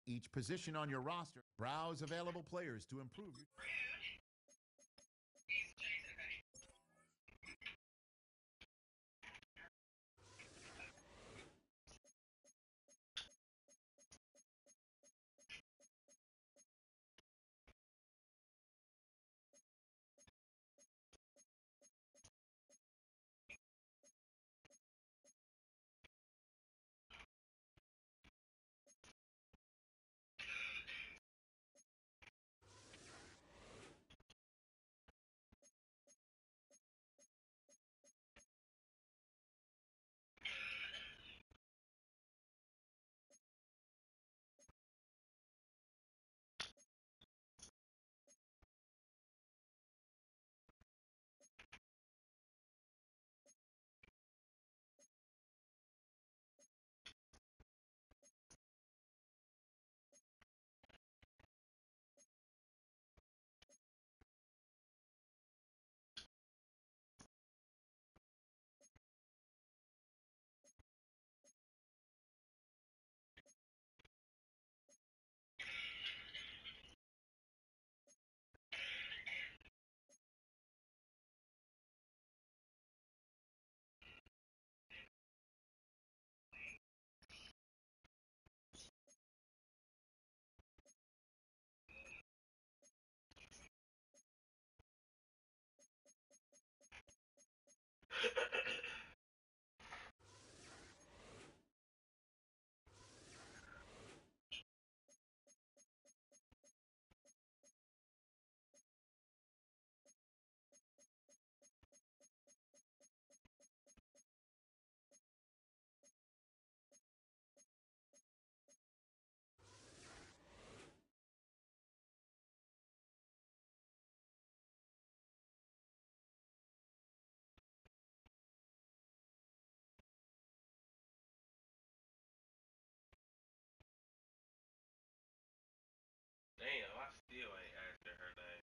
each position on your roster. Browse available players to improve your... Damn, I still ain't answered her name.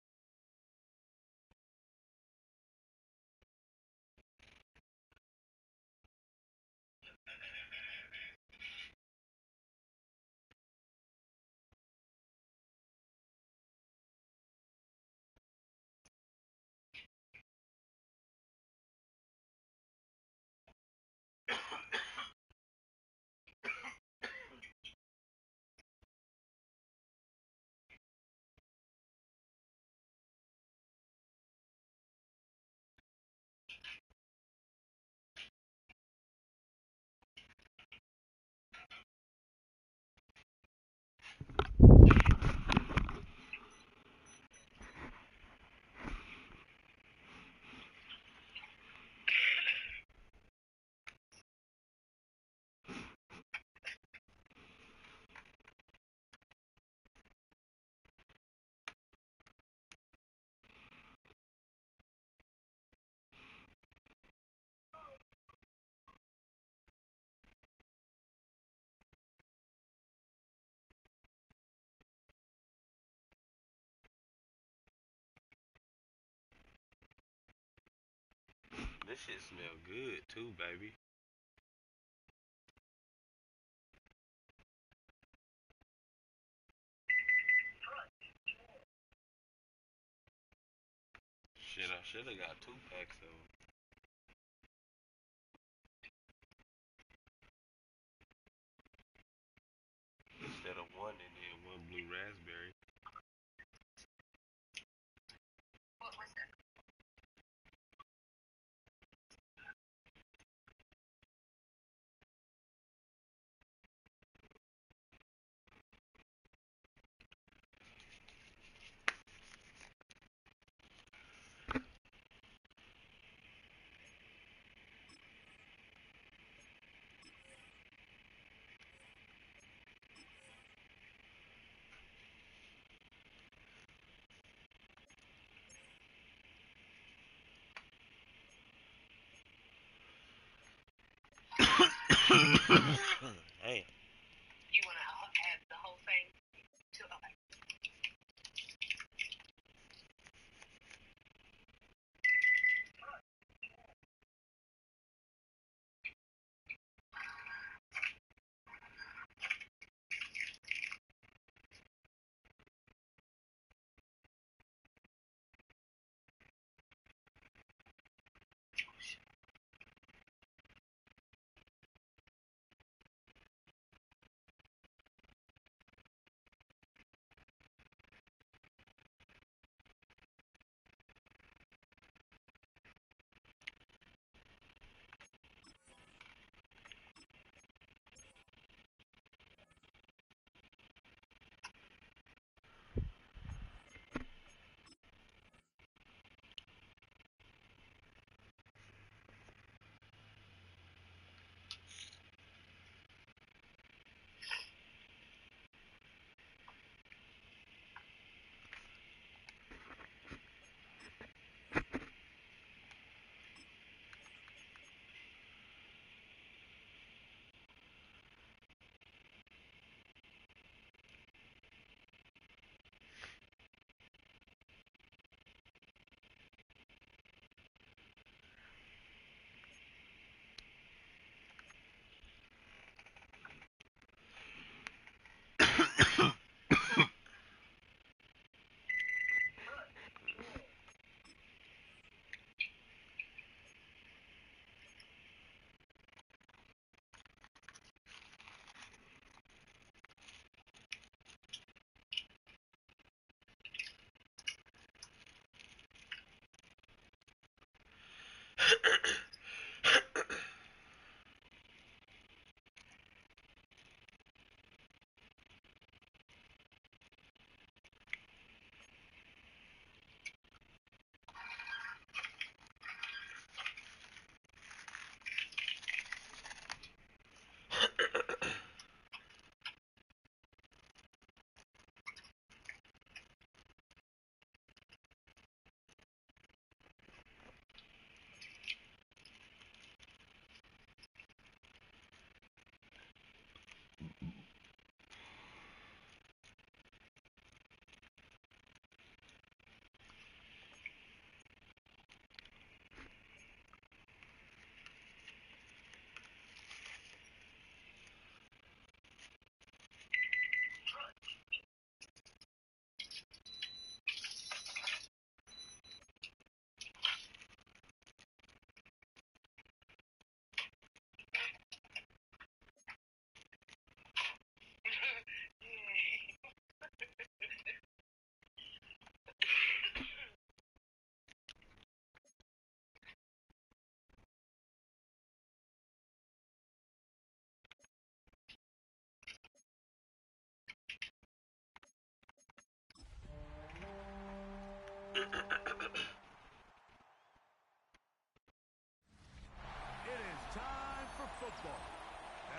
This shit smell good too, baby. Shit, I should have got 2 packs of them. Instead of one and then one blue raspberry. Damn. You want to add the whole thing to okay.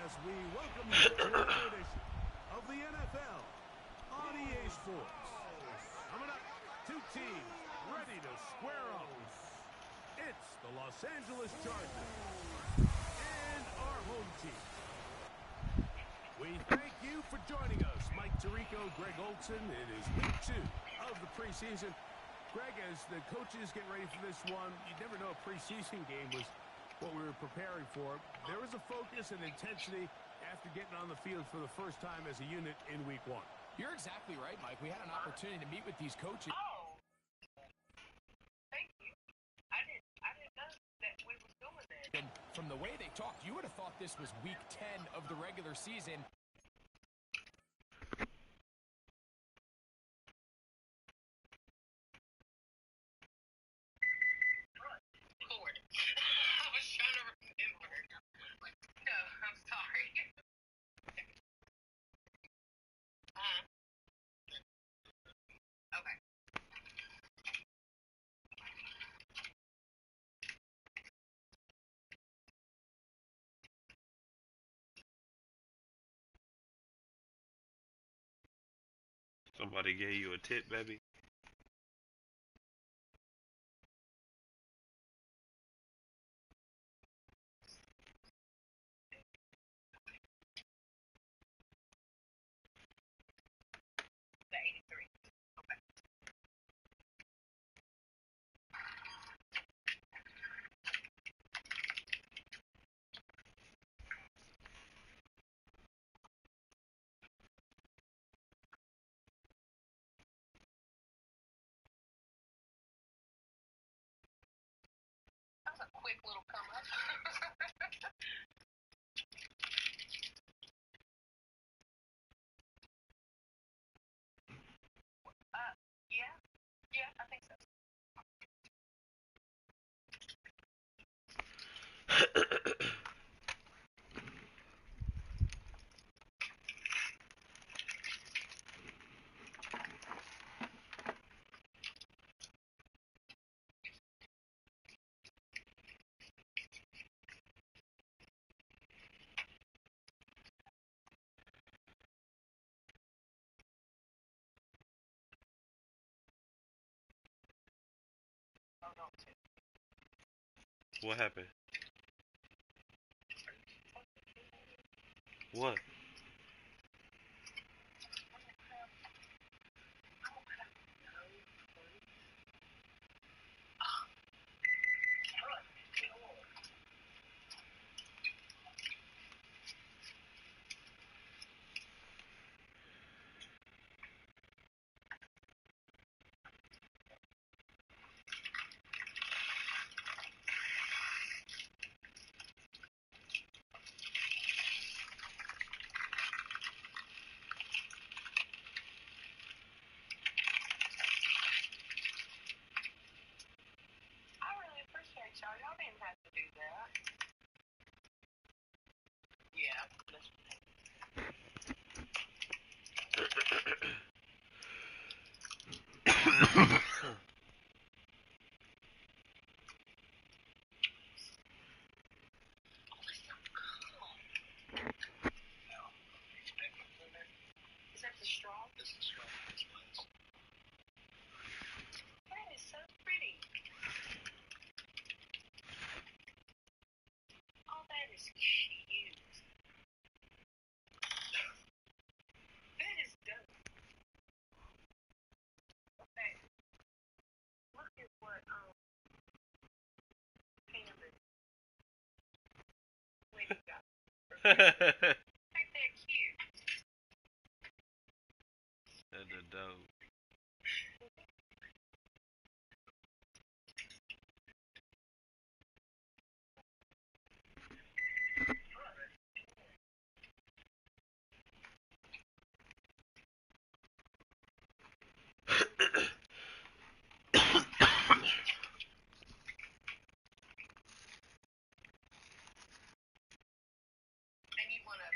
as we welcome you to another edition of the NFL on EA Sports. Coming up, two teams ready to square up. It's the Los Angeles Chargers and our home team. We thank you for joining us. Mike Tirico, Greg Olson. It is week 2 of the preseason. Greg, as the coaches get ready for this one, you never know a preseason game was what we were preparing for. There was a focus and intensity after getting on the field for the first time as a unit in week 1. You're exactly right, Mike. We had an opportunity to meet with these coaches. Oh, thank you. I didn't know that we were doing that. And from the way they talked, you would have thought this was week 10 of the regular season. Lord. I was trying to remember. No, I'm sorry. Okay. Somebody gave you a tip, baby. The 83. Okay. That was a quick little come up. Yeah. Yeah, I think so. Oh, no. What happened? What? I really appreciate y'all. Y'all didn't have to do that. Yeah. Is that the straw? This is straw. That is so pretty. Oh, that is cute. That is dope. Okay. Look at what Cameron. Wait, you got. Ain't that cute? That's a dope. And you want to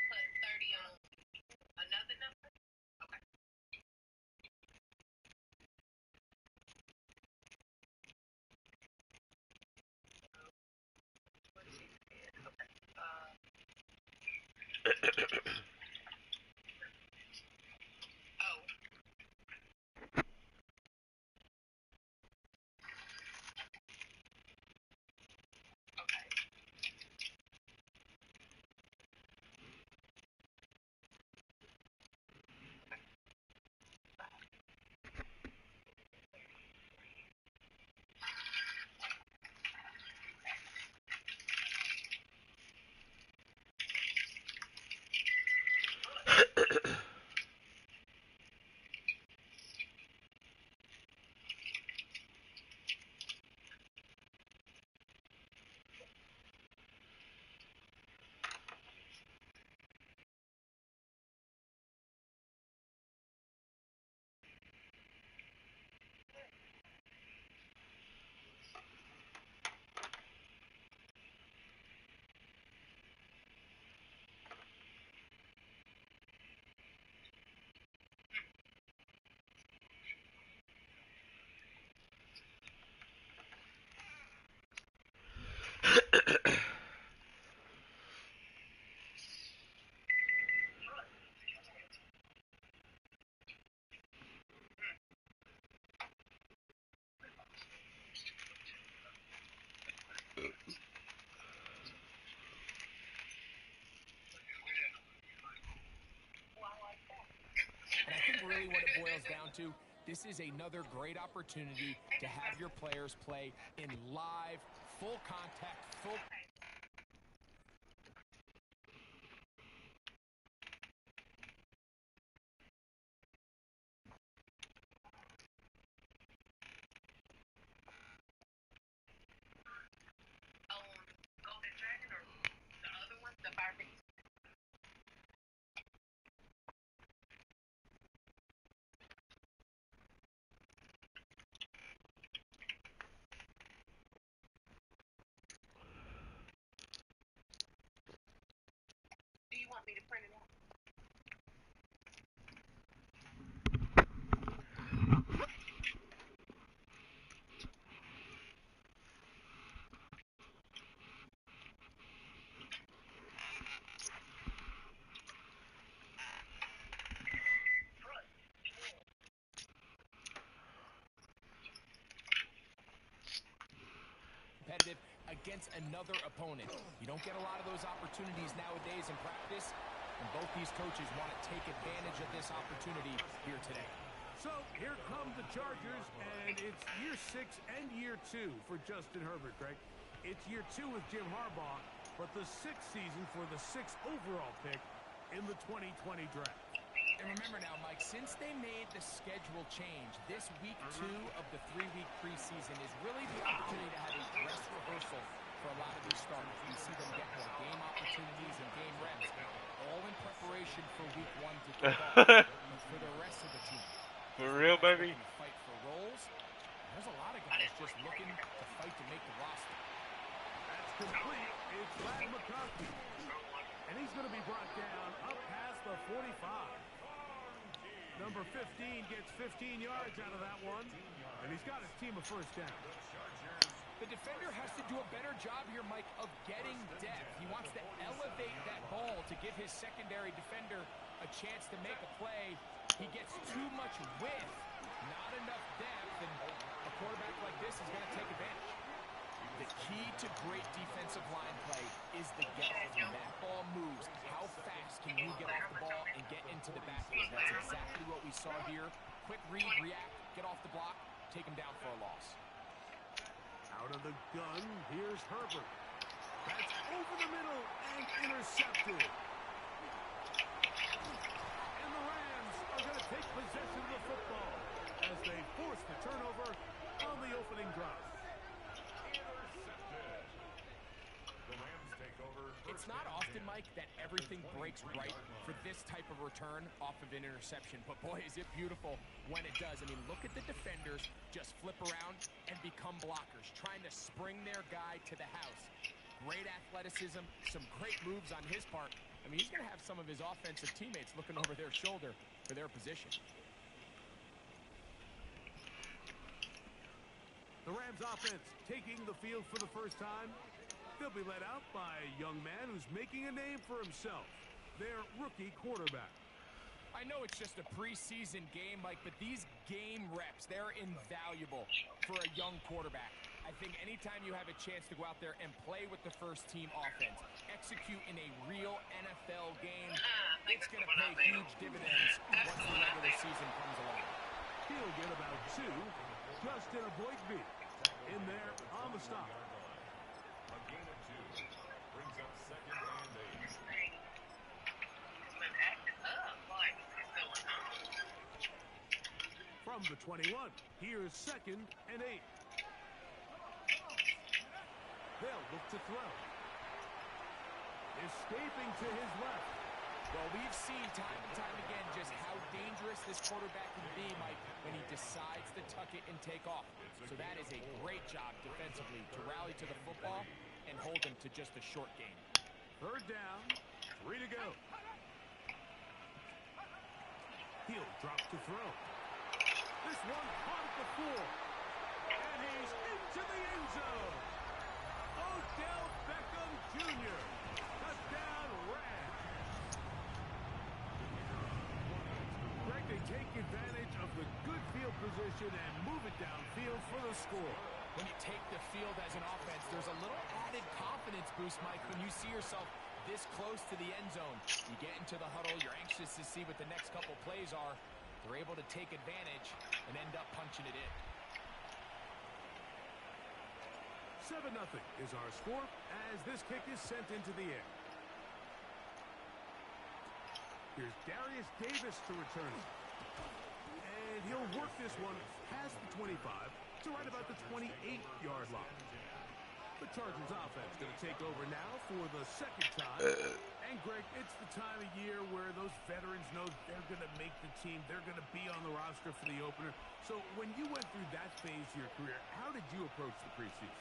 really what it boils down to. This is another great opportunity to have your players play in live, full contact, full... Golden Dragon or the other one, the Fire Beast? Do you want me to print it out? Competitive against another opponent. You don't get a lot of those opportunities nowadays in practice, and both these coaches want to take advantage of this opportunity here today. So here come the Chargers, and it's year 6 and year 2 for Justin Herbert, Greg. It's year 2 with Jim Harbaugh, but the 6th season for the 6th overall pick in the 2020 draft. And remember now, Mike, since they made the schedule change, this week 2 of the 3-week preseason is really the opportunity to have a dress rehearsal for a lot of these starters. We see them get more game opportunities and game reps, all in preparation for week 1 to kick off. But for the rest of the team, For real, baby? fight for roles. There's a lot of guys just looking to fight to make the roster. That's complete. It's Brad McConkey. And he's going to be brought down up past the 45. Number 15 gets 15 yards out of that one. And he's got his team a first down. The defender has to do a better job here, Mike, of getting depth. He wants to elevate that ball to give his secondary defender a chance to make a play. He gets too much width, not enough depth, and a quarterback like this is going to take advantage. The key to great defensive line play is the get. When that ball moves, how fast can you get off the ball and get into the backfield? That's exactly what we saw here. Quick read, react, get off the block, take him down for a loss. Out of the gun, here's Herbert. That's over the middle and intercepted. And the Rams are going to take possession of the football as they force the turnover on the opening drive. It's not often, Mike, that everything breaks right for this type of return off of an interception. But, boy, is it beautiful when it does. I mean, look at the defenders just flip around and become blockers, trying to spring their guy to the house. Great athleticism, some great moves on his part. I mean, he's going to have some of his offensive teammates looking over their shoulder for their position. The Rams offense taking the field for the first time. They'll be led out by a young man who's making a name for himself, their rookie quarterback. I know it's just a preseason game, Mike, but these game reps, they're invaluable for a young quarterback. I think anytime you have a chance to go out there and play with the first-team offense, execute in a real NFL game, it's going to pay huge dividends once the regular season comes along. He'll get about 2 just to avoid beat in there on the stop. From the 21, here's 2nd and 8. They'll look to throw. Escaping to his left. Well, we've seen time and time again just how dangerous this quarterback can be, Mike, when he decides to tuck it and take off. So that is a great job defensively to rally to the football and hold him to just a short gain. 3rd down, 3 to go. He'll drop to throw. This one caught at the 4. And he's into the end zone. Odell Beckham Jr. Touchdown Rams. Greg, they take advantage of the good field position and move it downfield for the score. When you take the field as an offense, there's a little added confidence boost, Mike, when you see yourself this close to the end zone. You get into the huddle, you're anxious to see what the next couple plays are. They're able to take advantage and end up punching it in. 7-0 is our score as this kick is sent into the air. Here's Darius Davis to return it. And he'll work this one past the 25 to right about the 28-yard line. The Chargers offense going to take over now for the second time. And, Greg, it's the time of year where those veterans know they're going to make the team. They're going to be on the roster for the opener. So when you went through that phase of your career, how did you approach the preseason?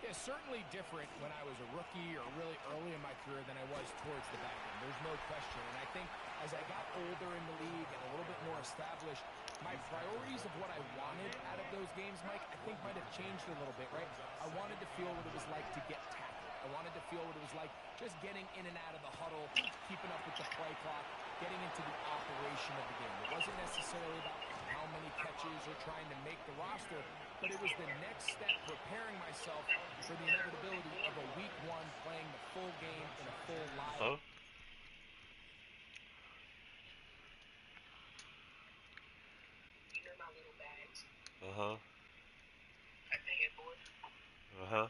Yeah, certainly different when I was a rookie or really early in my career than I was towards the back end. There's no question. And I think as I got older in the league and a little bit more established, my priorities of what I wanted out of those games, Mike, I think might have changed a little bit, right? I wanted to feel what it was like to get tackled. I wanted to feel what it was like just getting in and out of the huddle, keeping up with the play clock, getting into the operation of the game. It wasn't necessarily about how many catches or trying to make the roster, but it was the next step, preparing myself for the inevitability of a week one playing the full game in a full live. Huh? You know my little bags. Uh-huh. Like the headboard. Uh-huh.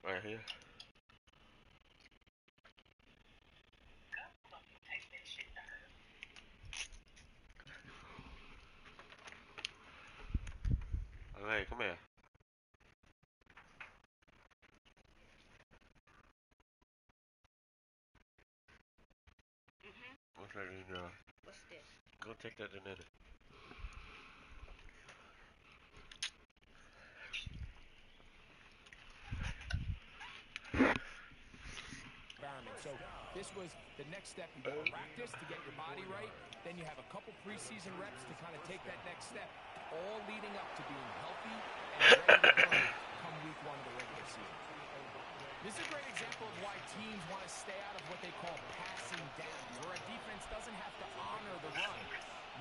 Right here. Take that shit to her. Okay, come here. What's that in there? What's this? Go take that in there. Environment. So this was the next step. You got to practice to get your body right. Then you have a couple preseason reps to kind of take that next step, all leading up to being healthy and ready to go come week one of the regular season. This is a great example of why teams want to stay out of what they call passing down, where a defense doesn't have to honor the run.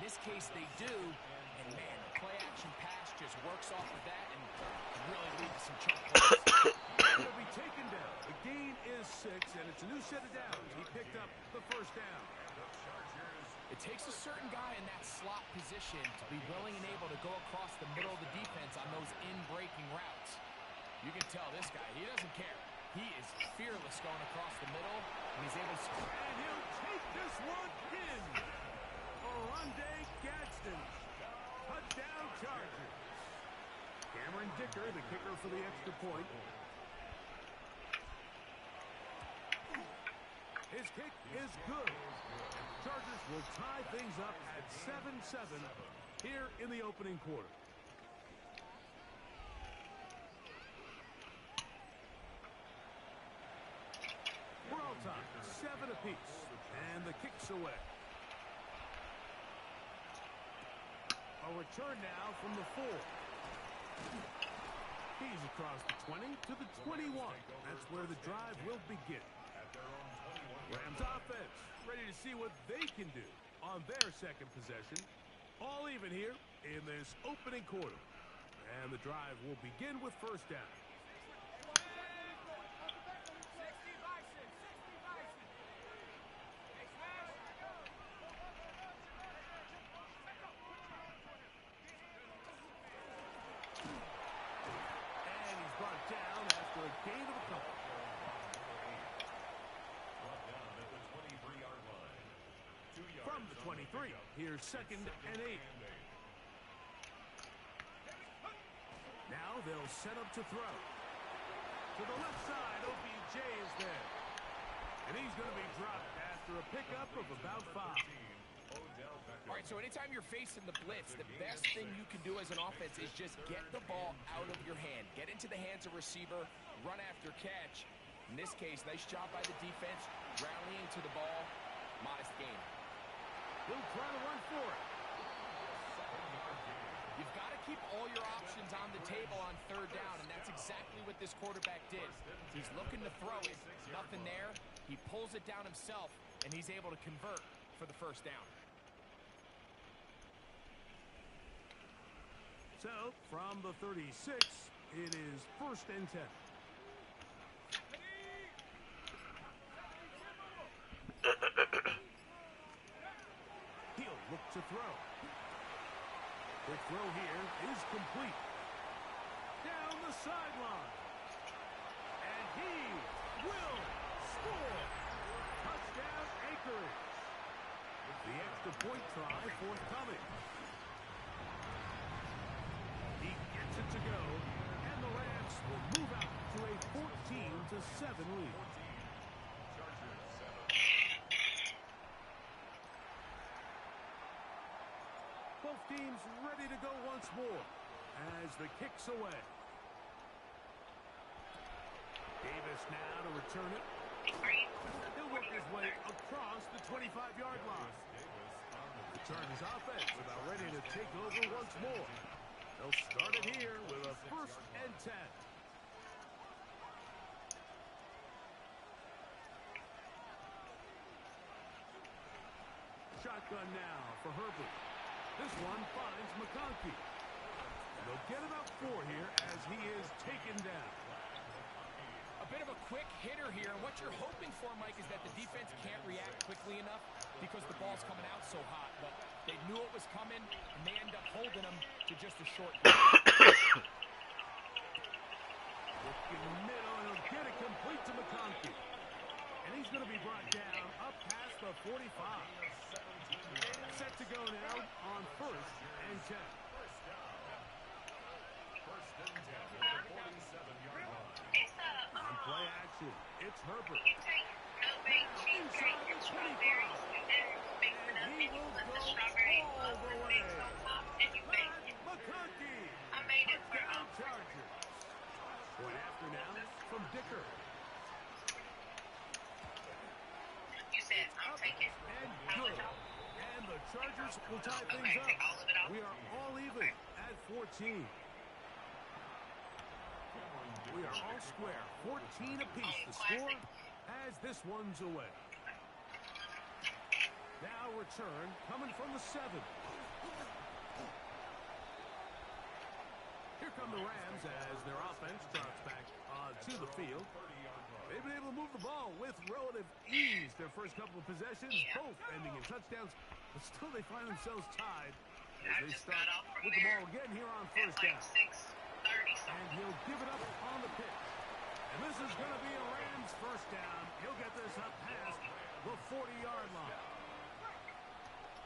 In this case, they do, and man, the play-action pass just works off of that and can really lead to some chunk plays. He'll be taken down. The gain is 6, and it's a new set of downs. He picked up the first down. It takes a certain guy in that slot position to be willing and able to go across the middle of the defense on those in-breaking routes. You can tell this guy, he doesn't care. He is fearless going across the middle, and he's able to... And he'll take this one in. Orlando Gadsden. Touchdown Chargers. Cameron Dicker, the kicker for the extra point. His kick is good. Chargers will tie things up at 7-7 here in the opening quarter. We're all tied, 7 apiece, and the kick's away. A return now from the 4. He's across the 20 to the 21. That's where the drive will begin. Rams offense ready to see what they can do on their second possession. All even here in this opening quarter. And the drive will begin with first down. And he's brought down after a gain of a couple. 23. Here's 2nd and 8. Now they'll set up to throw. To the left side, OBJ is there. And he's going to be dropped after a pickup of about 5. All right, so anytime you're facing the blitz, the best thing you can do as an offense is just get the ball out of your hand. Get into the hands of receiver, run after catch. In this case, nice job by the defense, rallying to the ball. Modest game. He'll try to run for it. You've got to keep all your options on the table on 3rd down, and that's exactly what this quarterback did. He's looking to throw it. Nothing there. He pulls it down himself, and he's able to convert for the 1st down. So, from the 36, it is 1st and 10. He'll look to throw. Quick throw here is complete. Down the sideline. And he will score. Touchdown, Anchorage. The extra point try forthcoming. He gets it to go, and the Rams will move out to a 14-7 lead. Both teams ready to go once more as the kick's away. Davis now to return it. He'll work his way across the 25-yard line. The Chargers offense about ready to take over once more. They'll start it here with a 1st and 10. Shotgun now for Herbert. This one finds McConkey. They'll get about 4 here as he is taken down. A bit of a quick hitter here, and what you're hoping for, Mike, is that the defense can't react quickly enough because the ball's coming out so hot. But they knew it was coming, and they end up holding them to just a short game. Looking middle, and he'll get it complete to McConkey. And he's going to be brought down up past the 45. Set to go now on 1st and 10. On play action, it's Herbert. Inside the 25. And he will go all the way. McConkey. Down Chargers. Point after now from Dicker. You said I'll take it. And good. And the Chargers will tie things up. We are all even at 14. We are all square. 14 apiece the score as this one's away. Now return coming from the 7. Here come the Rams as their offense trots back to the field. They've been able to move the ball with relative ease. Their first couple of possessions, both ending in touchdowns, but still they find themselves tied as they start with the ball again here on 1st down. And he'll give it up on the pitch. And this is going to be a Rams 1st down. He'll get this up past the 40-yard line.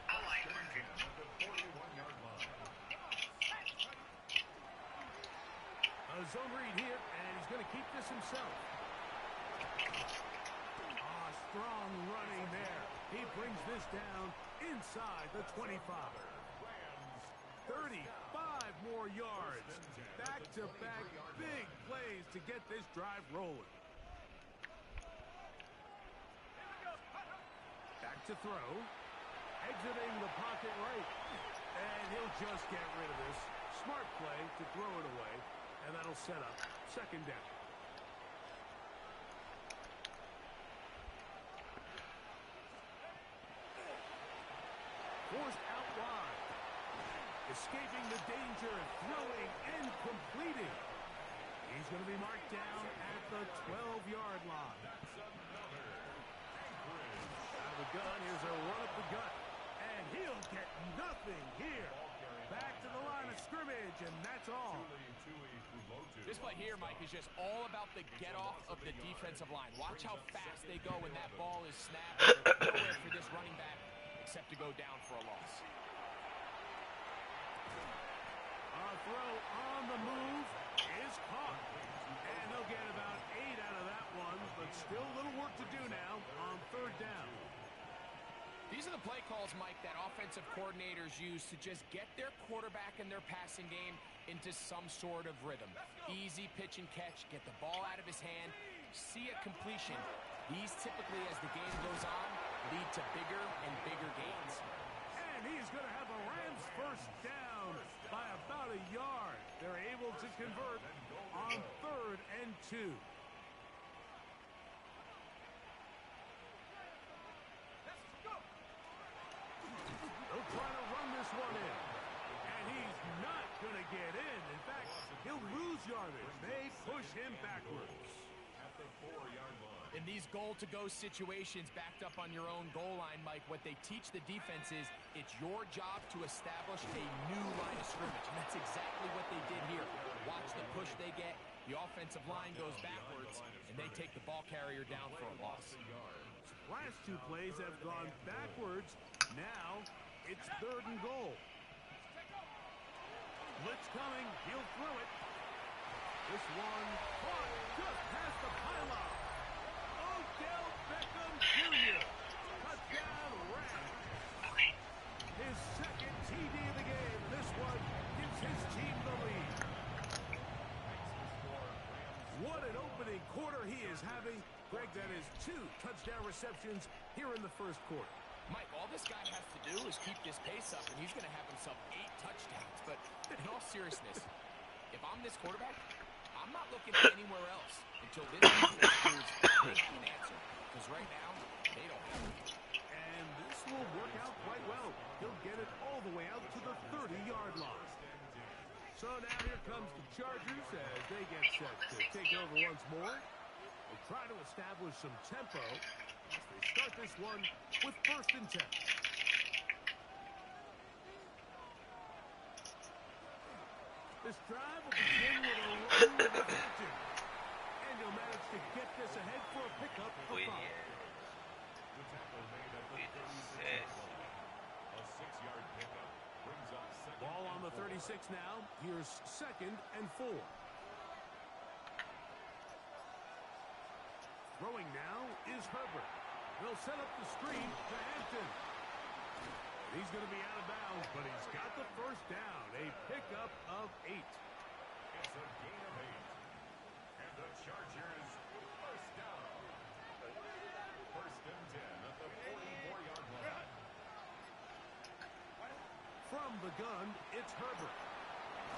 I like it. A zone read here, and he's going to keep this himself. Strong running there. He brings this down inside the 25. 35 more yards. Back-to-back big plays to get this drive rolling. Back to throw. Exiting the pocket right. And he'll just get rid of this. Smart play to throw it away. And that'll set up 2nd down. Forced out wide. Escaping the danger, throwing and completing. He's going to be marked down at the 12-yard line. Out of the gun, here's a run up the gut. And he'll get nothing here. Back to the line of scrimmage, and that's all. This play here, Mike, is just all about the get-off of the defensive line. Watch how fast they go when that ball is snapped. Nowhere for this running back except to go down for a loss. A throw on the move is caught. And they'll get about 8 out of that one, but still a little work to do now on third down. These are the play calls, Mike, that offensive coordinators use to just get their quarterback and their passing game into some sort of rhythm. Easy pitch and catch, get the ball out of his hand, see a completion. These typically, as the game goes on, lead to bigger and bigger gains. And he's going to have the Rams first down by about a yard. They're able to convert on 3rd and 2. They'll try to run this one in. And he's not going to get in. In fact, he'll lose yardage. They push him backwards. At the 4-yard line. In these goal-to-go situations backed up on your own goal line, Mike, what they teach the defense is it's your job to establish a new line of scrimmage. And that's exactly what they did here. Watch the push they get. The offensive line goes backwards, and they take the ball carrier down for a loss. Last 2 plays have gone backwards. Now it's 3rd and goal. Blitz coming. He'll throw it. This one caught just past the pylon. Odell Beckham Jr. Touchdown Rams. His 2nd TD of the game. This one gives his team the lead. What an opening quarter he is having. Greg, that is 2 touchdown receptions here in the first quarter. Mike, all this guy has to do is keep this pace up, and he's going to have himself 8 touchdowns. But in all seriousness, if I'm this quarterback, I'm not looking anywhere else until this defense proves they can answer. Because right now, they don't have it. And this will work out quite well. He'll get it all the way out to the 30-yard line. So now here comes the Chargers as they get set to take over once more. They'll try to establish some tempo as they start this one with 1st and 10. This drive will begin with a run with the captain. And he'll manage to get this ahead for a pickup for 5. A 6-yard pickup brings up second. Ball on the 36 now. Here's 2nd and 4. Throwing now is Herbert. They'll set up the screen to Hampton. He's going to be out of bounds, but he's got the first down. A pickup of 8. It's a gain of 8. And the Chargers first down. 1st and 10 at the 44-yard line. From the gun, it's Herbert.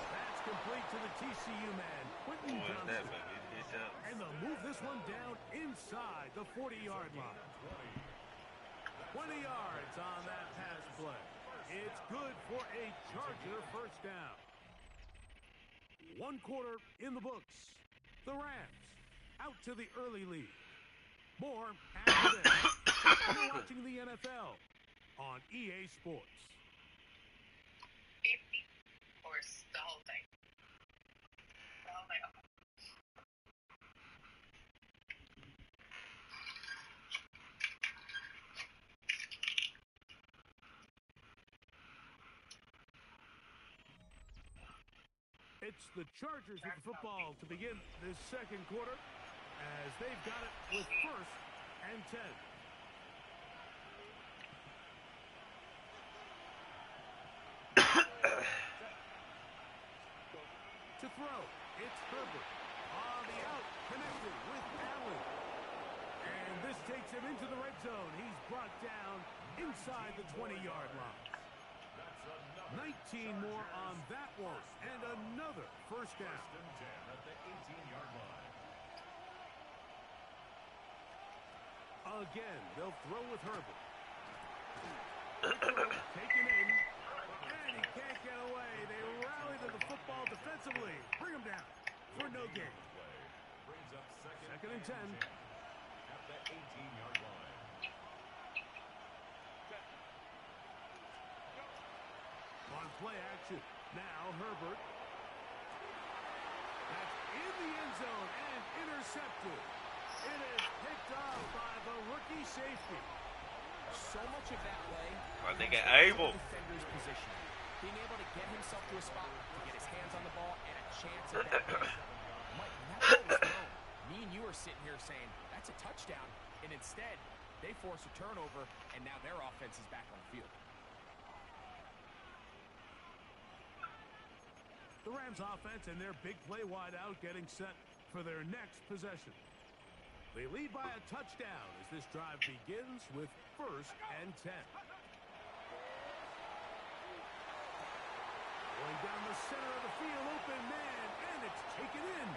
That's complete to the TCU man, Quentin Johnson. And they'll move this one down inside the 40-yard line. 20 yards on that pass play. It's good for a Charger first down. 1 quarter in the books. The Rams out to the early lead. More after this. You're watching the NFL on EA Sports. Or the whole thing. The whole thing. It's the Chargers with the football to begin this 2nd quarter as they've got it with 1st and 10. To throw, it's Herbert. On the out, connected with Allen. And this takes him into the red zone. He's brought down inside the 20-yard line. 19 more on that one, and another first down. 1st and 10 at the 18-yard line. Again, they'll throw with Herbert. Taken in, and he can't get away. They rally to the football defensively. Bring him down for no gain. Brings up 2nd and 10. At the 18-yard line. On play action. Now Herbert. That's in the end zone and intercepted. It is picked off by the rookie safety. So much of that play. I think comes I'm down to able. the defender's position. Being able to get himself to a spot to get his hands on the ball and a chance at that play. Mike, when that ball was thrown, me and you are sitting here saying, that's a touchdown. And instead, they force a turnover, and now their offense is back on the field. The Rams offense and their big play wide out getting set for their next possession. They lead by a touchdown as this drive begins with 1st and 10. Going down the center of the field, open man, and it's taken in.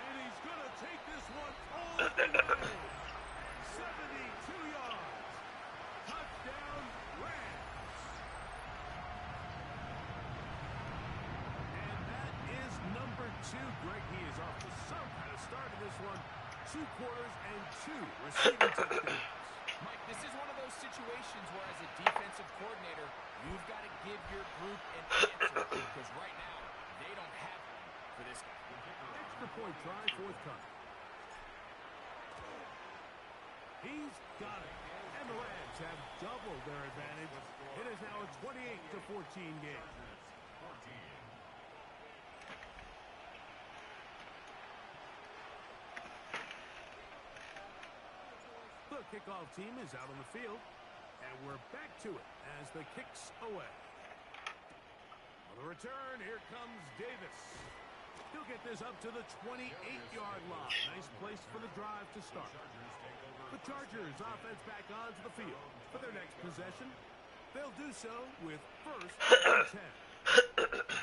And he's going to take this one all the way. 72 yards. Touchdown, Rams. And that is number 2. Greg, he is off to some kind of start in this one. 2 quarters and 2 receiving touchdowns. Mike, this is one of those situations where as a defensive coordinator, you've got to give your group an answer because right now, they don't have one for this guy. Extra point try, forthcoming. He's got it. And the Rams have doubled their advantage. It is now a 28-14 game. The kickoff team is out on the field, and we're back to it as the kick's away. On the return, here comes Davis. He'll get this up to the 28-yard line. Nice place for the drive to start. The Chargers offense back onto the field for their next possession. They'll do so with 1st and 10.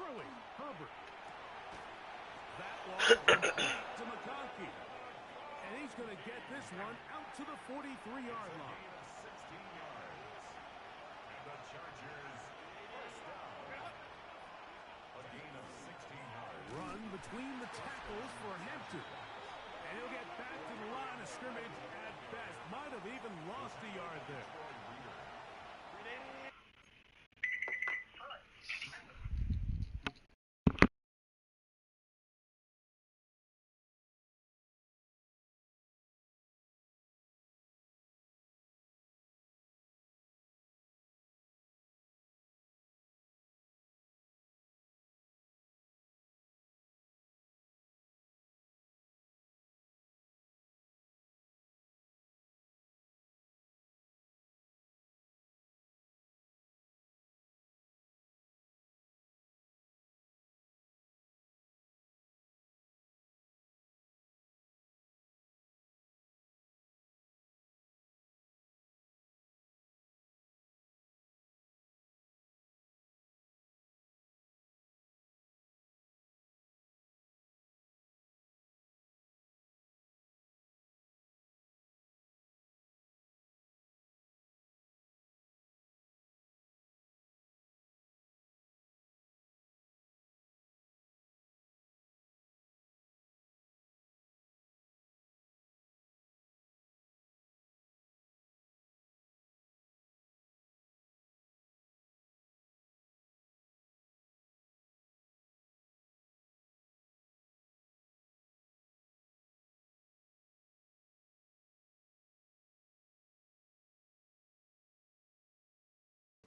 Throwing, Hubbard. That one to McConkey. And he's going to get this one out to the 43-yard line. 16 yards. And the Chargers first down. A gain of 16 yards. Run between the tackles for Hampton. And he'll get back to the line of scrimmage at best. Might have even lost a yard there.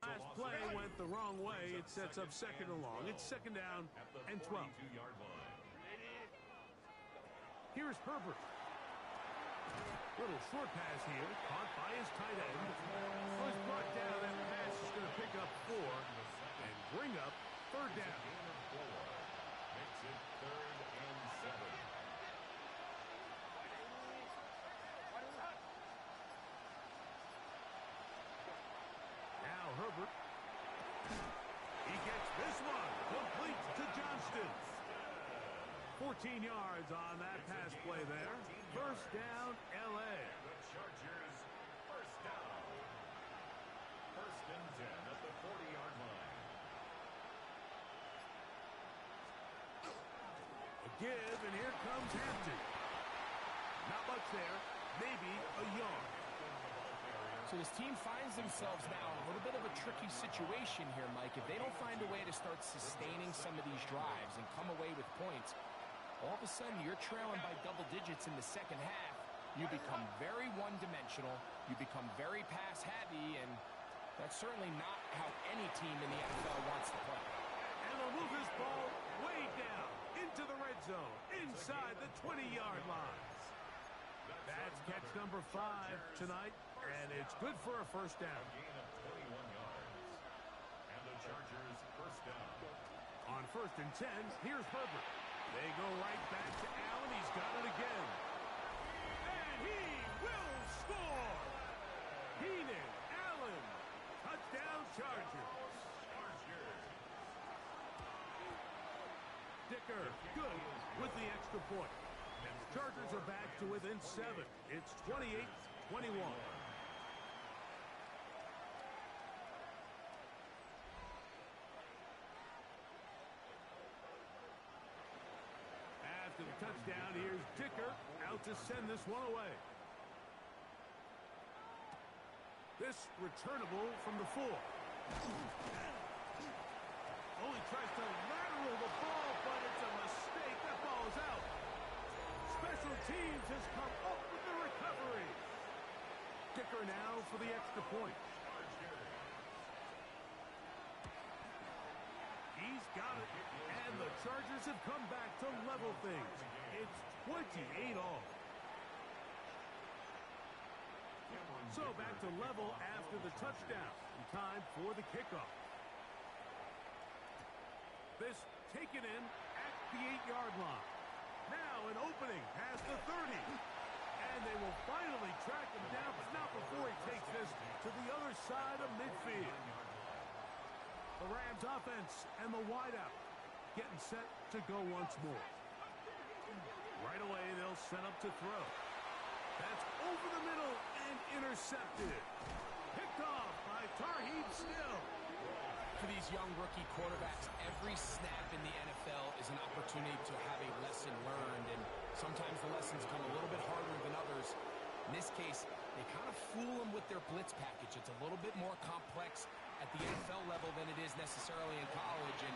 Last play went the wrong way. It sets up 2nd and long. It's 2nd down and 12. Here's Herbert. Little short pass here, caught by his tight end. Was brought down. That pass is going to pick up 4 and bring up 3rd down. Makes it 3rd and 7. Now Herbert. He gets this one complete to Johnston. 14 yards on that pass play there. 1st down, L.A. The Chargers first down. 1st and 10 at the 40-yard line. give, and here comes Hampton. Not much there. Maybe a yard. So this team finds themselves now in a little bit of a tricky situation here, Mike. If they don't find a way to start sustaining some of these drives and come away with points, all of a sudden you're trailing by double digits in the second half. You become very one-dimensional. You become very pass-heavy, and that's certainly not how any team in the NFL wants to play. And they'll move this ball way down into the red zone, inside the 20-yard line. That's catch number 5 tonight, and it's good for a first down. A gain of 21 yards. And the Chargers first down. On 1st and 10, here's Herbert. They go right back to Allen. He's got it again. And he will score. Keenan Allen. Touchdown Chargers. Dicker, good with the extra point. And the Chargers are back to within 7. It's 28-21. After the touchdown, here's Dicker out to send this one away. This returnable from the 4. Only tries to lateral the ball, but it's a mistake. That ball is out. Special teams has come up with the recovery. Dicker now for the extra point. He's got it, and the Chargers have come back to level things. It's 28 all. So back to level after the touchdown. Time for the kickoff. This taken in at the 8-yard line. Now an opening past the 30. And they will finally track him down, but not before he takes this to the other side of midfield. The Rams offense and the wideout getting set to go once more. Right away, they'll set up to throw. That's over the middle and intercepted. Picked off by Tarheeb Still. For these young rookie quarterbacks, every snap in the NFL is an opportunity to have a lesson learned, and sometimes the lessons come a little bit harder than others. In this case, they kind of fool them with their blitz package. It's a little bit more complex at the NFL level than it is necessarily in college, and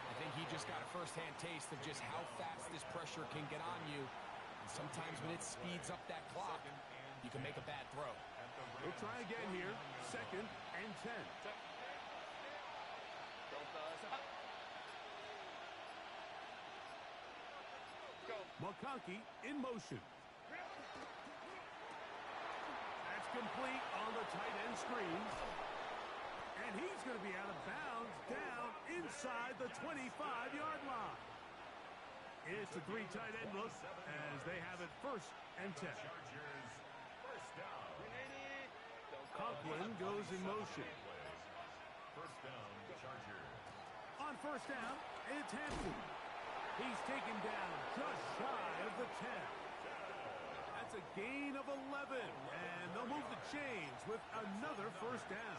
I think he just got a first-hand taste of just how fast this pressure can get on you. And sometimes when it speeds up that clock, you can make a bad throw. We'll try again here. 2nd and 10. McConkey in motion. That's complete on the tight end screen. And he's going to be out of bounds down inside the 25-yard line. It's a 3 tight end look as they have it 1st and 10. Conklin goes in motion. First down, Chargers. On 1st down, it's Hampton. He's taken down just shy of the 10. That's a gain of 11, and they'll move the chains with another 1st down.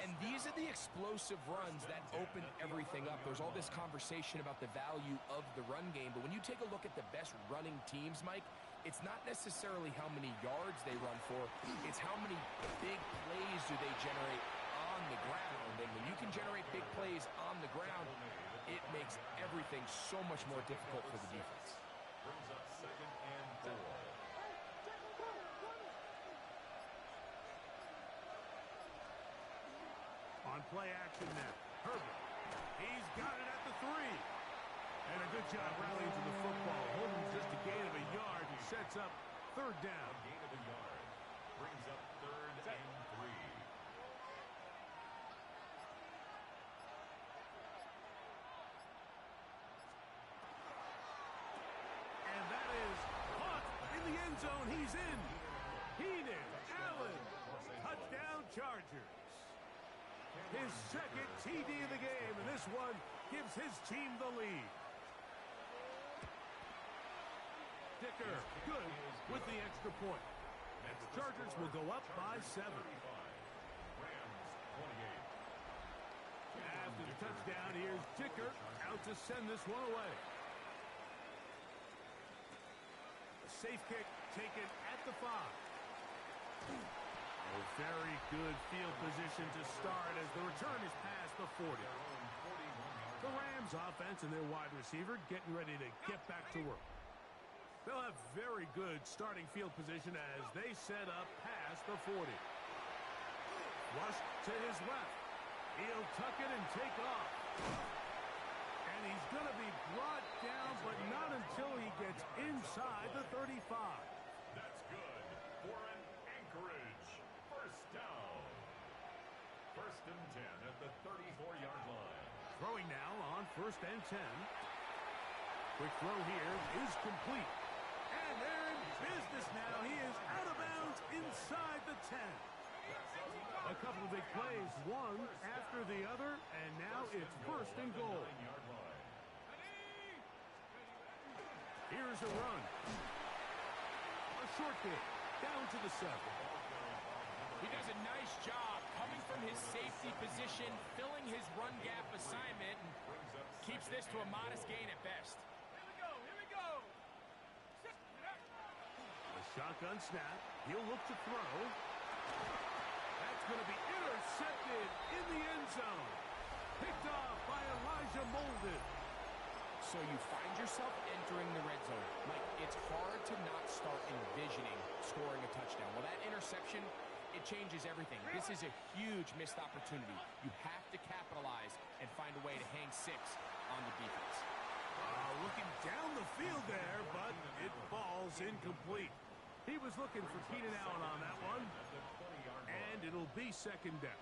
And these are the explosive runs that open everything up. There's all this conversation about the value of the run game, but when you take a look at the best running teams, Mike, it's not necessarily how many yards they run for, it's how many big plays do they generate on the ground. And when you can generate big plays on the ground, it makes everything so much more difficult for the defense. Brings up 2nd and 4. On play action now, Herbert. He's got it at the 3. And a good job rallying to the football. Holding just a gain of a yard and sets up 3rd down. A gain of a yard. Brings up 3rd and 3. And that is caught in the end zone. He's in. Keenan Allen. Touchdown Chargers. His 2nd TD of the game, and this one gives his team the lead. Dicker, good with the extra point. And the Chargers will go up by 7. Rams 28. After the touchdown, here's Dicker out to send this one away. safe kick taken at the 5. A very good field position to start as the return is past the 40. The Rams offense and their wide receiver getting ready to get back to work. They'll have very good starting field position as they set up past the 40. Rush to his left. He'll tuck it and take off. And he's going to be brought down, but not until he gets inside the 35. That's good for an Anchorage first down. First and 10 at the 34-yard line. Throwing now on first and 10. Quick throw here is complete. And they're in business now. He is out of bounds inside the 10. A couple of big plays, one after the other, and now it's first and goal. Here's a run. A short kick down to the 7. He does a nice job coming from his safety position, filling his run gap assignment, and keeps this to a modest gain at best. Here we go. A shotgun snap. He'll look to throw. That's going to be intercepted in the end zone. Picked off by Elijah Molden. So you find yourself entering the red zone. Mike, it's hard to not start envisioning scoring a touchdown. Well, that interception, it changes everything. This is a huge missed opportunity. You have to capitalize and find a way to hang 6 on the defense. Looking down the field there, but it falls incomplete. He was looking for Keenan Allen on that one, and it'll be second down.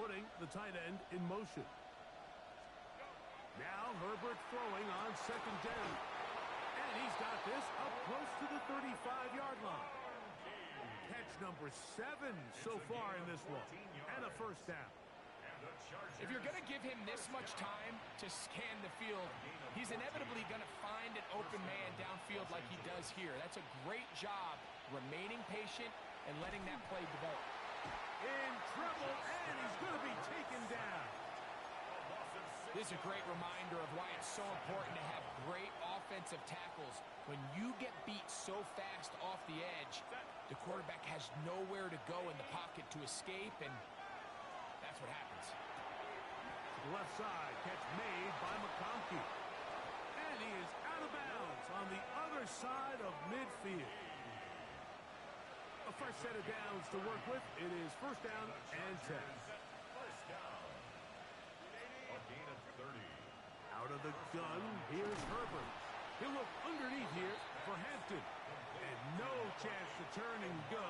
Putting the tight end in motion. Now Herbert throwing on second down. And he's got this up close to the 35-yard line. Catch number 7 so far in this one. And a first down. If you're going to give him this much time to scan the field, he's inevitably going to find an open man downfield like he does here. That's a great job remaining patient and letting that play develop. In trouble, and he's going to be taken down. This is a great reminder of why it's so important to have great offensive tackles. When you get beat so fast off the edge, the quarterback has nowhere to go in the pocket to escape, and that's what happens. Left side, catch made by McConkey. And he is out of bounds on the other side of midfield. A fresh set of downs to work with. It is first down and 10. First down. A gain of 30. Out of the gun, here's Herbert. He'll look underneath here for Hampton. And no chance to turn and go.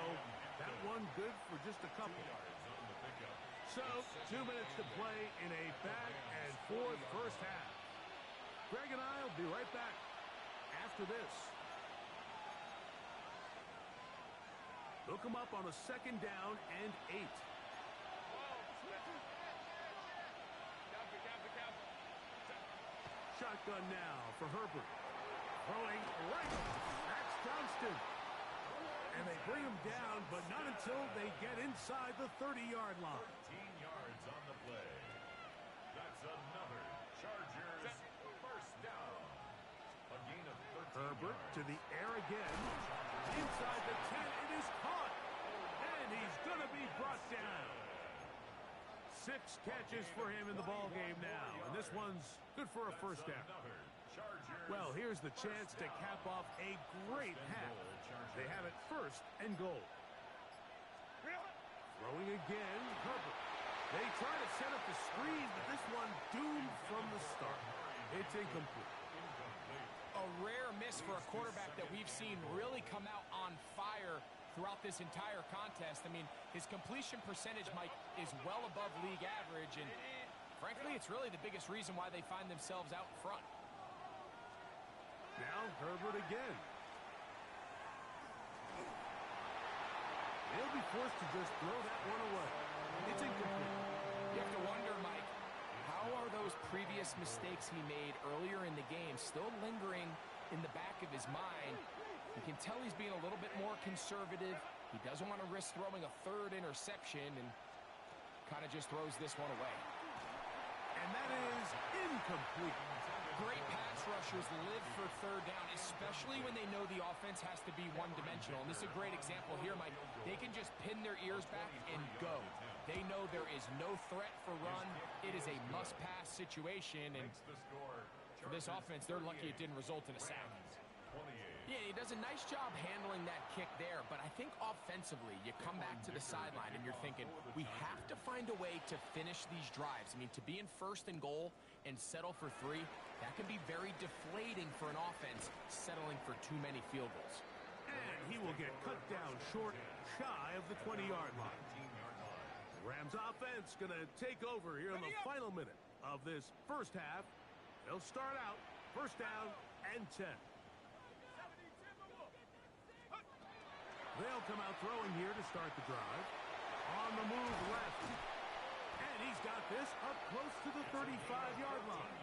That one good for just a couple. So, 2 minutes to play in a back-and-forth first half. Greg and I will be right back after this. Look him up on a second down and 8. Shotgun now for Herbert. Throwing right. That's Johnston. And they bring him down, but not until they get inside the 30-yard line. 13 yards on the play. That's another Chargers first down. A gain of 13 Herbert yards. to the air again. Inside the 10, it is caught. And he's going to be brought down. 6 catches for him in the ball game now. And this one's good for a first down. Well, here's the chance to cap off a great half. They have it first and goal. Throwing again, Herbert. They try to set up the screen, but this one doomed from the start. It's incomplete. A rare miss for a quarterback that we've seen really come out on fire throughout this entire contest. I mean, his completion percentage, Mike, is well above league average, and frankly, it's really the biggest reason why they find themselves out in front. Now Herbert again. He'll be forced to just throw that one away. It's incomplete. You have to wonder, Mike, how are those previous mistakes he made earlier in the game still lingering in the back of his mind? You can tell he's being a little bit more conservative, He doesn't want to risk throwing a third interception and kind of just throws this one away. And that is incomplete. Great pass rushers live for third down, especially when they know the offense has to be one-dimensional. And this is a great example here, Mike. They can just pin their ears back and go. They know there is no threat for run. It is a must-pass situation, and for this offense, they're lucky it didn't result in a sack. Yeah, he does a nice job handling that kick there, but I think offensively, you come back to the sideline and you're thinking, we have to find a way to finish these drives. I mean, to be in first and goal and settle for 3, that can be very deflating for an offense settling for too many field goals. And he will get cut down short, shy of the 20-yard line. Rams offense going to take over here in the final minute of this first half. They'll start out first down and 10. They'll come out throwing here to start the drive. On the move left. And he's got this up close to the 35-yard line.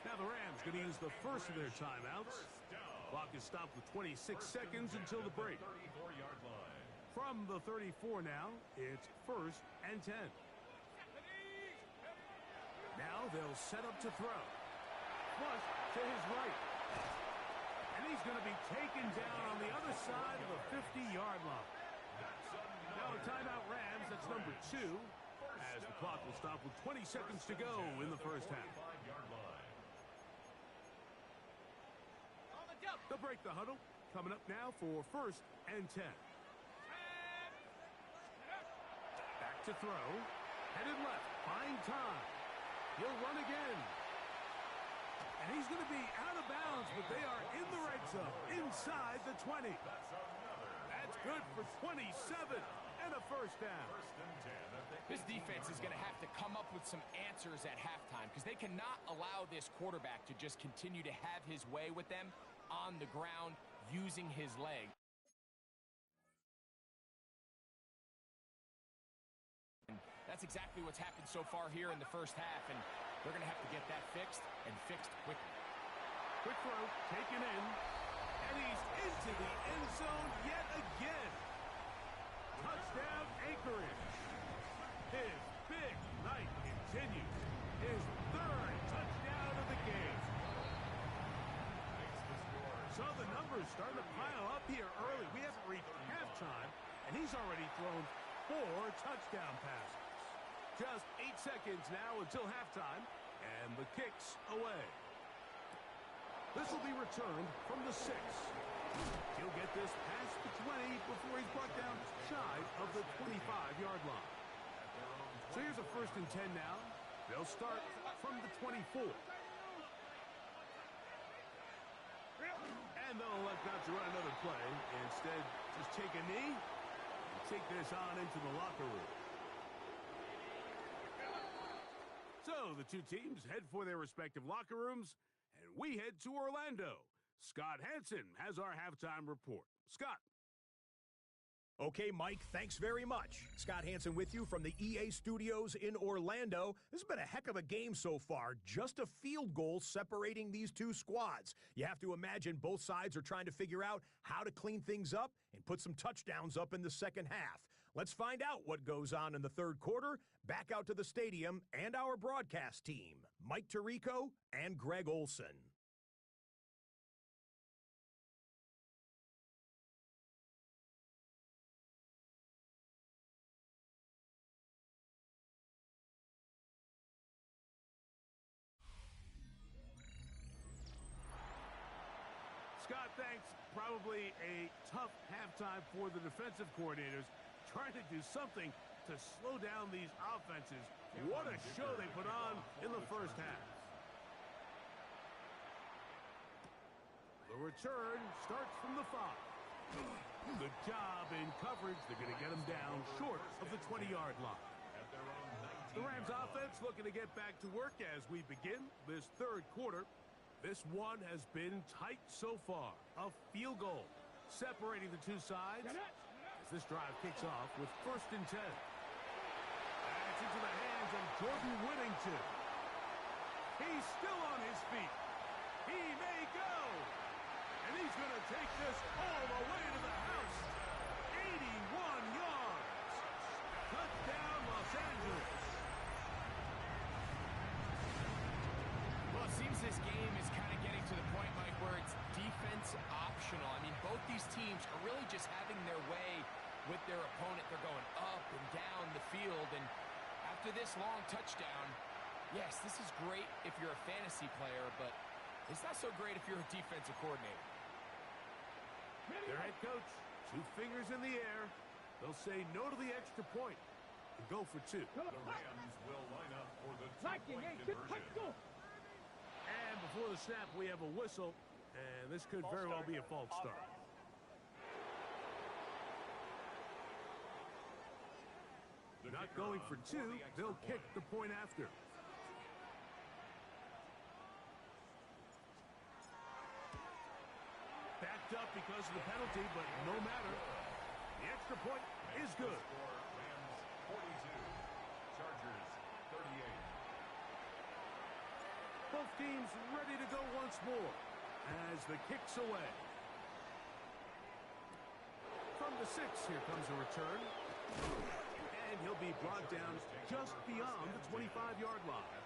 Now the Rams going to use the first of their timeouts. Clock is stopped with 26 seconds until the break. From the 34 now, it's first and 10. Now they'll set up to throw. Flush to his right. And he's going to be taken down on the other side of the 50-yard line. Now a timeout Rams, that's number 2, as the clock will stop with 20 seconds to go in the first half. They'll break the huddle. Coming up now for first and 10. Back to throw. Headed left. Fine time. He'll run again. And he's going to be out of bounds, but they are in the red zone, inside the 20. That's good for 27 and a first down. This defense is going to have to come up with some answers at halftime because they cannot allow this quarterback to just continue to have his way with them on the ground using his leg. And that's exactly what's happened so far here in the first half, and they're going to have to get that fixed and fixed quickly. Quick throw, taken in, and he's into the end zone yet again. Touchdown Anchorage. His big night continues. His third touchdown of the game. So the numbers starting to pile up here early. We haven't reached halftime, and he's already thrown 4 touchdown passes. Just 8 seconds now until halftime, and the kick's away. This will be returned from the 6. He'll get this past the 20 before he's brought down shy of the 25-yard line. So here's a first and 10 now. They'll start from the 24. And they'll elect not to run another play. Instead, just take a knee and take this on into the locker room. So the two teams head for their respective locker rooms, and we head to Orlando. Scott Hansen has our halftime report. Scott. Okay, Mike, thanks very much. Scott Hansen with you from the EA Studios in Orlando. This has been a heck of a game so far. Just a field goal separating these two squads. You have to imagine both sides are trying to figure out how to clean things up and put some touchdowns up in the second half. Let's find out what goes on in the third quarter. Back out to the stadium and our broadcast team, Mike Tirico and Greg Olson. Scott, thanks. Probably a tough halftime for the defensive coordinators, trying to do something to slow down these offenses. What a show they put on in the first half. The return starts from the 5. Good job in coverage. They're going to get him down short of the 20-yard line. The Rams offense looking to get back to work as we begin this third quarter. This one has been tight so far. A field goal separating the two sides as this drive kicks off with first and 10. That's into the hands of Jordan Whittington. He's still on his feet. He may go. And he's going to take this all the way to the house. yards. Touchdown, Los Angeles. Well, it seems this game is kind of getting to the point, Mike, where it's defense optional. I mean, both these teams are really just having their way with their opponent. They're going up and down the field, and after this long touchdown, yes, this is great if you're a fantasy player, but it's not so great if you're a defensive coordinator. Their head coach, 2 fingers in the air. They'll say no to the extra point and go for 2. The Rams will line up for the 2-point conversion. And before the snap, we have a whistle, and this could very well be a false start. Not going for 2, they'll kick the point after. Backed up because of the penalty, but no matter. The extra point is good. Rams 42, Chargers 38. Both teams ready to go once more as the kick's away. From the 6, here comes a return. And he'll be brought down just beyond the 25-yard line.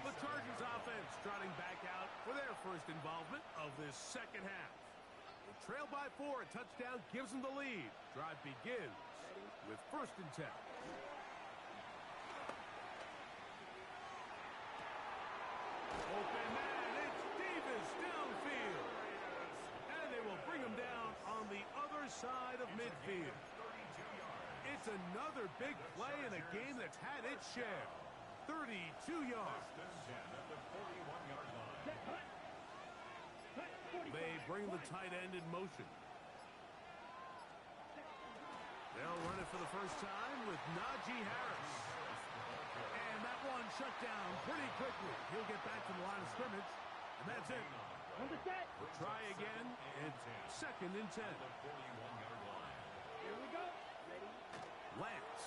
The Chargers offense trotting back out for their first involvement of this second half. They trail by 4, a touchdown gives them the lead. Drive begins with 1st and 10. Open man, it's Davis downfield. And they will bring him down on the other side of midfield. It's another big play in a game that's had its share. 32 yards. They bring the tight end in motion. They'll run it for the first time with Najee Harris. And that one shut down pretty quickly. He'll get back to the line of scrimmage, and that's it. We'll try again. It's 2nd and 10. Here we go. Ready? Lance.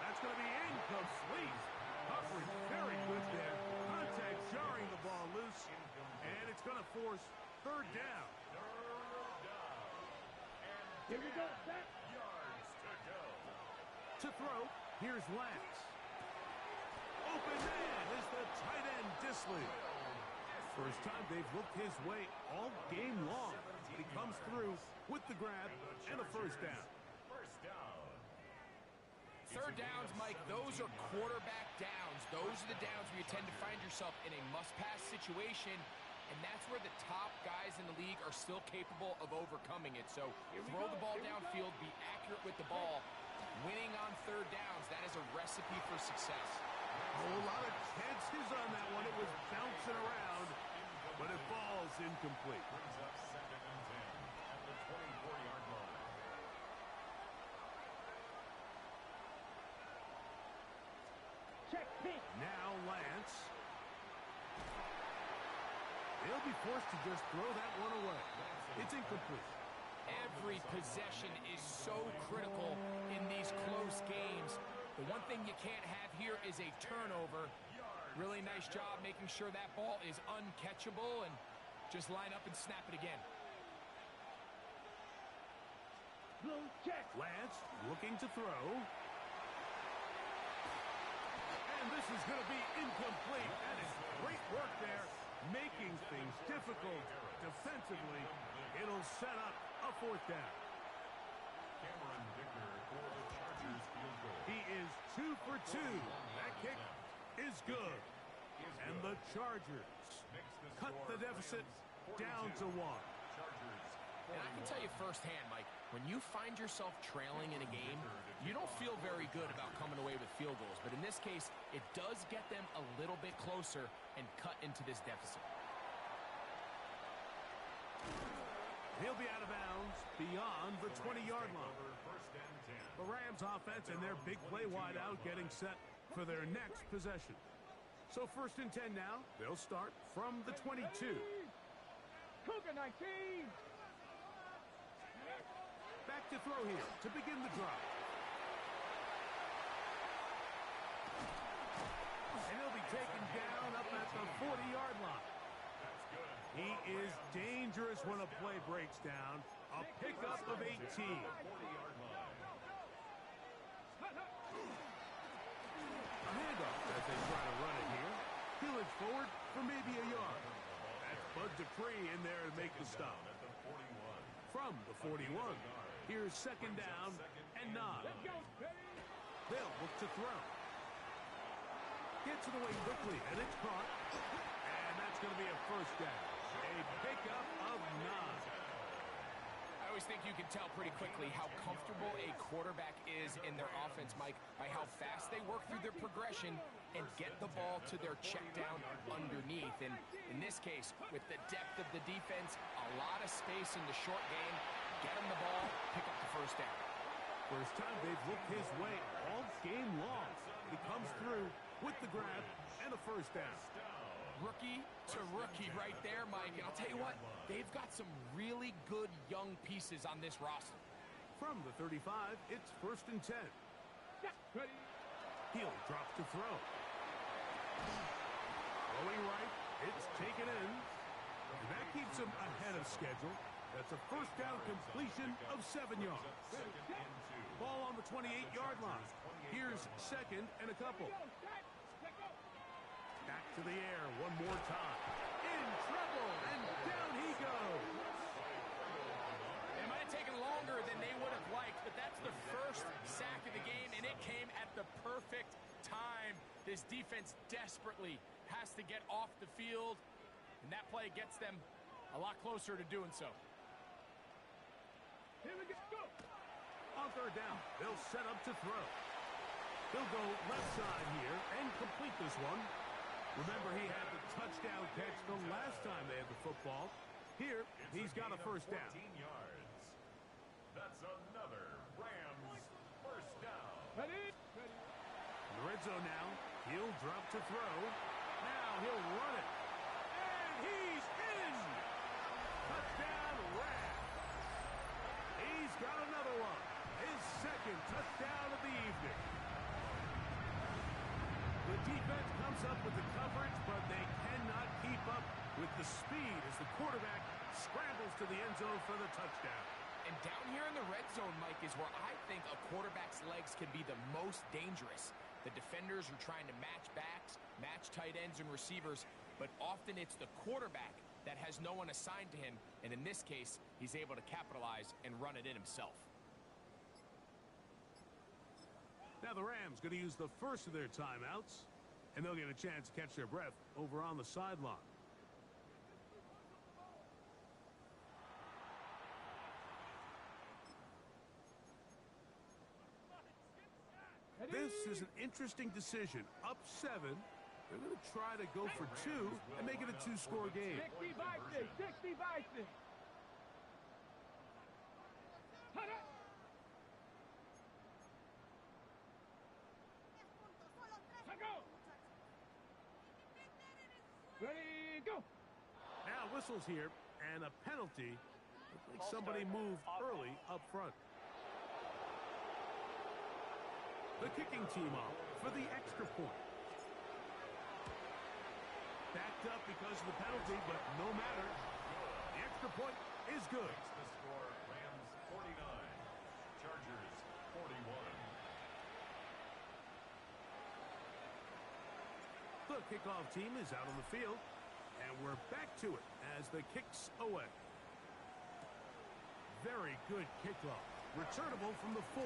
That's going to be incomplete. Coverage very good there. Contact jarring the ball loose. And it's going to force 3rd down. Here we go. Set. Yards to go. To throw, here's Lance. Open man is the tight end Disley. First time they've looked his way all game long. He comes through with the grab and a 1st down. 3rd downs, Mike, those are quarterback downs. Those are the downs where you tend to find yourself in a must-pass situation, and that's where the top guys in the league are still capable of overcoming it. So throw the ball downfield, be accurate with the ball. Winning on 3rd downs, that is a recipe for success. A whole lot of chances on that one. It was bouncing around, but it falls incomplete. Brings up 2nd and 10 at the 24-yard line. Check pitch. Now Lance. They'll be forced to just throw that one away. It's incomplete. Every possession is so critical in these close games. The one thing you can't have here is a turnover. Really nice job making sure that ball is uncatchable, and just line up and snap it again. Blue check. Lance looking to throw. And this is going to be incomplete. That is great work there, making things difficult defensively. It'll set up a 4th down. Cameron Dicker for the Chargers field goal. He is 2 for 2. That kick is good. And the Chargers cut the deficit down to 1. And I can tell you firsthand, Mike, when you find yourself trailing in a game, you don't feel very good about coming away with field goals. But in this case, it does get them a little bit closer and cut into this deficit. He'll be out of bounds beyond the 20-yard line. The Rams offense and their big play wide out getting set for their next possession. So 1st and 10 now. They'll start from the 22. Cougar 19. Back to throw here to begin the drive. And he'll be taken down up at the 40-yard line. He is dangerous when a play breaks down. A pickup of 18. 40-yard line. A handoff as they try to run it here. Peeling forward for maybe a yard. That's Bud Dupree in there to make the stop. At the 41. From the 41, here's second down and 9. They'll look to throw. Gets it away quickly, and it's caught. And that's going to be a first down. A pickup of 9. I always think you can tell pretty quickly how comfortable a quarterback is in their offense, Mike, by how fast they work through their progression and get the ball to their check down underneath. And in this case, with the depth of the defense, a lot of space in the short game, get him the ball, pick up the first down. First time they've looked his way all game long. He comes through with the grab and a first down. Rookie to rookie right there, Mike. And I'll tell you what, they've got some really good young pieces on this roster. From the 35, it's first and 10. Heel drops to throw. Throwing right, it's taken in. And that keeps him ahead of schedule. That's a first down completion of 7 yards. Ball on the 28-yard line. Here's second and a couple. Back to the air one more time. In trouble, and down he goes. It might have taken longer than they would have liked, but that's the first sack of the game, and it came at the perfect time. This defense desperately has to get off the field, and that play gets them a lot closer to doing so. Here we go. On third down, they'll set up to throw. He'll go left side here and complete this one. Remember, he had the touchdown catch the last time they had the football. Here, he's got a first down. 14 yards. That's another Rams first down. Ready? In the red zone now, he'll drop to throw. Now he'll run it. And he's in! Touchdown, Rams. He's got another one. His second touchdown of the evening. The defense comes up with the coverage, but they cannot keep up with the speed as the quarterback scrambles to the end zone for the touchdown. And down here in the red zone, Mike, is where I think a quarterback's legs can be the most dangerous. The defenders are trying to match backs, match tight ends and receivers, but often it's the quarterback that has no one assigned to him, and in this case, he's able to capitalize and run it in himself. Now the Rams going to use the first of their timeouts, and they'll get a chance to catch their breath over on the sideline. This is an interesting decision. Up 7. They're going to try to go for 2 and make it a 2-score game. 60 vices. 60 vices. Ready, go. Now whistles here, and a penalty. Looks like somebody moved early up front. The kicking team off for the extra point. Backed up because of the penalty, but no matter. The extra point is good. Makes the score Rams 49, Chargers 41. The kickoff team is out on the field, and we're back to it as the kick's away. Very good kickoff. Returnable from the 4.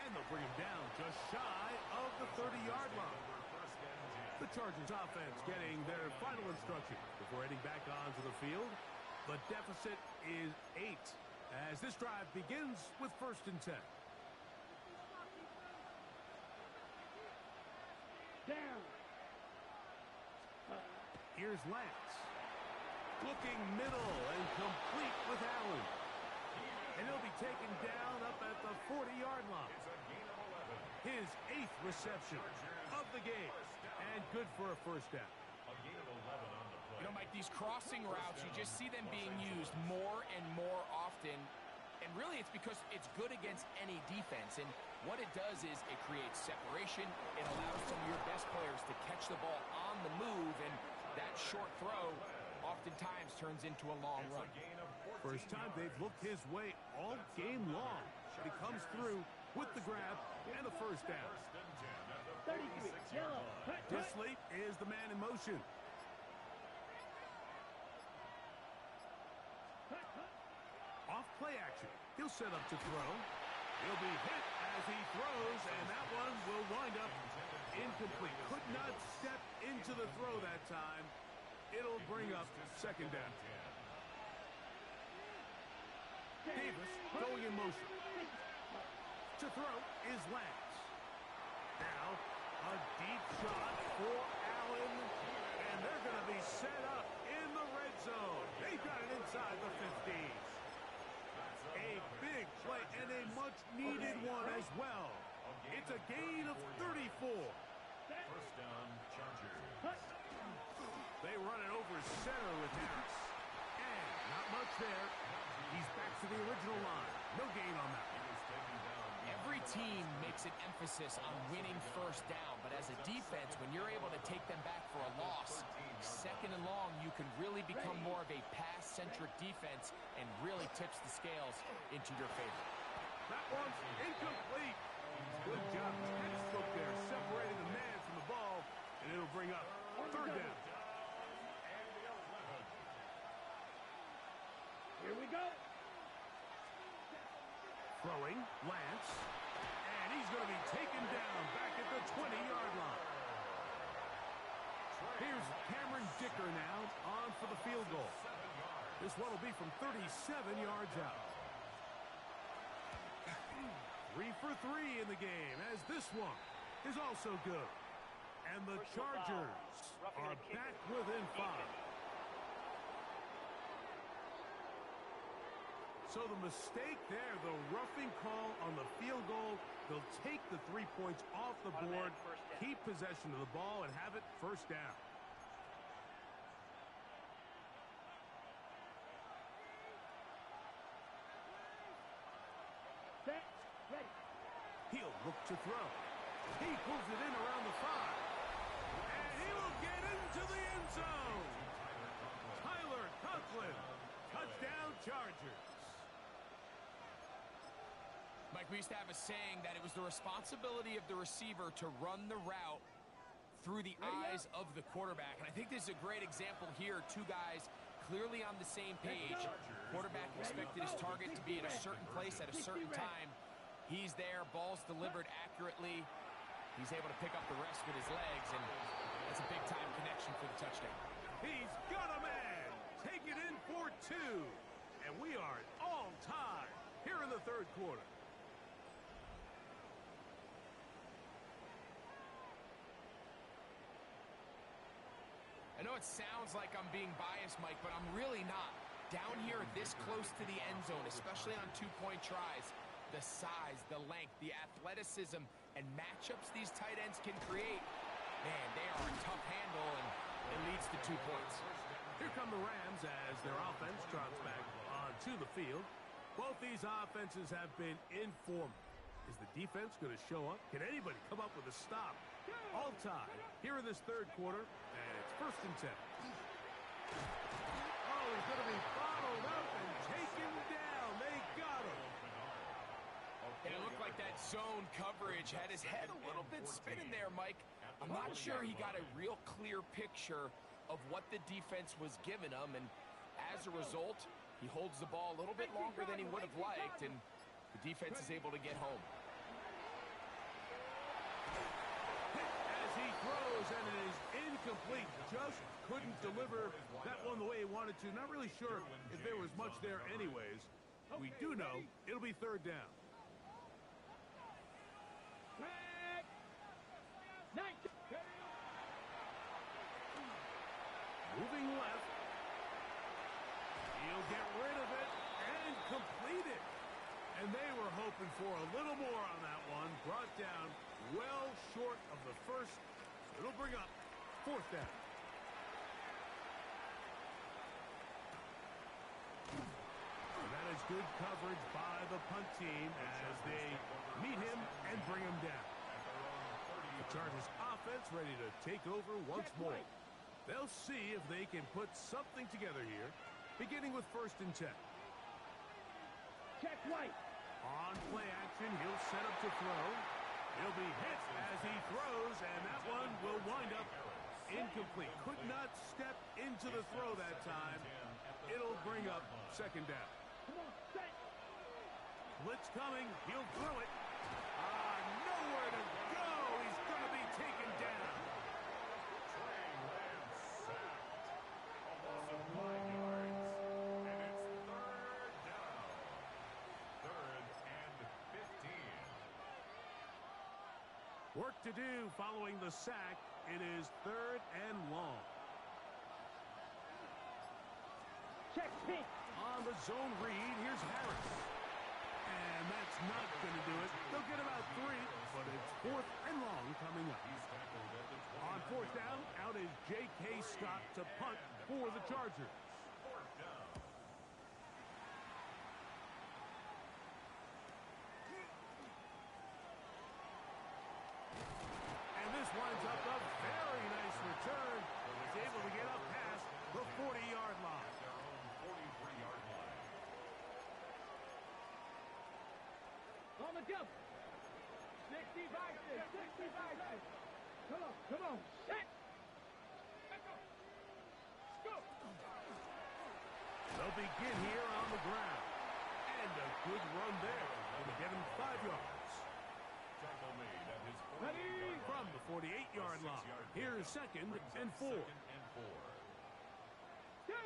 And they'll bring him down just shy of the 30-yard line. The Chargers offense getting their final instruction before heading back onto the field. The deficit is 8 as this drive begins with first and 10. Down. Here's Lance. Looking middle and complete with Allen. And he'll be taken down up at the 40-yard line. His 8th reception of the game. And good for a first down. You know, Mike, these crossing routes, you just see them being used more and more often. And really, it's because it's good against any defense. And what it does is it creates separation. It allows some of your best players to catch the ball on the move. And that short throw oftentimes turns into a long run. It's a gain of First time they've looked his way all game long. But he comes through with the grab and the first down. 33, yellow. Cut, cut. Disley is the man in motion. Cut, cut. Off play action. He'll set up to throw. He'll be hit as he throws, and that one will wind up incomplete. Could not step into the throw that time. It'll bring up second down. Davis going in motion. To throw is Lance. Now, a deep shot for Allen, and they're going to be set up in the red zone. They got it inside the 50. A big play and a much-needed one as well. It's a gain of 34. First down, Chargers. They run it over center with Harris. And not much there. He's back to the original line. No gain on that. Every team makes an emphasis on winning first down, but as a defense, when you're able to take them back for a loss, second and long, you can really become more of a pass-centric defense and really tips the scales into your favor. That one's incomplete. Good job. Textbook there, separating the man from the ball, and it'll bring up third down. Here we go. Throwing, Lance, and he's going to be taken down back at the 20-yard line. Here's Cameron Dicker now on for the field goal. This one will be from 37 yards out. 3 for 3 in the game, as this one is also good. And the Chargers are back within 5. So the mistake there, the roughing call on the field goal, they'll take the 3 points off the board, keep possession of the ball, and have it first down. Set, ready. He'll look to throw. He pulls it in around the 5. And he will get into the end zone. Tyler Conklin, touchdown Chargers. Mike, we used to have a saying that it was the responsibility of the receiver to run the route through the eyes of the quarterback. And I think this is a great example here. Two guys clearly on the same page. Quarterback expected his target to be at a certain place at a certain time. He's there, ball's delivered accurately. He's able to pick up the rest with his legs, and that's a big-time connection for the touchdown. He's got a man. Take it in for 2. And we are all tied here in the third quarter. I know it sounds like I'm being biased, Mike, but I'm really not. Down here this close to the end zone, especially on two-point tries, the size, the length, the athleticism, and matchups these tight ends can create, man, they are a tough handle, and it leads to 2 points. Here come the Rams as their offense trots back onto the field. Both these offenses have been informal. Is the defense going to show up? Can anybody come up with a stop? All tied here in this third quarter, and it's 1st and 10. Oh, he's going to be bottled up and taken down. They got him. And it looked like that zone coverage had his head a little bit spinning there, Mike. I'm not sure he got a real clear picture of what the defense was giving him, and as a result, he holds the ball a little bit longer than he would have liked, and the defense is able to get home. As he throws, and it is incomplete. Just couldn't deliver that one the way he wanted to. Not really sure if there was much there anyways. We do know it'll be third down. Moving left. He'll get rid of it and complete it. And they were hoping for a little more on that one. Brought down well short of the first. It'll bring up 4th down. And that is good coverage by the punt team as they meet him and bring him down. The Chargers offense ready to take over once more. They'll see if they can put something together here, beginning with 1st and 10. Check right. On play action, he'll set up to throw. He'll be hit as he throws, and that one will wind up incomplete. Could not step into the throw that time. It'll bring up second down. Come on, set. Blitz coming. He'll throw it. Nowhere to go. He's going to be taken down. Trey Lance sacked. A loss of 5 yards. And it's third down. Third and 15. Work to do following the sack. It is third and long. Check pink. On the zone read, here's Harris. And that's not going to do it. They'll get about 3, but it's fourth and long coming up. On fourth down, out is J.K. Scott to punt for the Chargers. Fourth down. And this winds up a very nice return. He's able to get up past the 40-yard line. Their own 43-yard line. On the jump. 60 Vikings. 60 Vikings. Come on. Set. Go. They'll begin here on the ground. And a good run there. It'll get him 5 yards. Tackle made at his Ready? 48-yard From the 48-yard line. Here's second and 4. Second and 4. Go.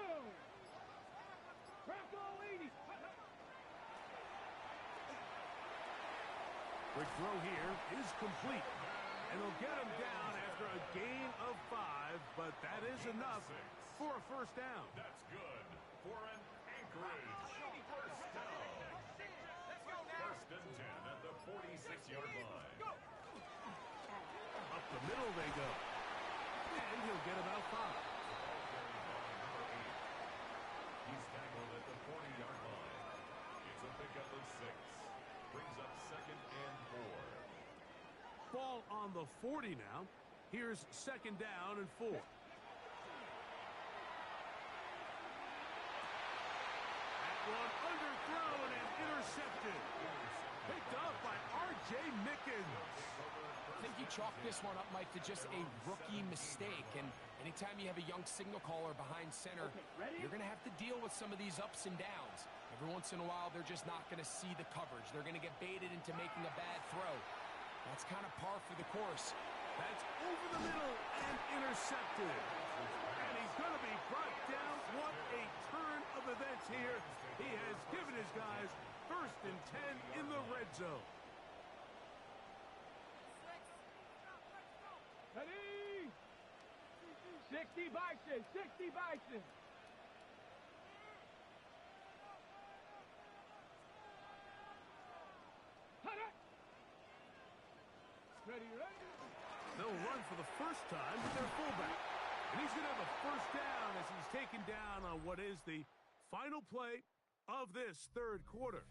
Bravo 80. Quick throw here is complete. And he'll get him down after a gain of 5, but that is enough for a first down. That's good for an Anchorage first down. First and 10 at the 46-yard line. Up the middle they go. And he'll get about 5. He's tackled at the 40-yard line. It's a pickup of 6. Brings up second and 4. Ball on the 40 now. Here's second down and 4. That one underthrown and intercepted. Picked up by R.J. Mickens. I think you chalk this one up, Mike, to just a rookie mistake. And anytime you have a young signal caller behind center, you're going to have to deal with some of these ups and downs. Every once in a while, they're just not going to see the coverage. They're going to get baited into making a bad throw. That's kind of par for the course. That's over the middle and intercepted. And he's going to be brought down. What a turn of events here. He has given his guys first and 10 in the red zone. Ready? 60 Vikings. 60 Vikings. Ready. They'll run for the first time with their fullback. And he's going to have a first down as he's taken down on what is the final play of this third quarter.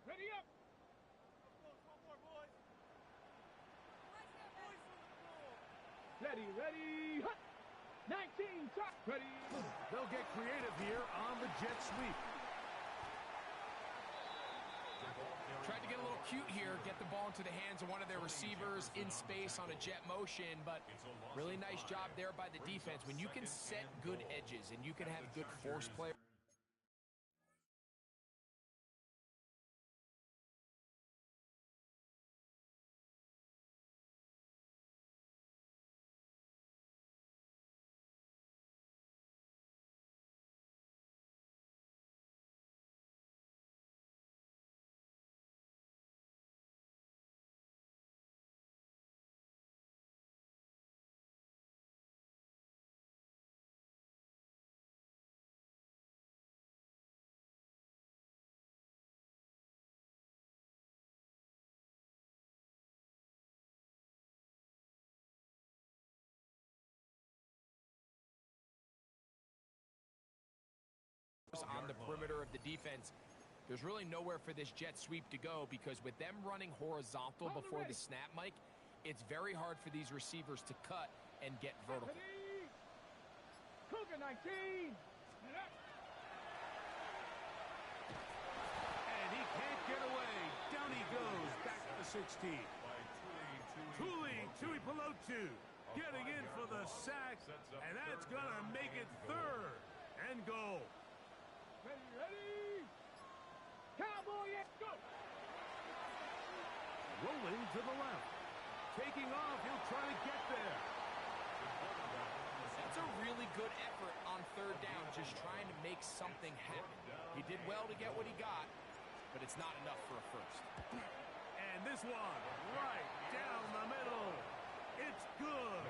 Ready up. Ready. Hut. 19. Top. Ready. They'll get creative here on the jet sweep. Tried to get a little cute here, get the ball into the hands of one of their receivers in space on a jet motion, but really nice job there by the defense. When you can set good edges and you can have good force players. on the perimeter of the defense. There's really nowhere for this jet sweep to go because with them running horizontal before the snap, Mike, it's very hard for these receivers to cut and get vertical. Cougar 19. And he can't get away. Down he goes, back to the 16. Tuli Pelotu getting in for the sack, and that's going to make it third and goal. Ready. Cowboy, go. Rolling to the left. Taking off, he'll try to get there. That's a really good effort on third down, just trying to make something happen. He did well to get what he got, but it's not enough for a first. And this one, right down the middle. It's good.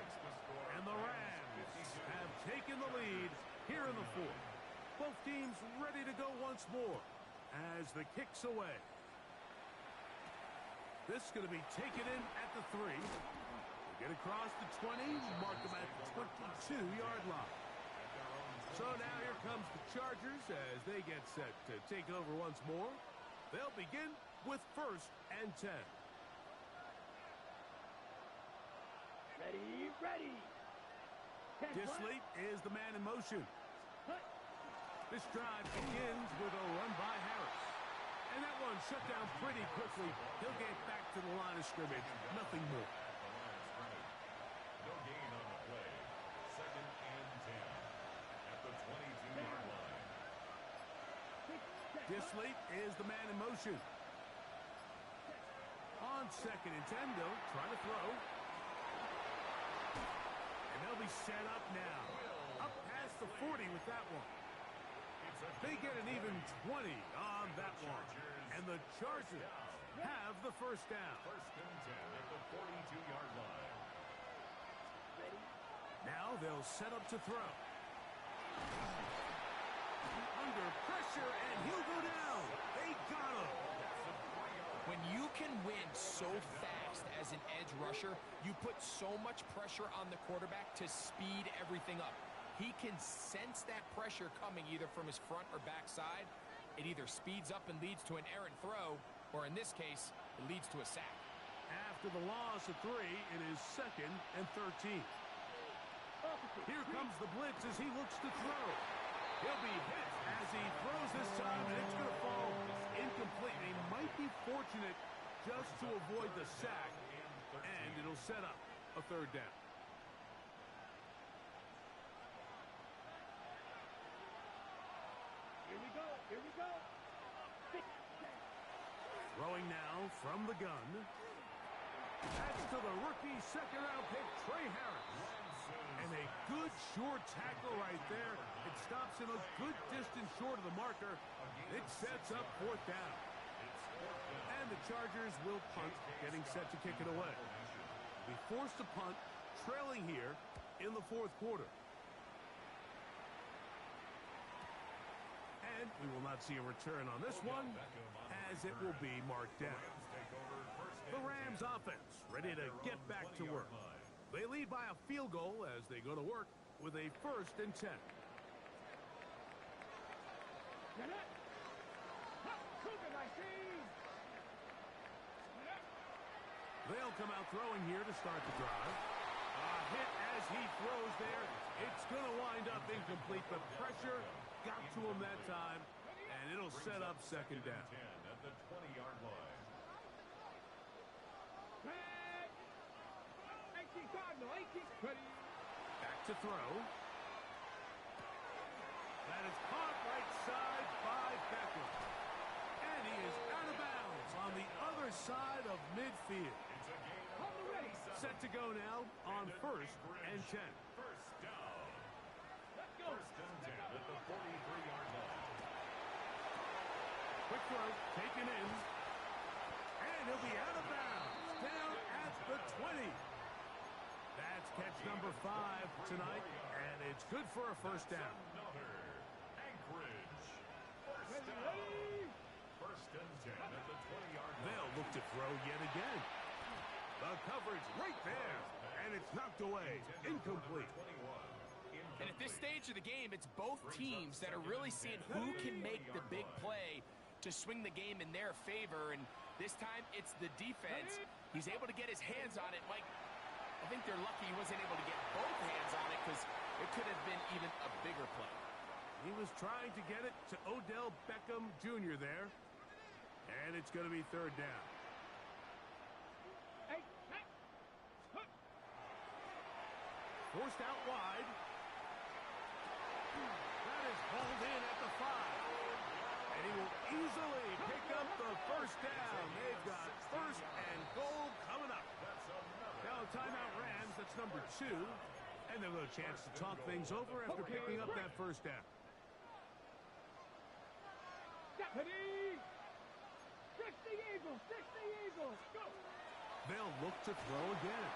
And the Rams have taken the lead here in the fourth. Both teams ready to go once more as the kick's away. This is going to be taken in at the 3. They get across the 20, mark them at the 22-yard line. So now here comes the Chargers as they get set to take over once more. They'll begin with 1st and 10. Ready. Disley is the man in motion. This drive begins with a run by Harris. And that one shut down pretty quickly. He'll get back to the line of scrimmage. Nothing more. No gain on the play. 2nd and 10 at the 22-yard line. Disley is the man in motion. On 2nd and 10, they'll try to throw. And they'll be set up now. Up past the 40 with that one. They get an even 20 on that one. And the Chargers have the first down. 1st and 10 at the 42-yard line. Now they'll set up to throw. Under pressure, and he'll go down. They got him. When you can win so fast as an edge rusher, you put so much pressure on the quarterback to speed everything up. He can sense that pressure coming either from his front or back side. It either speeds up and leads to an errant throw, or in this case, it leads to a sack. After the loss of 3, it is 2nd and 13. Here comes the blitz as he looks to throw. He'll be hit as he throws this time, and it's going to fall incomplete. He might be fortunate just to avoid the sack, and it'll set up a 3rd down. Here we go. Throwing now from the gun. That's to the rookie 2nd-round pick, Trey Harris. And a good short tackle right there. It stops him a good distance short of the marker. It sets up 4th down. And the Chargers will punt, getting set to kick it away. Be forced to punt, trailing here in the 4th quarter. And we will not see a return on this one, as it will be marked down. The Rams offense ready to get back to work. They lead by a field goal as they go to work with a 1st and 10. They'll come out throwing here to start the drive. A hit as he throws there. It's going to wind up incomplete. The pressure got to him that time, and it'll set up 2nd down. At the 20-yard line. Back to throw. That is caught right side by Beckham. And he is out of bounds on the other side of midfield. Set to go now on 1st and 10. First down. 1st and 10 at the 43-yard line. Quick throw, taken in. And he'll be out of bounds. Down at the 20. That's catch number 5 tonight. And it's good for a 1st down. Another. Anchorage. First down. 1st and 10 at the 20-yard line. They'll look to throw yet again. The coverage right there. And it's knocked away. Incomplete. 21. In And at this stage of the game, it's both teams that are really seeing who can make the big play to swing the game in their favor. And this time, it's the defense. He's able to get his hands on it. Mike, I think they're lucky he wasn't able to get both hands on it because it could have been even a bigger play. He was trying to get it to Odell Beckham Jr. there. And it's going to be third down. Hey, Forced out wide. That is hauled in at the 5. And he will easily pick up the first down. They've got first and goal coming up. Now a timeout Rams, that's number 2. And they'll have a chance to talk things over after picking up that first down. Deputy! 60 Eagles! 60 Eagles! Go! They'll look to throw again.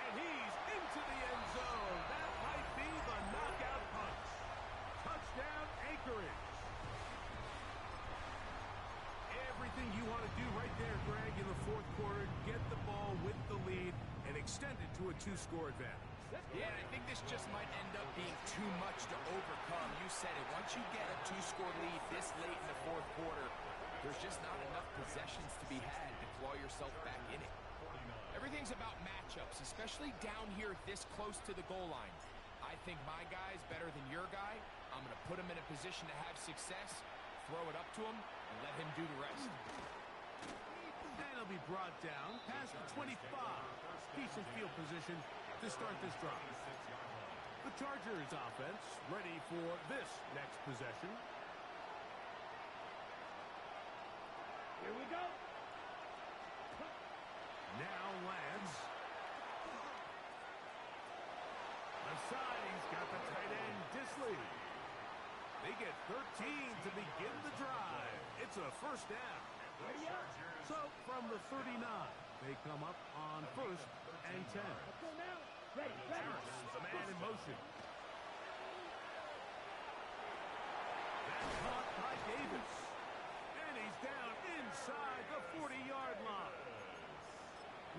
And he's into the end zone. That might be the knockout punch. Touchdown Anchorage. Everything you want to do right there, Greg, in the fourth quarter. Get the ball with the lead and extend it to a 2-score advantage. Yeah, I think this just might end up being too much to overcome. You said it. Once you get a 2-score lead this late in the fourth quarter, there's just not enough possessions to be had to claw yourself back in it. Everything's about matchups, especially down here this close to the goal line. I think my guy's better than your guy. I'm going to put him in a position to have success, throw it up to him, and let him do the rest. And he'll be brought down past the 25. Decent field position to start this drive. The Chargers offense ready for this next possession. Here we go! Now Lance. Left side, he's got the tight end, Disley. They get 13 to begin the drive. It's a first down. So from the 39, they come up on first and 10. Let's go now! Ready, ready! Harris, the man in motion. That's caught by Davis. And he's down inside the 40-yard line.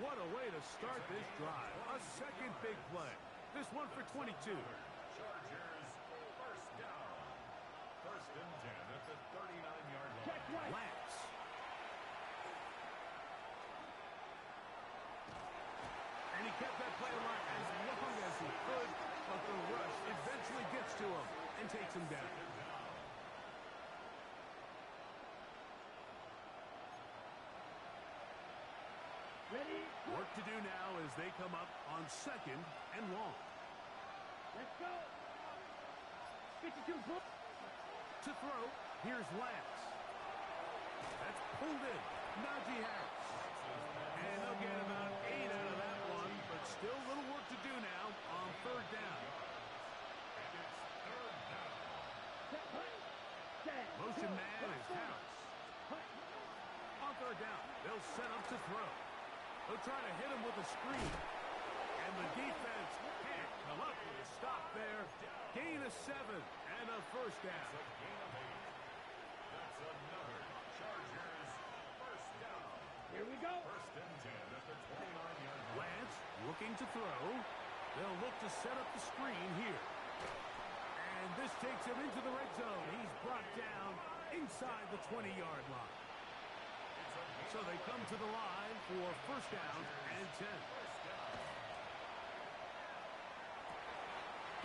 What a way to start this drive. A second big play. This one for 22. Chargers, first down. First and 10 at the 39-yard line. Check right! Lance. And he kept that play alive as long as he could, but the rush eventually gets to him and takes him down. Ready? Work to do now as they come up on second and long. Let's go! 52 foot! To throw, here's Lance. That's pulled in. Najee Harris. And they'll get about 8 out of that one, but still a little work to do now on third down. Motion man is Harris. On third down, they'll set up to throw. They'll try to hit him with a screen. And the defense can't come up with a stop there. Gain of 7 and a first down. That's another Chargers first down. Here we go! First and 10 at the 29-yard line. Lance looking to throw. They'll look to set up the screen here. And this takes him into the red zone. He's brought down inside the 20-yard line. So they come to the line for first down and 10.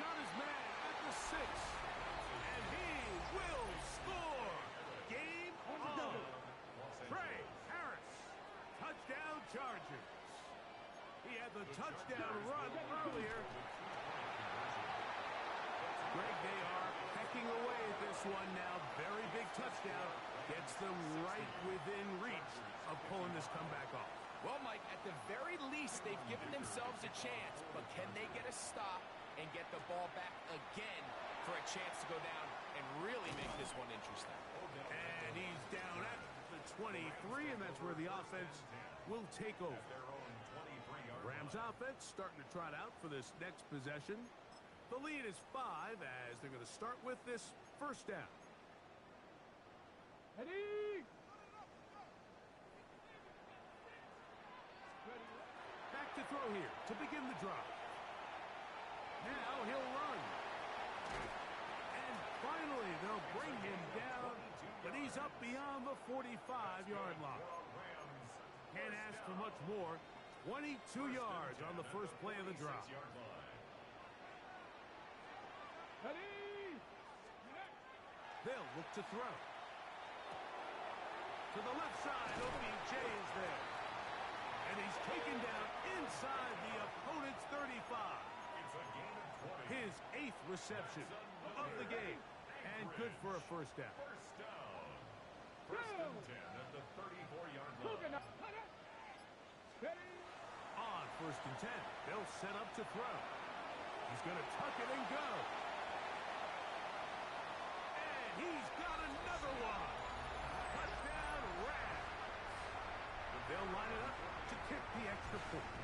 Got his man at the 6. And he will score. Game on. Trey Harris. Touchdown Chargers. He had the touchdown run earlier. Greg, they are pecking away at this one now. Very big touchdown. Gets them right within reach of pulling this comeback off. Well, Mike, at the very least, they've given themselves a chance, but can they get a stop and get the ball back again for a chance to go down and really make this one interesting? And he's down at the 23, and that's where the offense will take over. Rams offense starting to trot out for this next possession. The lead is 5 as they're going to start with this first down. Ready? Back to throw here to begin the drive. Now he'll run. And finally, they'll bring him down, but he's up beyond the 45-yard line. Can't ask for much more. 22 yards on the first play of the drive. They'll look to throw. To the left side, OBJ is there. And he's taken down inside the opponent's 35. His 8th reception of the game. And good for a first down. First and 10 at the 34-yard line. On first and 10, they'll set up to throw. He's going to tuck it and go. And he's got another one. Touchdown, Rams. They'll line it up to kick the extra point.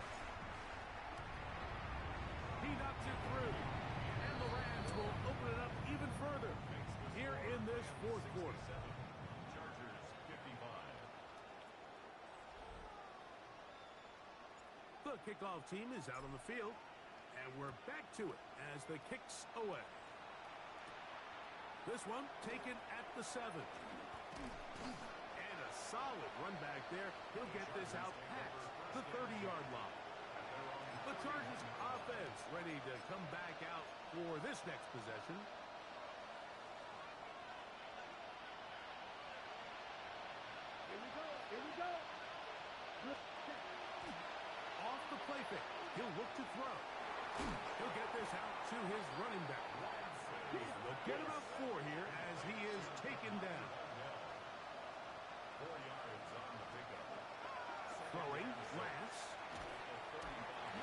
He knocks it through. And the Rams will open it up even further here in this fourth quarter. Chargers 55. The kickoff team is out on the field, and we're back to it as the kick's away. This one taken at the 7. And a solid run back there. He'll get this out past the 30-yard line. The Chargers offense ready to come back out for this next possession. Here we go. Here we go. Off the play fake. He'll look to throw. He'll get this out to his running back. They'll get about 4 here as he is taken down. 4 yards on the pickup. Throwing, Lance.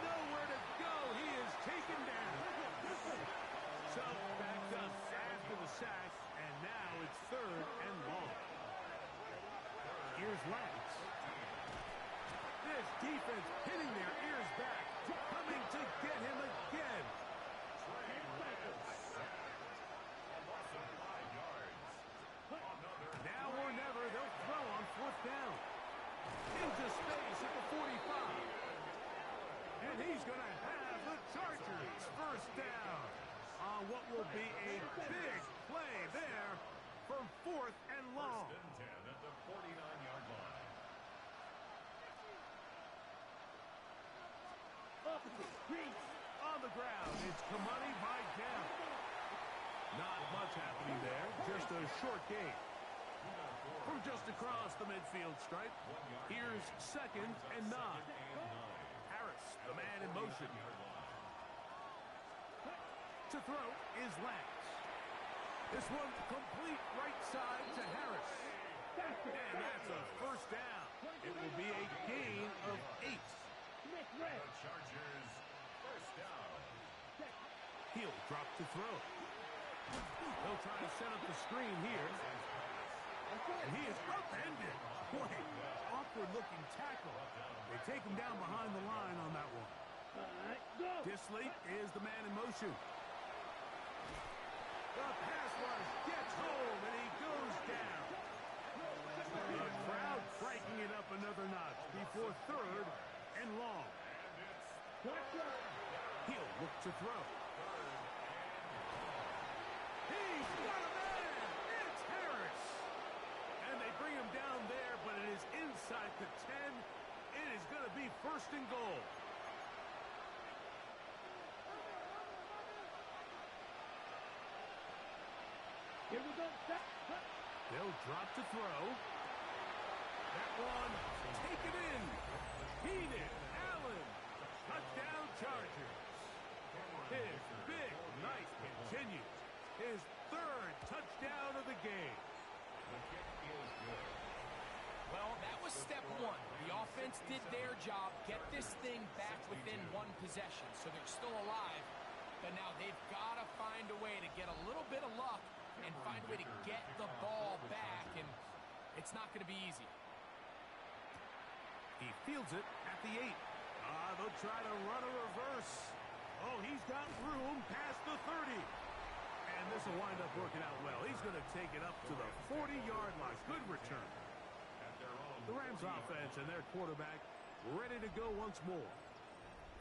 Nowhere to go. He is taken down. So backed up after the sack, and now it's 3rd and long. Here's Lance. This defense pinning their ears back, coming to get him again. Now or never, they'll throw on 4th down. Into space at the 45. And he's going to have the Chargers first down on what will be a big play there for 4th and long. First and 10 at the 49-yard line. Opposite. Green. On the ground, it's Kamani by down. Not much happening there, just a short gain. From just across the midfield stripe, here's 2nd and 9. Harris, the man in motion. To throw is Lance. This one complete right side to Harris. And that's a first down. It will be a gain of 8. The Chargers first down. He'll drop to throw. They'll try to set up the screen here. And he is upended. Boy, awkward-looking tackle. They take him down behind the line on that one. Disley is the man in motion. The pass rush gets home, and he goes down. The crowd cranking it up another notch before 3rd and long. He'll look to throw. He's got a man! It's Harris! And they bring him down there, but it is inside the 10. It is going to be 1st and goal. Here we go. They'll drop to throw. That one, take it in. Heenan, Allen, touchdown Chargers. His big night continues. His 3rd touchdown of the game. The kick is good. Well, that was step 1. The offense did their job, get this thing back within 1 possession, so they're still alive. But now they've got to find a way to get a little bit of luck and find a way to get the ball back, and it's not going to be easy. He fields it at the 8. They'll try to run a reverse. Oh, he's got room past the 30. And this will wind up working out well. He's going to take it up to the 40-yard line. Good return. The Rams offense and their quarterback ready to go once more.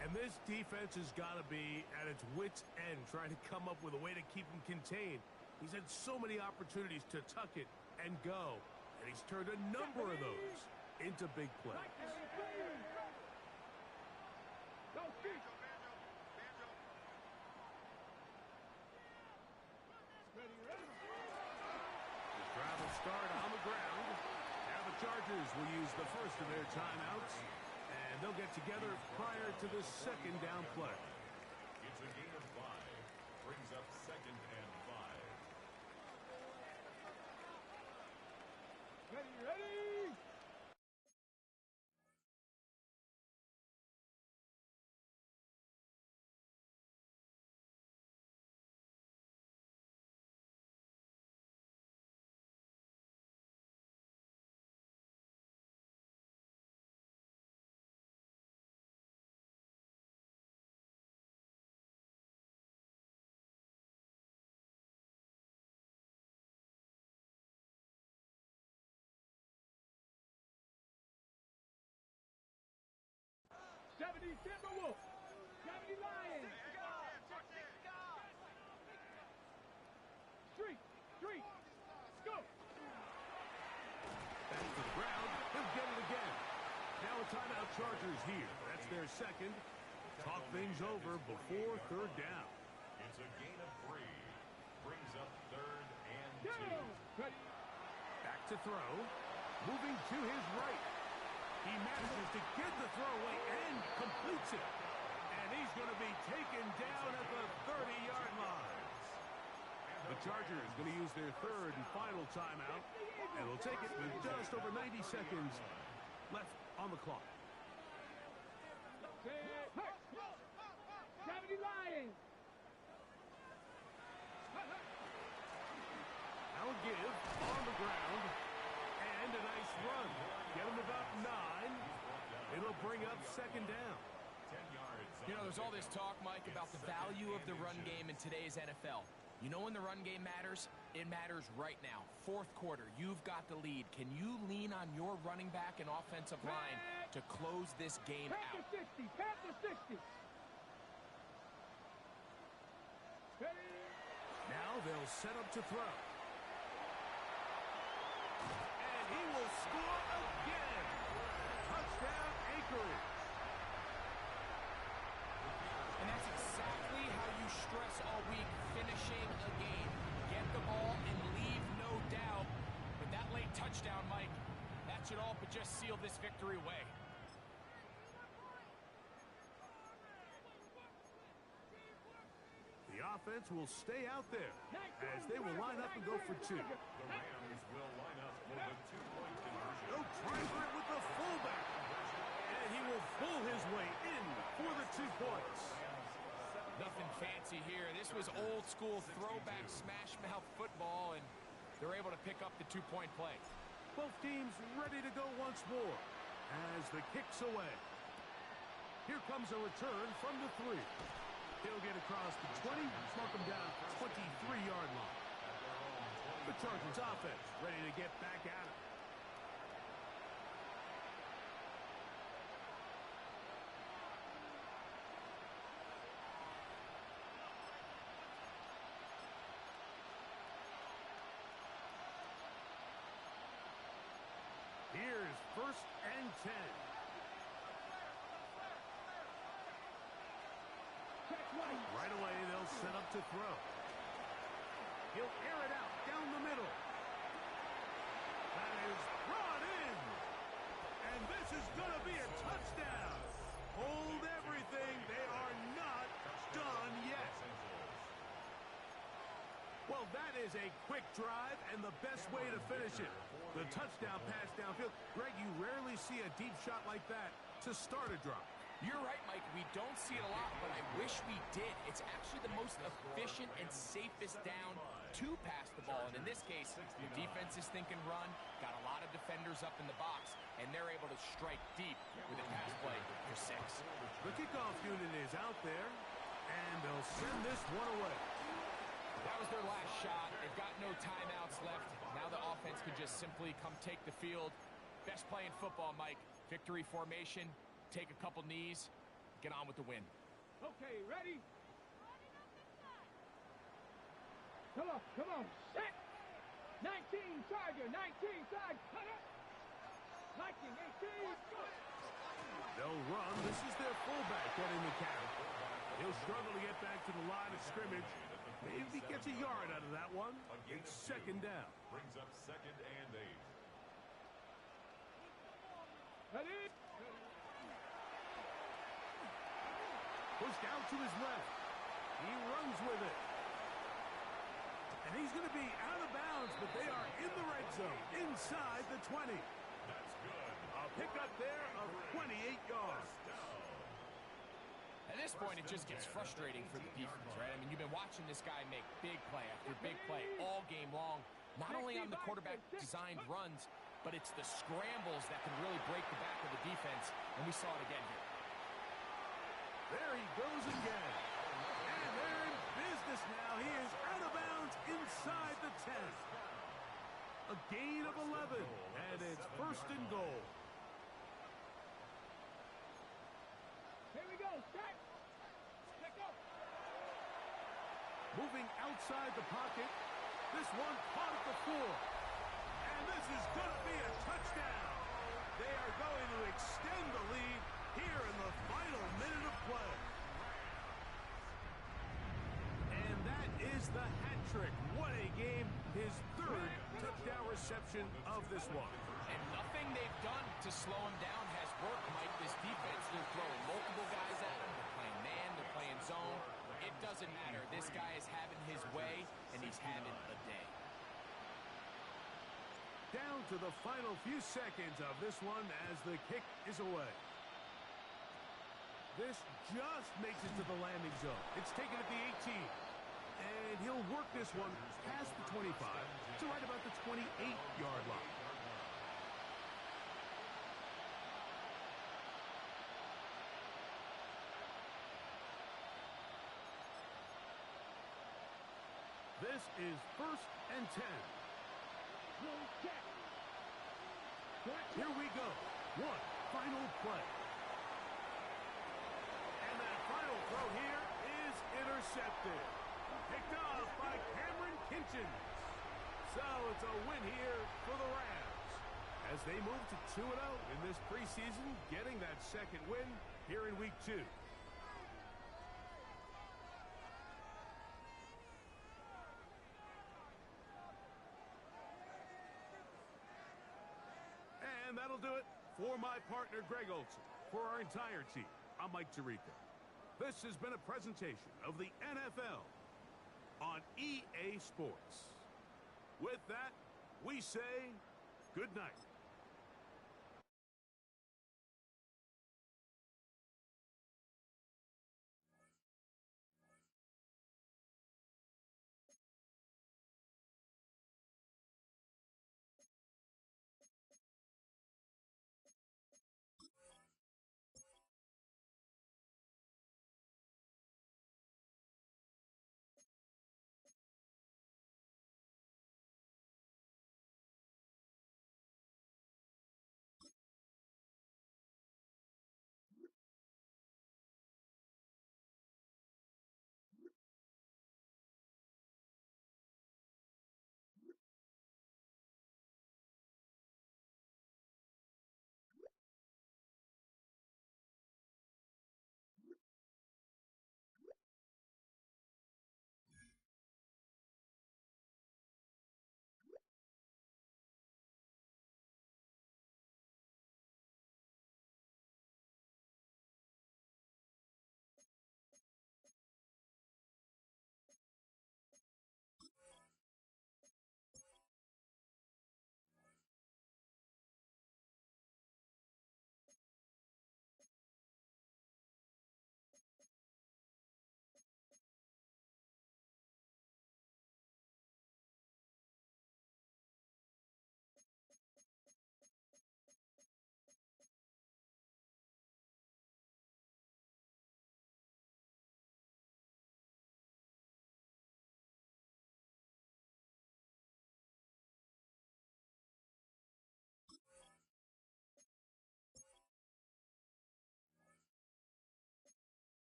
And this defense has got to be at its wits' end, trying to come up with a way to keep him contained. He's had so many opportunities to tuck it and go, and he's turned a number of those into big plays. Go, Steve. Ready, ready. The drive will start on the ground. Now the Chargers will use the first of their timeouts, and they'll get together prior to the second down play. It's a gain of 5. Brings up 2nd and 5. Ready, ready. '70 Timberwolves. '70 Lions. Street. Go. Back to the ground. He'll get it again. Now a timeout Chargers here. That's their second. Talk things over before third down. It's a gain of 3. Brings up 3rd and 2. Ready. Back to throw. Moving to his right. He manages to get the throw away and completes it. And he's going to be taken down at the 30-yard line. The Chargers going to use their third and final timeout, and they'll take it with just over 90 seconds left on the clock. 70 Lions. Now a give on the ground, and a nice run. Get him about 9. It'll bring up second down. 10 yards. You know, there's all this talk, Mike, about the value of the run game in today's NFL. You know when the run game matters? It matters right now. Fourth quarter, you've got the lead. Can you lean on your running back and offensive line to close this game out? Panther 60. Ready. Now they'll set up to throw. And he will score again. Touchdown, Anchorage. And that's exactly how you stress all week, finishing a game. Get the ball and leave no doubt. But that late touchdown, Mike, that should all but just seal this victory away. The offense will stay out there as they will line up and go for 2. The Rams will line up for the 2-point conversion. They'll try for it with the fullback. And he will pull his way in for the 2 points. Nothing fancy here. This was old school throwback smash mouth football, and they're able to pick up the 2-point play. Both teams ready to go once more as the kick's away. Here comes a return from the 3. He'll get across the 20, mark him down 23-yard line. The Chargers offense ready to get back at it. Here's 1st and 10. Right away, they'll set up to throw. He'll air it out down the middle. That is brought in. And this is going to be a touchdown. Hold everything. They are not done yet. Well, that is a quick drive and the best way to finish it. The touchdown pass downfield. Greg, you rarely see a deep shot like that to start a drive. You're right, Mike. We don't see it a lot, but I wish we did. It's actually the most efficient and safest down to pass the ball. And in this case, the defense is thinking run, got a lot of defenders up in the box, and they're able to strike deep with a pass play for 6. The kickoff unit is out there, and they'll send this one away. That was their last shot. They've got no timeouts left. Now the offense can just simply come take the field. Best play in football, Mike. Victory formation. Take a couple knees, get on with the win. Okay, ready? Come on, set! 19, Charger, 19, side, cut it! 19, 18, They'll run. This is their fullback getting the count. He'll struggle to get back to the line of scrimmage. Maybe he gets a yard out of that one. It's second down. Brings up 2nd and 8. ready? Pushed out to his left. He runs with it. And he's going to be out of bounds, but they are in the red zone, inside the 20. That's good. A pickup there of 28 yards. At this point, it just gets frustrating for the defense, right? I mean, you've been watching this guy make big play after big play all game long, not only on the quarterback-designed runs, but it's the scrambles that can really break the back of the defense, and we saw it again here. There he goes again. And they're in business now. He is out of bounds inside the 10. A gain of 11, and it's 1st and goal. Here we go, set! Pick up! Moving outside the pocket. This one caught at the 4. And this is going to be a touchdown. They are going to extend the lead here in the final minute of play. And that is the hat trick. What a game. His 3rd touchdown reception of this one. And nothing they've done to slow him down has worked, Mike. This defense, they're throwing multiple guys at him. They're playing man, they're playing zone. It doesn't matter. This guy is having his way, and he's having a day. Down to the final few seconds of this one as the kick is away. This just makes it to the landing zone. It's taken at the 18. And he'll work this one past the 25 to right about the 28-yard line. This is 1st and 10. Roll check! Here we go. One final play. And that final throw here is intercepted. Picked off by Cameron Kinchen. So it's a win here for the Rams as they move to 2-0 in this preseason, getting that 2nd win here in week 2. And that'll do it for my partner, Greg Olson. For our entire team, I'm Mike Tirico. This has been a presentation of the NFL on EA Sports. With that, we say good night.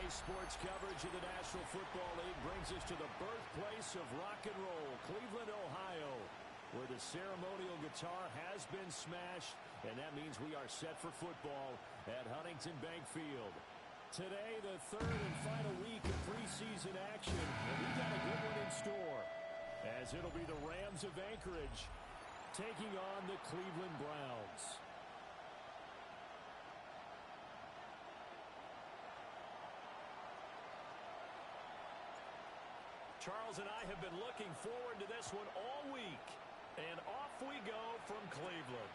Today's sports coverage of the National Football League brings us to the birthplace of rock and roll, Cleveland, Ohio, where the ceremonial guitar has been smashed, and that means we are set for football at Huntington Bank Field. Today, the third and final week of preseason action, and we got a good one in store, as it'll be the Rams of Anchorage taking on the Cleveland Browns. Charles and I have been looking forward to this one all week, and off we go from Cleveland.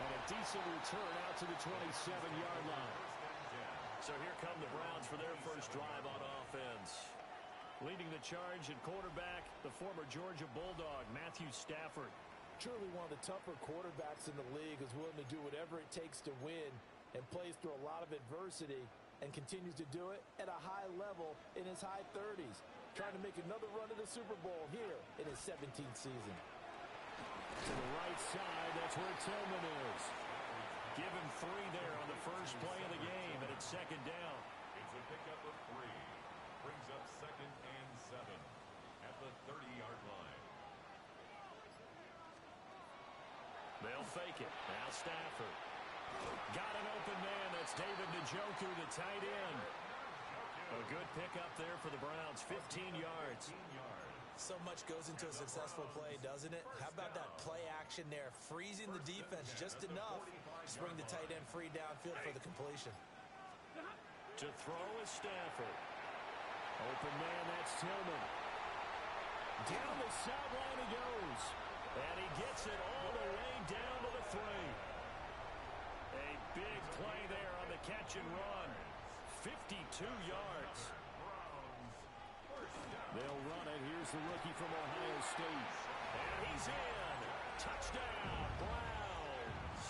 And a decent return out to the 27-yard line. So here come the Browns for their first drive on offense. Leading the charge at quarterback, the former Georgia Bulldog, Matthew Stafford. Truly one of the tougher quarterbacks in the league, is willing to do whatever it takes to win and plays through a lot of adversity and continues to do it at a high level in his high 30s. Trying to make another run to the Super Bowl here in his 17th season. To the right side, that's where Tillman is. Give him 3 there on the first play of the game, and it's second down. It's a pickup of 3. Brings up 2nd and 7 at the 30-yard line. They'll fake it. Now Stafford. Got an open man. That's David Njoku, the tight end. A good pickup there for the Browns. 15 yards. So much goes into a successful play, doesn't it? How about that play action there? Freezing the defense just enough to bring the tight end free downfield for the completion. To throw is Stafford. Open man, that's Tillman. Down the sideline he goes. And he gets it all the way down to the 3. A big play there on the catch and run. 52 yards. They'll run it. Here's the rookie from Ohio State. And he's in. Touchdown, Browns.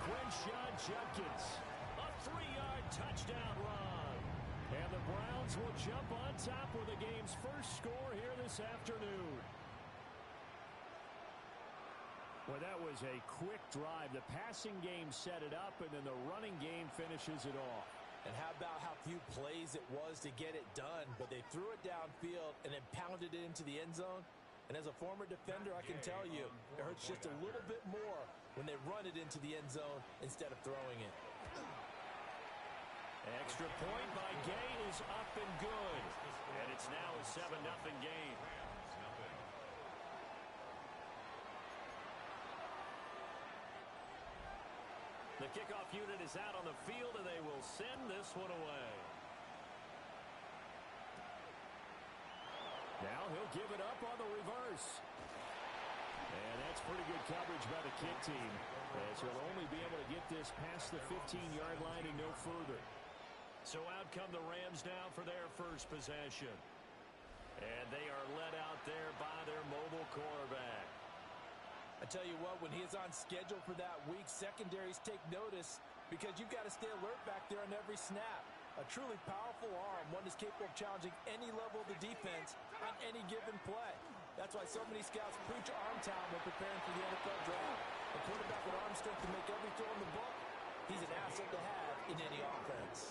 Quinshon Judkins. A 3-yard touchdown run. And the Browns will jump on top with the game's first score here this afternoon. Well, that was a quick drive. The passing game set it up, and then the running game finishes it off. And how about how few plays it was to get it done, but they threw it downfield and then pounded it into the end zone. And as a former defender, I can tell you, it hurts just a little bit more when they run it into the end zone instead of throwing it. Extra point by Gay is up and good. And it's now a 7-0 game. The kickoff unit is out on the field, and they will send this one away. Now he'll give it up on the reverse. And that's pretty good coverage by the kick team, as he'll only be able to get this past the 15-yard line and no further. So out come the Rams now for their first possession. And they are led out there by their mobile quarterback. I tell you what, when he is on schedule for that week, secondaries take notice because you've got to stay alert back there on every snap. A truly powerful arm, one is capable of challenging any level of the defense on any given play. That's why so many scouts preach arm talent when preparing for the NFL draft. A quarterback with arm strength to make every throw in the book, he's an asset to have in any offense.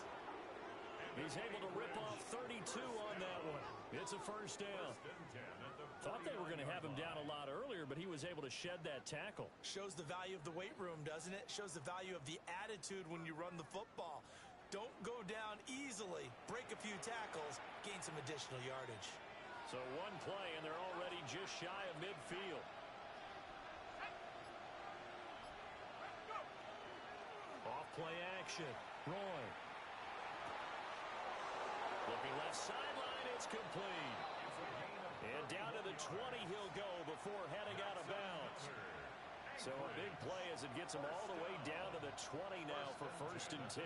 He's able to rip off 32 on that one. It's a first down. Thought they were going to have him down a lot earlier, but he was able to shed that tackle. Shows the value of the weight room, doesn't it? Shows the value of the attitude when you run the football. Don't go down easily. Break a few tackles. Gain some additional yardage. So one play, and they're already just shy of midfield. Off play action. Roy. Looking left sideline, it's complete. And down to the 20 he'll go before heading out of bounds. So a big play as it gets him all the way down to the 20 now for 1st and 10.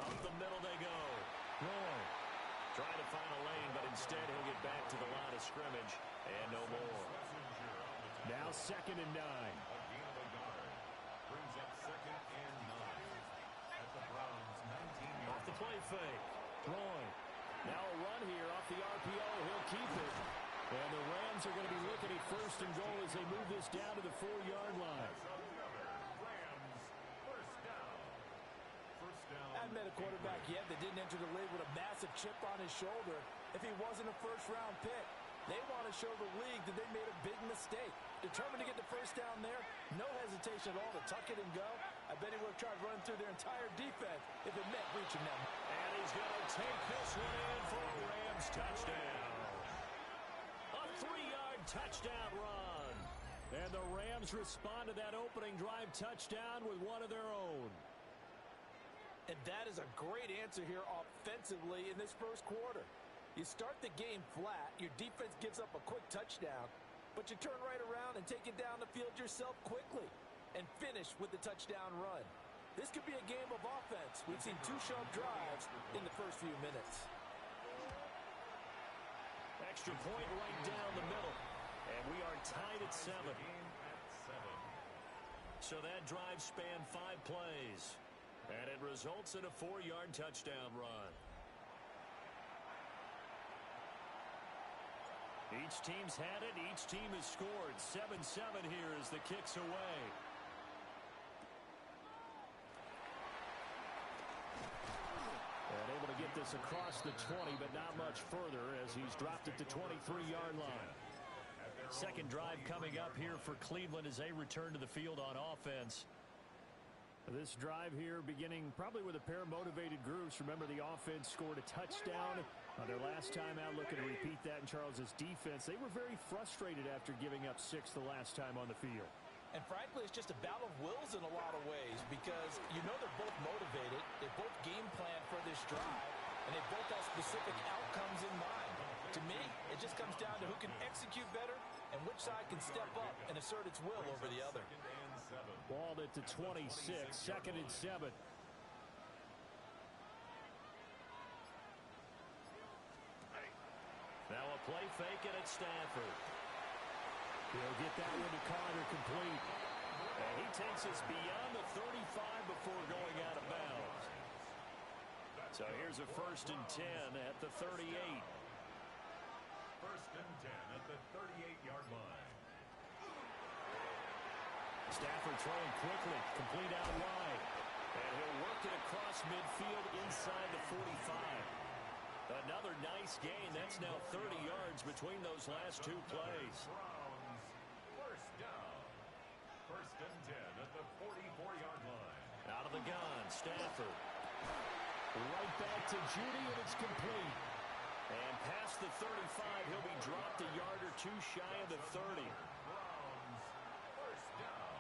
Up the middle they go. Roy trying to find a lane, but instead he'll get back to the line of scrimmage and no more. Now 2nd and 9. Brings up 2nd and 9 at the Browns' 19-yard Off the play fake. Roy. Now a run here off the RPO. He'll keep it. And the Rams are going to be looking at first and goal as they move this down to the 4-yard line. I met a quarterback yet that didn't enter the league with a massive chip on his shoulder if he wasn't a first-round pick. They want to show the league that they made a big mistake. Determined to get the first down there, no hesitation at all to tuck it and go. I bet he would have tried running through their entire defense if it meant reaching them. And he's going to take this one in for a Rams touchdown. A 3-yard touchdown run. And the Rams respond to that opening drive touchdown with one of their own. And that is a great answer here offensively in this first quarter. You start the game flat, your defense gives up a quick touchdown, but you turn right around and take it down the field yourself quickly and finish with the touchdown run. This could be a game of offense. We've seen 2 sharp drives in the first few minutes. Extra point right down the middle. And we are tied at 7. So that drive spanned 5 plays. And it results in a 4-yard touchdown run. Each team's had it. Each team has scored. 7-7 here as the kick's away. And able to get this across the 20, but not much further as he's dropped it to 23-yard line. Second drive coming up here for Cleveland as they return to the field on offense. This drive here beginning probably with a pair of motivated groups. Remember, the offense scored a touchdown on their last time out, looking to repeat that in Charles's defense. They were very frustrated after giving up 6 the last time on the field. And frankly, it's just a battle of wills in a lot of ways because you know they're both motivated. They both game plan for this drive, and they both have specific outcomes in mind. To me, it just comes down to who can execute better and which side can step up and assert its will over the other. Balled it to 26, 2nd and 7. Now a play fake and it's Stafford. He'll get that one to Carter complete. And he takes us beyond the 35 before going out of bounds. So here's a 1st and 10 at the 38. 1st and 10 at the 38-yard line. Stafford throwing quickly, complete out wide. And he'll work it across midfield inside the 45. Another nice gain. That's now 30 yards between those last 2 plays. Browns, 1st down. 1st and 10 at the 44-yard line. Out of the gun, Stafford. Right back to Judy, and it's complete. And past the 35, he'll be dropped a yard or 2 shy of the 30. Browns, 1st down.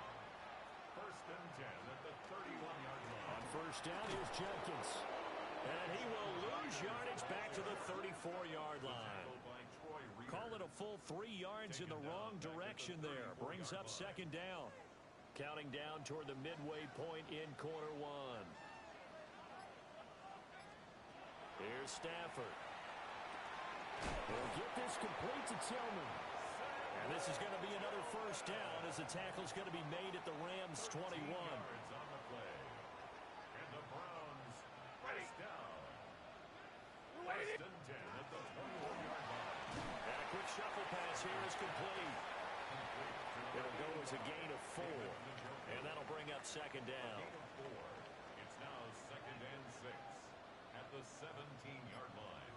1st and 10 at the 31-yard line. On 1st down, here's Jenkins. And he will lose yardage back to the 34-yard line. Call it a full 3 yards in the wrong direction there. Brings up 2nd down. Counting down toward the midway point in quarter 1. Here's Stafford. He'll get this complete to Tillman. And this is going to be another 1st down as the tackle's going to be made at the Rams' 21. On the play. And the Browns, 1st down. 1st and 10 at the 21-yard line. And a quick shuffle pass here is complete. It'll go as a gain of 4. And that'll bring up 2nd down. It's now 2nd and 6 at the 17-yard line.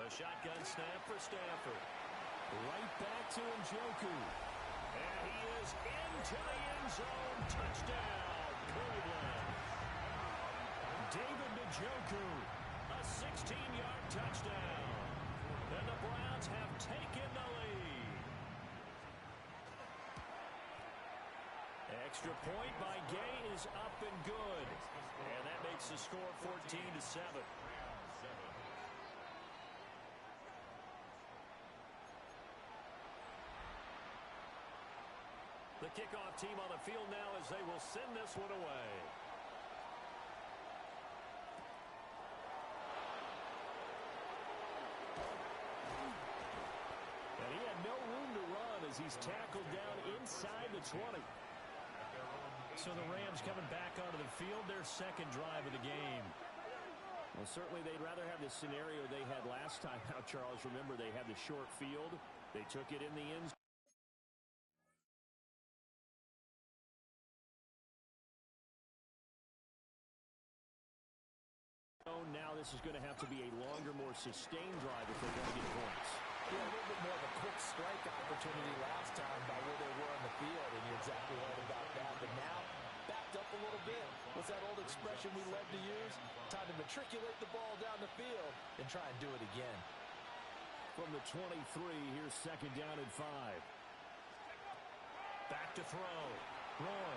A shotgun snap for Stafford. Right back to Njoku. And he is into the end zone. Touchdown, Cleveland. David Njoku, a 16-yard touchdown. And the Browns have taken the lead. Extra point by Gay is up and good. And that makes the score 14-7. The kickoff team on the field now as they will send this one away. And he had no room to run as he's tackled down inside the 20. So the Rams coming back onto the field, their 2nd drive of the game. Well, certainly they'd rather have the scenario they had last time out, Charles. Remember, they had the short field. They took it in the end zone. Now this is going to have to be a longer, more sustained drive if they want to get points. Yeah, a little bit more of a quick strike opportunity last time by where they were on the field, and you're exactly right about that. But now, backed up a little bit. What's that old expression we love to use? Time to matriculate the ball down the field and try and do it again. From the 23, here's second down and 5. Back to throw. Roy.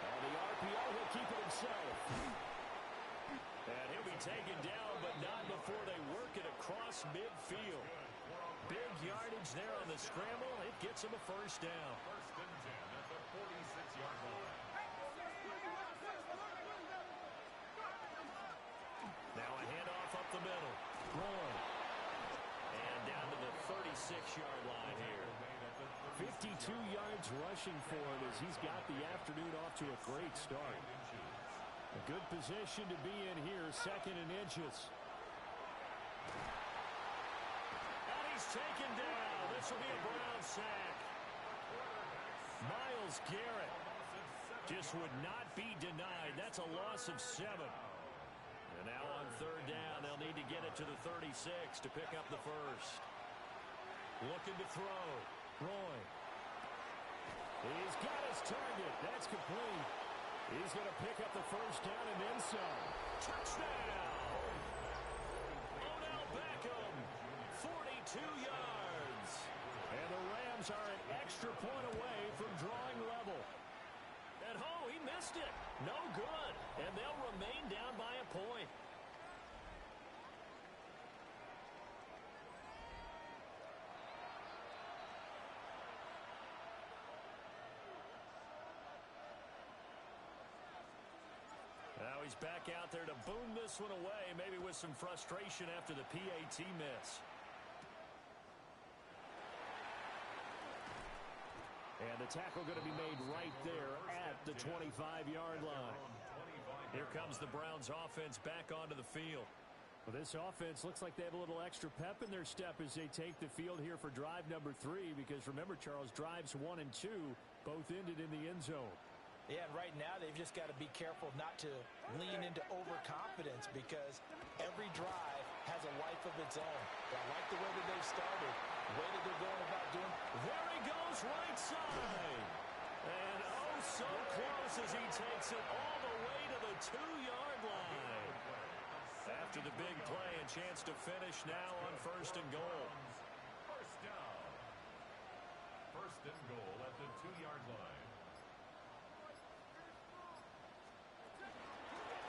And the RPO, he'll keep it himself. And he'll be taken down, but not before they work it across midfield. Big yardage there on the scramble. It gets him a first down. First and 10 at the 46-yard line. Now a handoff up the middle. Roy. And down to the 36-yard line here. 52 yards rushing for him as he's got the afternoon off to a great start. A good position to be in here, second and inches. And he's taken down. This will be a Brown sack. Myles Garrett just would not be denied. That's a loss of 7. And now on third down, they'll need to get it to the 36 to pick up the first. Looking to throw. Roy. He's got his target. That's complete. He's going to pick up the first down and then some. Touchdown! Odell Beckham, 42 yards. And the Rams are an extra point away from drawing level. And he missed it. No good. And they'll remain down by a point. Now he's back out there to boom this one away, maybe with some frustration after the PAT miss. And the tackle going to be made right there at the 25-yard line. Here comes the Browns offense back onto the field. Well, this offense looks like they have a little extra pep in their step as they take the field here for drive number 3, because remember, Charles, drives 1 and 2 both ended in the end zone. Yeah, and right now they've just got to be careful not to lean into overconfidence, because every drive has a life of its own. But I like the way that they've started, the way that they're going about doing. There he goes, right side. And oh, so close as he takes it all the way to the 2-yard line. After the big play, a chance to finish now on first and goal. First down. First and goal at the 2-yard line.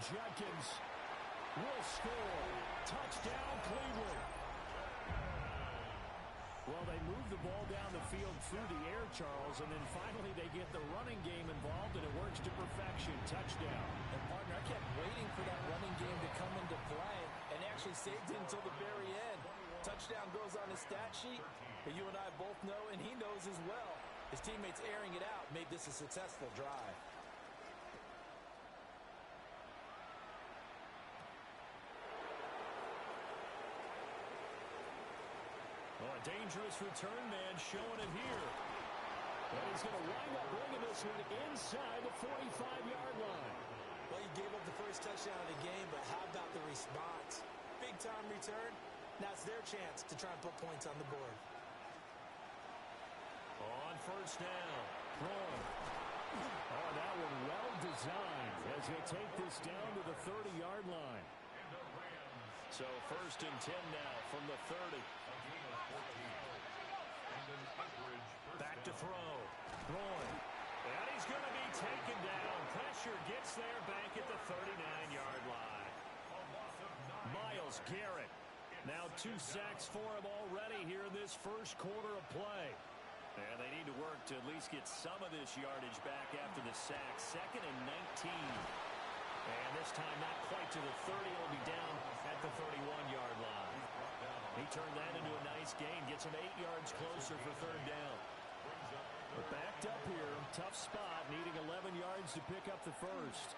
Jenkins will score. Touchdown, Cleveland. Well, they move the ball down the field through the air, Charles, and then finally they get the running game involved, and it works to perfection. Touchdown. And, partner, I kept waiting for that running game to come into play, and actually saved it until the very end. Touchdown goes on his stat sheet, but you and I both know, and he knows as well, his teammates airing it out made this a successful drive. Oh, a dangerous return man showing it here. And he's going to wind up bringing this one inside the 45-yard line. Well, he gave up the first touchdown of the game, but how about the response? Big-time return. Now it's their chance to try and put points on the board. On first down. Roy. Oh, that one well designed as they take this down to the 30-yard line. So first and 10 now from the 30. Back to throw. Roy. And he's going to be taken down. Pressure gets there back at the 39-yard line. Myles Garrett. Now 2 sacks for him already here in this first quarter of play. And they need to work to at least get some of this yardage back after the sack. Second and 19. And this time not quite to the 30. It'll be down at the 31-yard line. He turned that into a nice gain. Gets him 8 yards closer for third down. But backed up here. Tough spot. Needing 11 yards to pick up the first.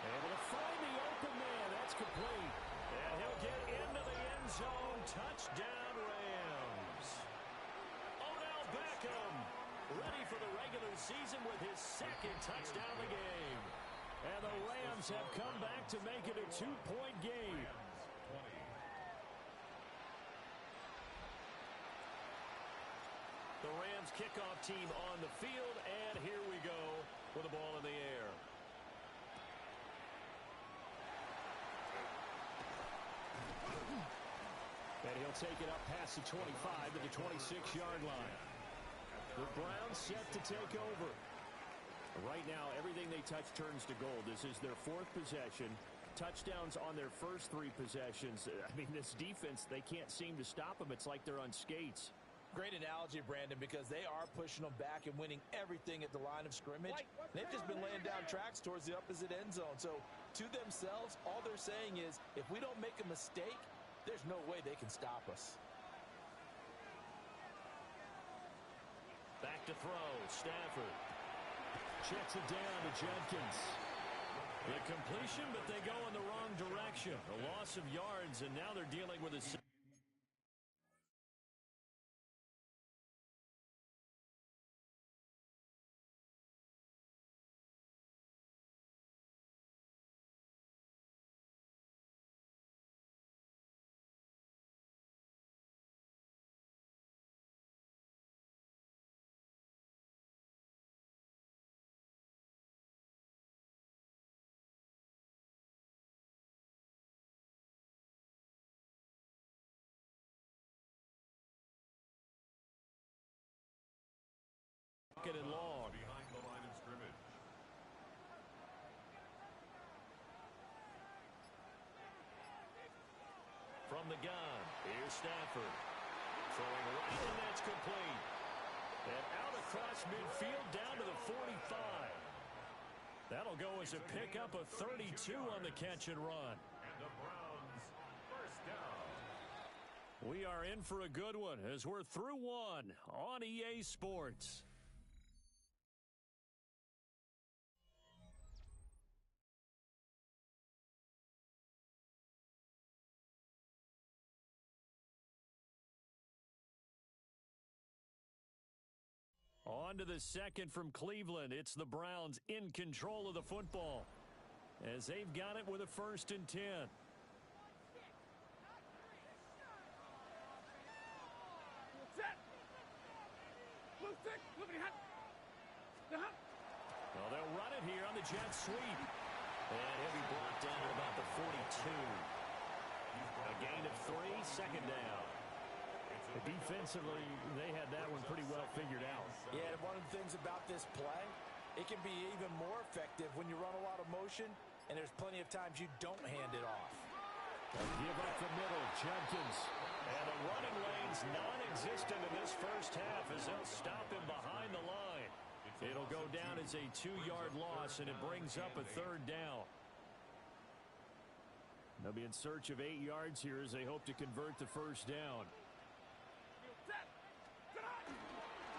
Able to find the open man. That's complete. And And he'll get into the end zone. Touchdown, Rams. Odell Beckham ready for the regular season with his second touchdown of the game. And the Rams have come back to make it a 2-point game. The Rams kickoff team on the field, and here we go with the ball in the air. And he'll take it up past the 25 to the 26-yard line. The Browns set to take over. Right now, everything they touch turns to gold. This is their fourth possession. Touchdowns on their first three possessions. I mean, this defense, they can't seem to stop them. It's like they're on skates. Great analogy, Brandon, because they are pushing them back and winning everything at the line of scrimmage. They've just been laying down tracks towards the opposite end zone. So, to themselves, all they're saying is, if we don't make a mistake, there's no way they can stop us. Back to throw, Stafford. Checks it down to Jenkins. The completion, but they go in the wrong direction. A loss of yards, and now they're dealing with a... and long. Behind the line of scrimmage. From the gun, here's Stafford. Throwing right, and that's complete. And out across midfield down to the 45. That'll go as a pickup of 32 on the catch and run. And the Browns first down. We are in for a good one as we're through one on EA Sports. On to the second from Cleveland. It's the Browns in control of the football as they've got it with a 1st and 10. Well, they'll run it here on the jet sweep. And he'll be brought down at about the 42. A gain of 3, second down. Defensively, they had that one pretty well figured out. Yeah, and one of the things about this play, it can be even more effective when you run a lot of motion, and there's plenty of times you don't hand it off. Give up the middle, Jenkins. And the running lane's non-existent in this first half as they'll stop him behind the line. It'll go down as a 2-yard loss, and it brings up a 3rd down. They'll be in search of 8 yards here as they hope to convert the first down.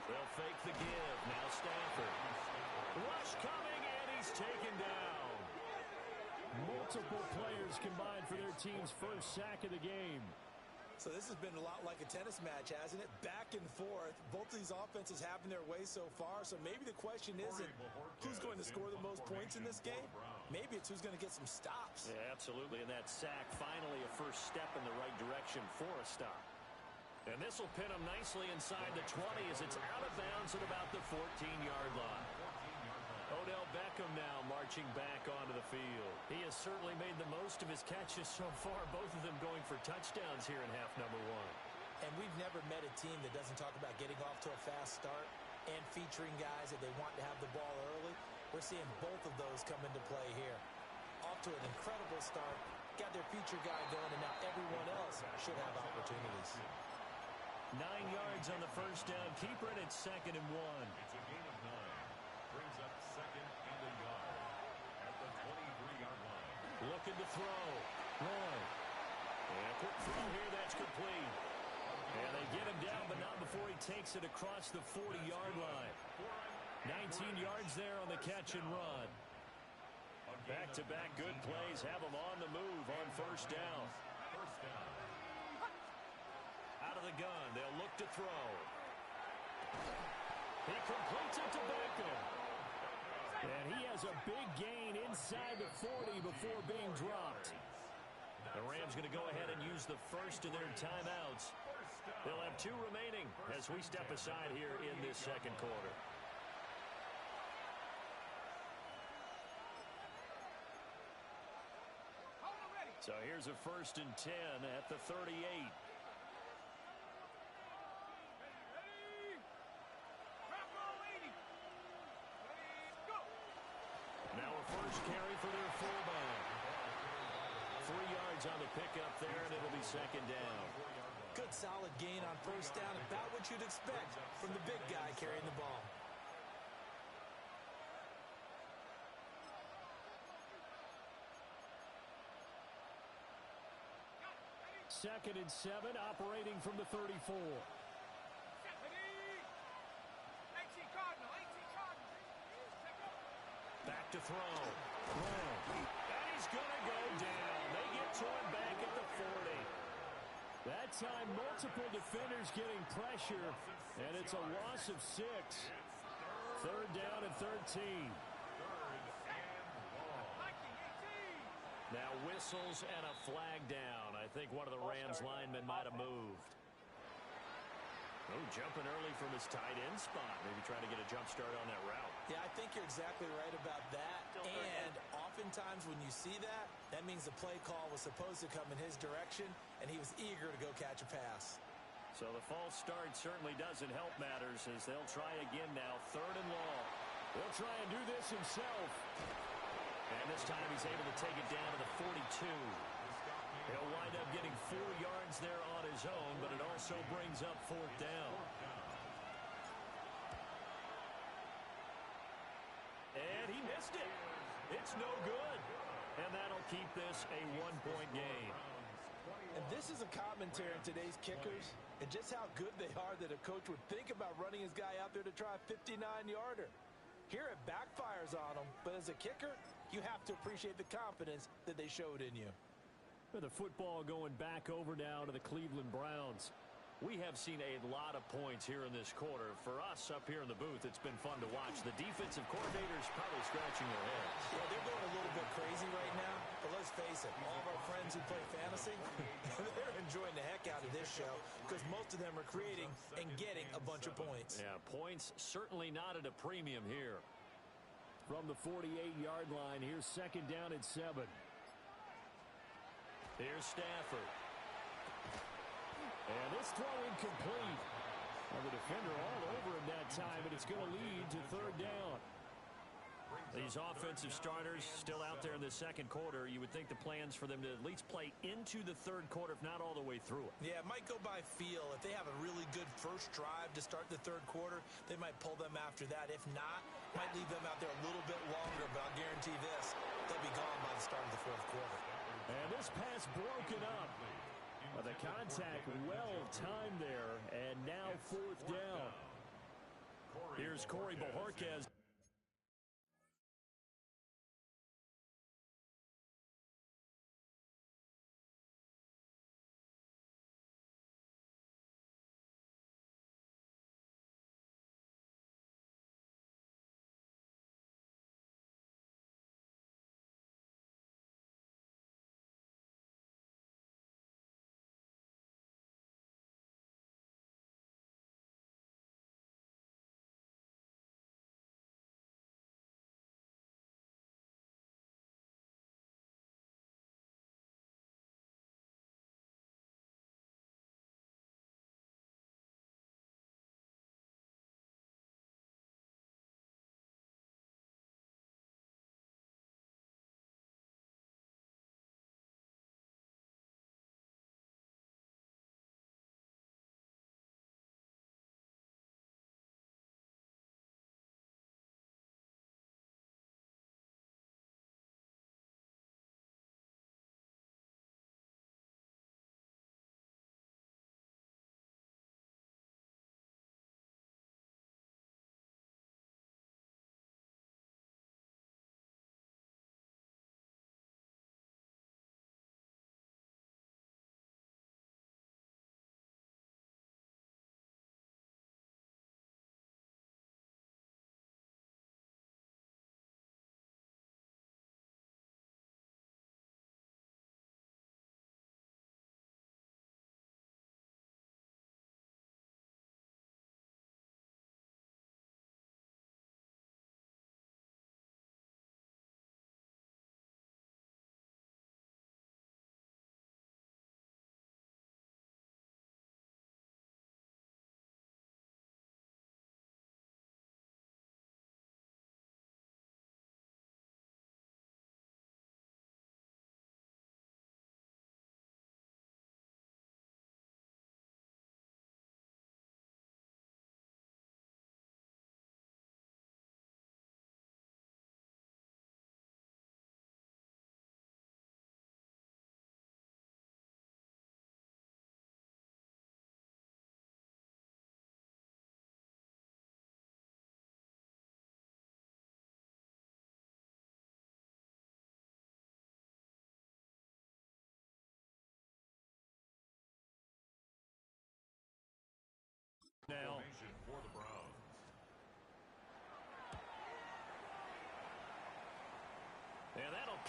They'll fake the give. Now Stafford. Rush coming, and he's taken down. Multiple players combined for their team's first sack of the game. So this has been a lot like a tennis match, hasn't it? Back and forth. Both of these offenses having their way so far. So maybe the question isn't who's going to score the most points in this game. Maybe it's who's going to get some stops. Yeah, absolutely. And that sack, finally a first step in the right direction for a stop. And this will pin him nicely inside the 20 as it's out of bounds at about the 14-yard line. Odell Beckham now marching back onto the field. He has certainly made the most of his catches so far, both of them going for touchdowns here in half number 1. And we've never met a team that doesn't talk about getting off to a fast start and featuring guys that they want to have the ball early. We're seeing both of those come into play here. Off to an incredible start, got their feature guy going, and now everyone else should have opportunities. 9 yards on the first down. Keeper it at 2nd and 1. It's a gain of 9. Brings up 2nd and a yard at the 23-yard line. Looking to throw. Roy. And a quick throw here. That's complete. And they get him down, but not before he takes it across the 40-yard line. 19 yards there on the catch and run. Back-to-back good plays have him on the move on first down. Out of the gun, they'll look to throw. He completes it to Beckham. And he has a big gain inside the 40 before being dropped. The Rams going to go ahead and use the first of their timeouts. They'll have 2 remaining as we step aside here in this second quarter. So here's a 1st and 10 at the 38. Now a first carry for their fullback. 3 yards on the pickup there, and it'll be 2nd down. Good solid gain on 1st down, about what you'd expect from the big guy carrying the ball. Second and 7, operating from the 34. Back to throw. And he's going to go down. They get to him back at the 40. That time, multiple defenders getting pressure, and it's a loss of 6. 3rd down and 13. Now whistles and a flag down. I think one of the Rams linemen might have moved. Oh, jumping early from his tight end spot. Maybe trying to get a jump start on that route. Yeah, I think you're exactly right about that. And oftentimes when you see that, that means the play call was supposed to come in his direction, and he was eager to go catch a pass. So the false start certainly doesn't help matters as they'll try again now. 3rd and long. He'll try and do this himself. And this time he's able to take it down to the 42. He'll wind up getting 4 yards there on his own, but it also brings up 4th down. And he missed it. It's no good. And that'll keep this a 1-point game. And this is a commentary on today's kickers and just how good they are that a coach would think about running his guy out there to try a 59-yarder. Here it backfires on him, but as a kicker, you have to appreciate the confidence that they showed in you. The football going back over now to the Cleveland Browns. We have seen a lot of points here in this quarter. For us up here in the booth, it's been fun to watch. The defensive coordinators probably scratching their heads. Yeah, they're going a little bit crazy right now, but let's face it, all of our friends who play fantasy, they're enjoying the heck out of this show because most of them are creating and getting a bunch of points. Yeah, points certainly not at a premium here. From the 48-yard line, here's 2nd down and 7. Here's Stafford. And this throw incomplete. Well, the defender all over him that time, and it's going to lead to 3rd down. These offensive starters still out there in the second quarter. You would think the plans for them to at least play into the 3rd quarter, if not all the way through it. Yeah, it might go by feel. If they have a really good first drive to start the 3rd quarter, they might pull them after that. If not, might leave them out there a little bit longer, but I'll guarantee this, they'll be gone by the start of the 4th quarter. And this pass broken up. The contact well timed there, and now 4th down. Here's Corey Bojorquez.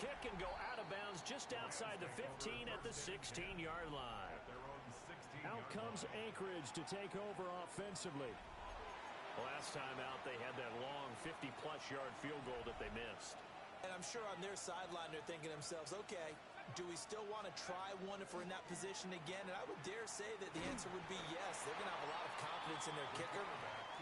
kick and go out of bounds just outside the 15 at the 16-yard line. Out comes Anchorage to take over offensively. Last time out, they had that long 50-plus yard field goal that they missed. And I'm sure on their sideline they're thinking to themselves, okay, do we still want to try one if we're in that position again? And I would dare say that the answer would be yes. They're going to have a lot of confidence in their kicker.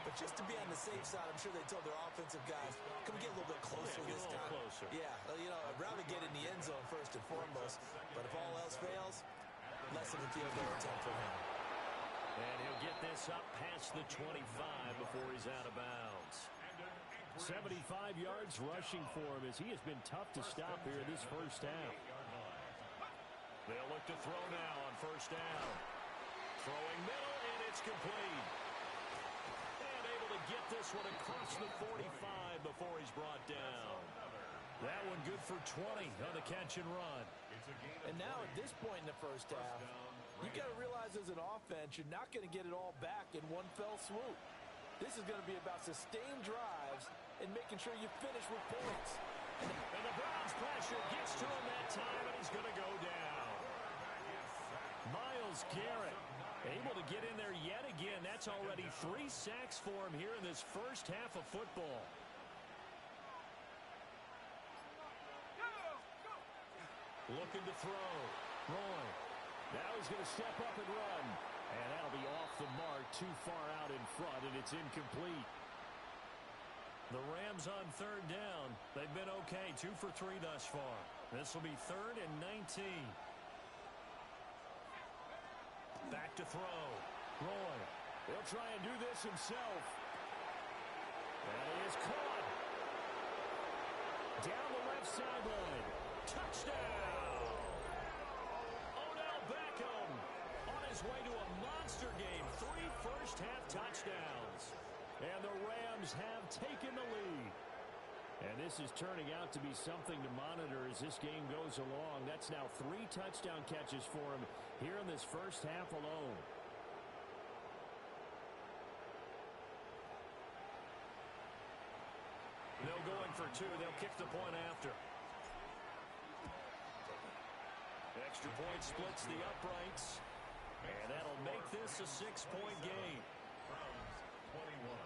But just to be on the safe side, I'm sure they told their offensive guys, can we get a little bit closer this time? Closer. Yeah, you know, I'd rather get in the end zone first and foremost. But if all else fails, less of a field goal attempt for him. And he'll get this up past the 25 before he's out of bounds. 75 yards rushing for him as he has been tough to stop here in this first half. They'll look to throw now on first down. Throwing middle, and it's complete. And able to get this one across the 45 before he's brought down. That one good for 20 on the catch and run. And now at this point in the first half, you've got to realize as an offense, you're not going to get it all back in one fell swoop. This is going to be about sustained drives and making sure you finish with points. And the Browns pressure gets to him that time, and he's going to go down. Myles Garrett able to get in there yet again. That's already 3 sacks for him here in this first half of football. Looking to throw. Roy. Now he's going to step up and run. And that'll be off the mark, too far out in front, and it's incomplete. The Rams on third down. They've been okay, 2 for 3 thus far. This will be 3rd and 19. Back to throw. Roy. He'll try and do this himself. And he is caught. Down the left sideline. Touchdown! Odell Beckham on his way to a monster game. 3 first-half touchdowns. And the Rams have taken the lead. And this is turning out to be something to monitor as this game goes along. That's now 3 touchdown catches for him here in this first half alone. They'll go in for 2. They'll kick the point after. Extra point splits the uprights. And that'll make this a 6-point game. Browns 21.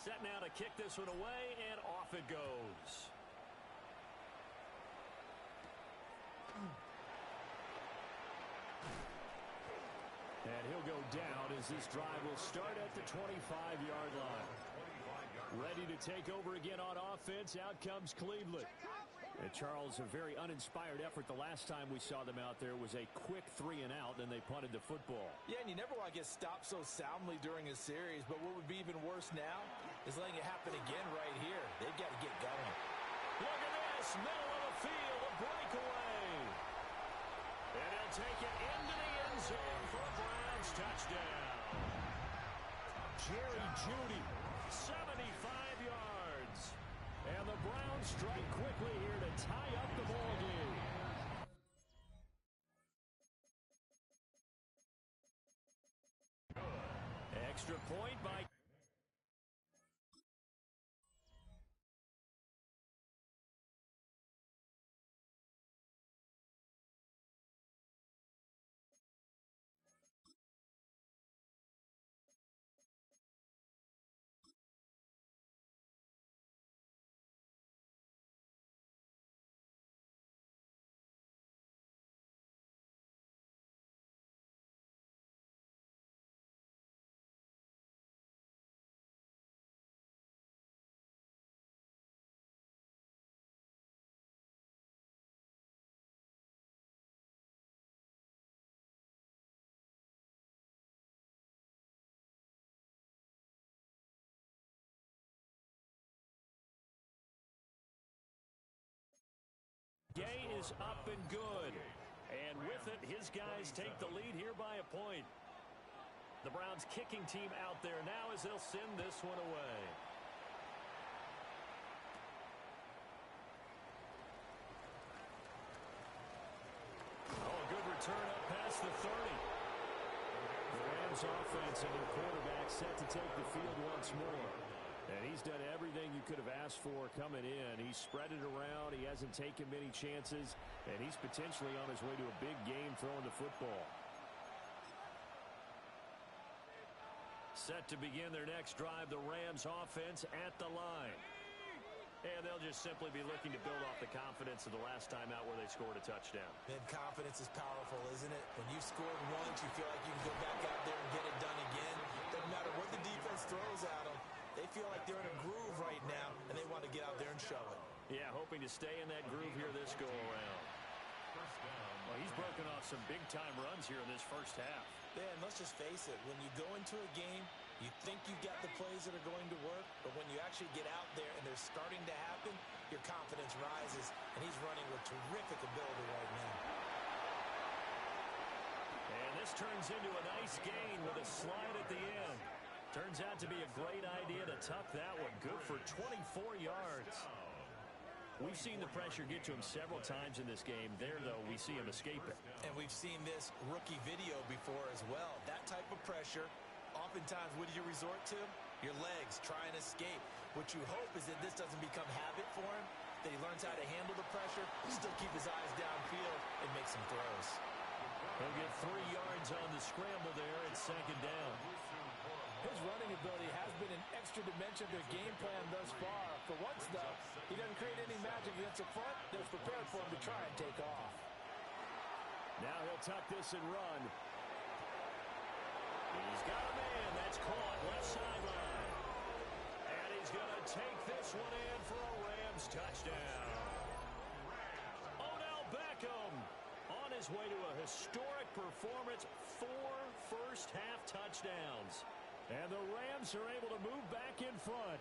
Set now to kick this one away, and off it goes. And he'll go down as this drive will start at the 25-yard line. Ready to take over again on offense. Out comes Cleveland. And Charles, a very uninspired effort the last time we saw them out there was a quick 3 and out, and they punted the football. Yeah, and you never want to get stopped so soundly during a series, but what would be even worse now is letting it happen again right here. They've got to get going. Look at this, middle of the field, a breakaway. And he'll take it into the end zone for a Browns touchdown. Jerry Jeudy, 75 yards. And the Browns strike quickly here to tie up the ball game. Extra point by Gay is up and good. And with it, his guys take the lead here by a point. The Browns kicking team out there now as they'll send this one away. Rams offense and their quarterback set to take the field once more. And he's done everything you could have asked for coming in. He's spread it around. He hasn't taken many chances. And he's potentially on his way to a big game throwing the football. Set to begin their next drive, the Rams offense at the line. And they'll just simply be looking to build off the confidence of the last time out where they scored a touchdown. Man, confidence is powerful, isn't it? When you've scored once, you feel like you can go back out there and get it done again. Doesn't matter what the defense throws at them. They feel like they're in a groove right now, and they want to get out there and show it. Yeah, hoping to stay in that groove here this go-around. Well, he's broken off some big-time runs here in this first half. Yeah, and let's just face it. When you go into a game, you think you've got the plays that are going to work, but when you actually get out there and they're starting to happen, your confidence rises, and he's running with terrific ability right now. And this turns into a nice gain with a slide at the end. Turns out to be a great idea to tuck that one. Good for 24 yards. We've seen the pressure get to him several times in this game. There, though, we see him escape it. And we've seen this rookie video before as well. That type of pressure, oftentimes, what do you resort to? Your legs, try and escape. What you hope is that this doesn't become habit for him, that he learns how to handle the pressure, still keep his eyes downfield, and make some throws. He'll get 3 yards on the scramble there at second down. His running ability has been an extra dimension to their game plan thus far. For once, though, he doesn't create any magic against the front that's prepared for him to try and take off. Now he'll tuck this and run. He's got a man that's caught left sideline. And he's going to take this one in for a Rams touchdown. Odell Beckham on his way to a historic performance, 4 first-half touchdowns. And the Rams are able to move back in front.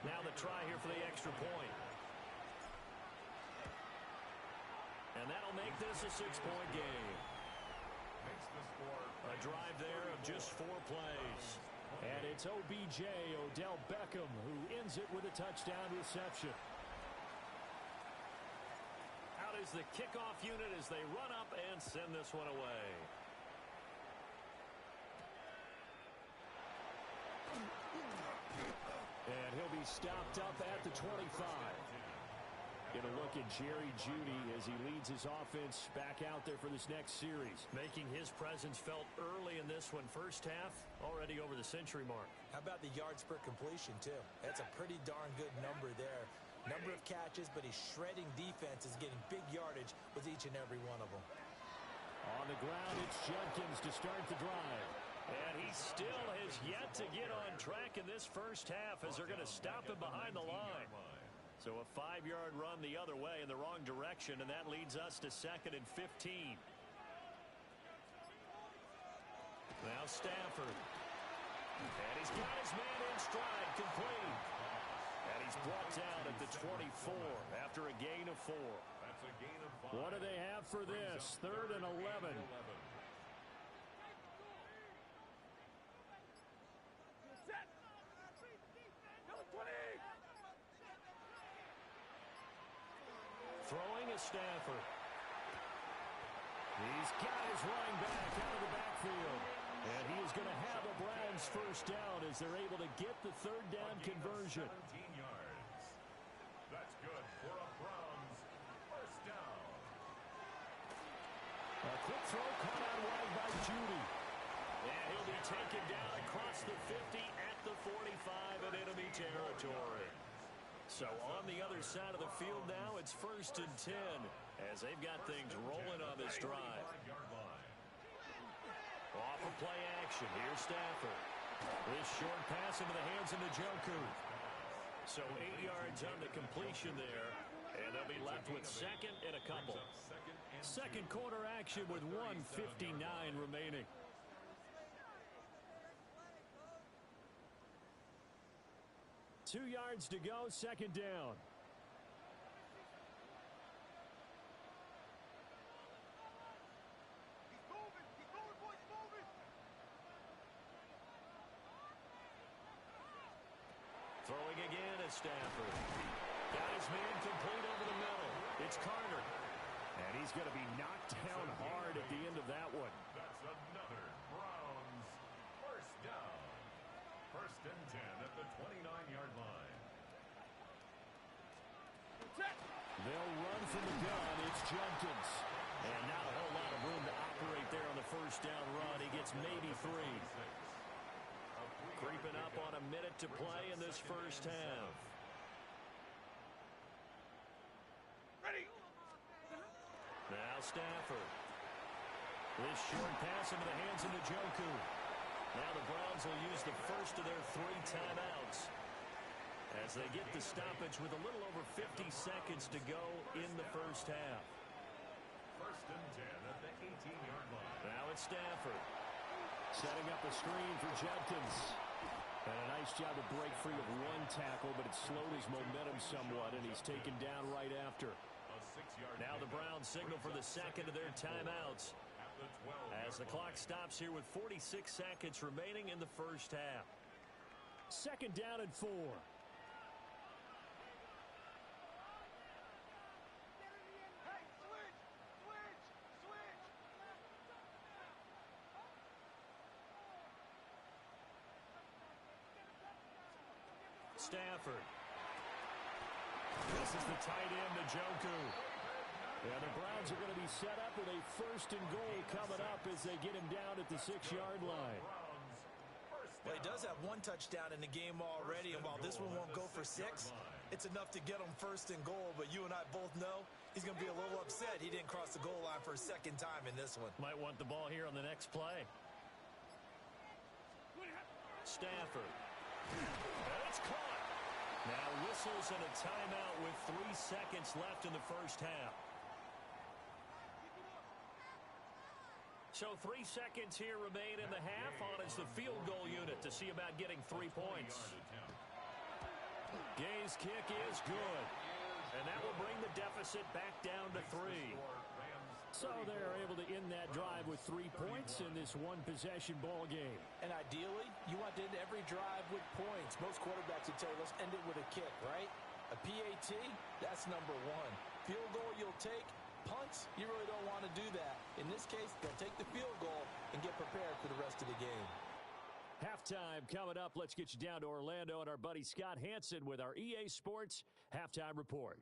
Now the try here for the extra point. And that'll make this a 6-point game. A drive there of just 4 plays. And it's OBJ, Odell Beckham, who ends it with a touchdown reception. Out is the kickoff unit as they run up and send this one away. And he'll be stopped up at the 25. Get a look at Jerry Jeudy as he leads his offense back out there for this next series. Making his presence felt early in this one. First half, already over the century mark. How about the yards per completion, too? That's a pretty darn good number there. Number of catches, but he's shredding defense, is getting big yardage with each and every one of them. On the ground, it's Jenkins to start the drive. And he still has yet to get on track in this first half as they're going to stop him behind the line. So a 5-yard run the other way in the wrong direction, and that leads us to 2nd and 15. Now Stafford. And he's got his man in stride, complete. And he's brought down at the 24 after a gain of 4. That's a gain of 5. What do they have for this? 3rd and 11. Throwing is Stafford. He's got his running back out of the backfield. And he is going to have a Browns first down as they're able to get the 3rd down conversion. 17 yards. That's good for a Browns first down. A quick throw caught out wide by Jeudy. And he'll be taken down across the 50 at the 45 in enemy territory. So on the other side of the field now, it's 1st and 10 as they've got things rolling on this drive. Off of play action, here's Stafford. This short pass into the hands of Njoku. So 8 yards on the completion there, and they'll be left with 2nd and a couple. Second quarter action with 1:59 remaining. Two yards to go, 2nd down. Throwing again is Stafford. Got his man complete over the middle. It's Carter. And he's going to be knocked down hard at the end of that one. That's another Browns first down. First and 10 at the 29-yard line. They'll run from the gun. It's Jenkins. And not a whole lot of room to operate there on the first down run. He gets maybe 3. Creeping up on a minute to play in this first half. Ready. Now Stafford. This short pass into the hands of Njoku. Now the Browns will use the first of their 3 timeouts as they get the stoppage with a little over 50 seconds to go in the first half. First and 10 at the 18-yard line. Now it's Stafford. Setting up a screen for Jenkins. And a nice job to break free of 1 tackle, but it slowed his momentum somewhat, and he's taken down right after. Now the Browns signal for the second of their timeouts as the clock stops here with 46 seconds remaining in the first half. Second down and 4. Stafford. This is the tight end, Njoku. Yeah, the Browns are going to be set up with a first and goal coming up as they get him down at the 6-yard line. Well, he does have 1 touchdown in the game already, and while this one won't go for 6, it's enough to get him first and goal. But you and I both know he's going to be a little upset he didn't cross the goal line for a second time in this one. Might want the ball here on the next play. Stafford. And it's caught. Now whistles and a timeout with 3 seconds left in the first half. So 3 seconds here remain in the half. On is the field goal unit to see about getting 3 points. Gay's kick is good. And that will bring the deficit back down to 3. So they're able to end that drive with 3 points in this 1-possession ball game. And ideally, you want to end every drive with points. Most quarterbacks would tell you, let's end it with a kick, right? A PAT, that's number 1. Field goal you'll take. Punts, you really don't want to do that. In this case, they'll take the field goal and get prepared for the rest of the game. Halftime coming up. Let's get you down to Orlando and our buddy Scott Hansen with our EA Sports Halftime Report.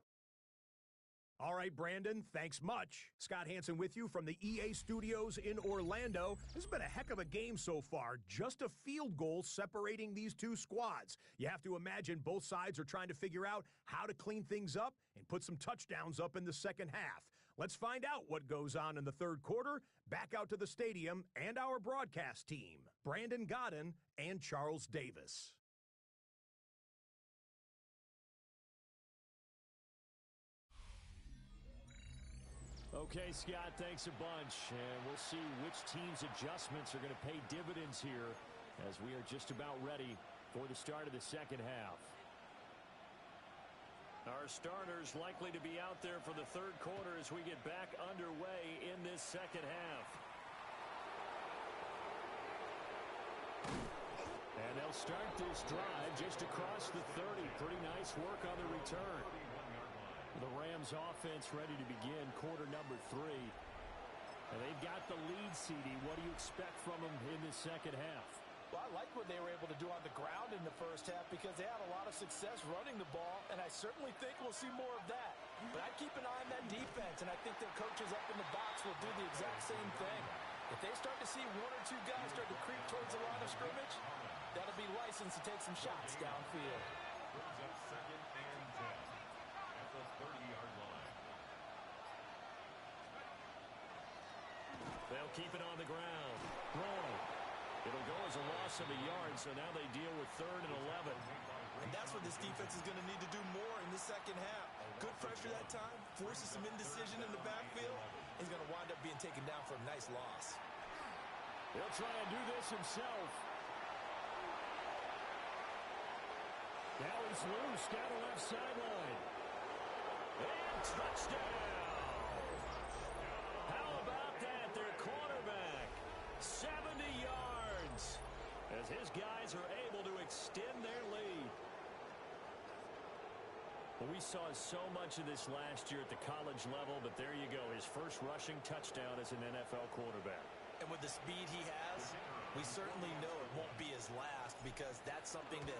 All right, Brandon, thanks much. Scott Hansen with you from the EA Studios in Orlando. This has been a heck of a game so far. Just a field goal separating these 2 squads. You have to imagine both sides are trying to figure out how to clean things up and put some touchdowns up in the second half. Let's find out what goes on in the third quarter. Back out to the stadium and our broadcast team, Brandon Godden and Charles Davis. Okay, Scott, thanks a bunch. And we'll see which team's adjustments are going to pay dividends here as we are just about ready for the start of the second half. Our starters likely to be out there for the third quarter as we get back underway in this second half. And they'll start this drive just across the 30. Pretty nice work on the return. The Rams offense ready to begin quarter number 3. And they've got the lead, CD. What do you expect from them in this second half? Well, I like what they were able to do on the ground in the first half because they had a lot of success running the ball, and I certainly think we'll see more of that. But I'd keep an eye on that defense, and I think their coaches up in the box will do the exact same thing. If they start to see 1 or 2 guys start to creep towards the line of scrimmage, that'll be license to take some shots downfield. Brings up second and 10 at the 30-yard line. They'll keep it on the ground. Wrong. It'll go as a loss of a yard, so now they deal with 3rd and 11. And that's what this defense is going to need to do more in the second half. Good pressure that time, forces some indecision in the backfield. He's going to wind up being taken down for a nice loss. He'll try and do this himself. Now he's loose down the left sideline. And touchdown! How about that? Their quarterback, 70 yards, as his guys are able to extend their lead. We saw so much of this last year at the college level, but there you go, his first rushing touchdown as an NFL quarterback. And with the speed he has, we certainly know it won't be his last, because that's something that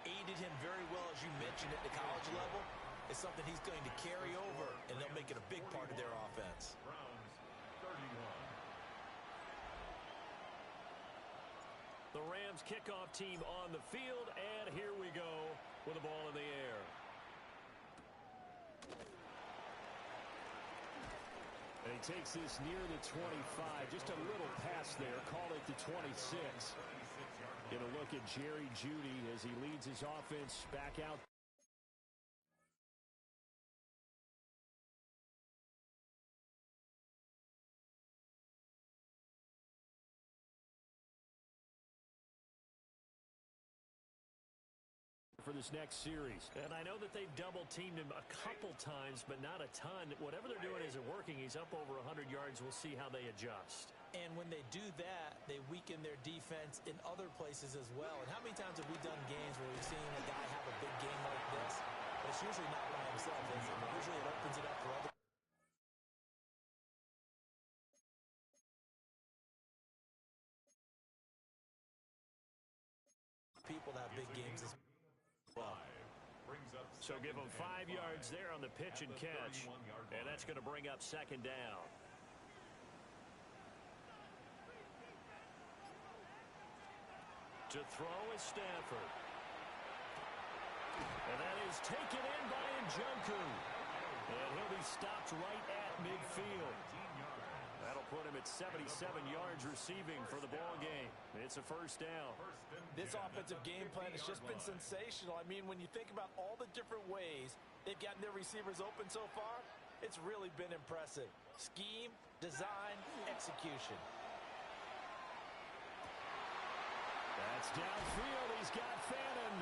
aided him very well, as you mentioned, at the college level. It's something he's going to carry over, and they'll make it a big part of their offense. Browns 31. The Rams kickoff team on the field, and here we go with the ball in the air. And he takes this near the 25, just a little pass there, call it the 26. Get a look at Jerry Jeudy as he leads his offense back out. For this next series. And I know that they've double-teamed him a couple times, but not a ton. Whatever they're doing isn't working. He's up over 100 yards. We'll see how they adjust. And when they do that, they weaken their defense in other places as well. And how many times have we done games where we've seen a guy have a big game like this? But it's usually not by himself, is it? Usually it opens it up for other people to have big games as well. So give him 5 yards there on the pitch and catch. And that's going to bring up second down. To throw is Stafford. And that is taken in by Njoku. And he'll be stopped right at midfield. That'll put him at 77 yards receiving for the ball game. It's a first down. This offensive game plan has just been sensational. I mean, when you think about all the different ways they've gotten their receivers open so far, it's really been impressive. Scheme, design, execution. That's downfield. He's got Fannin.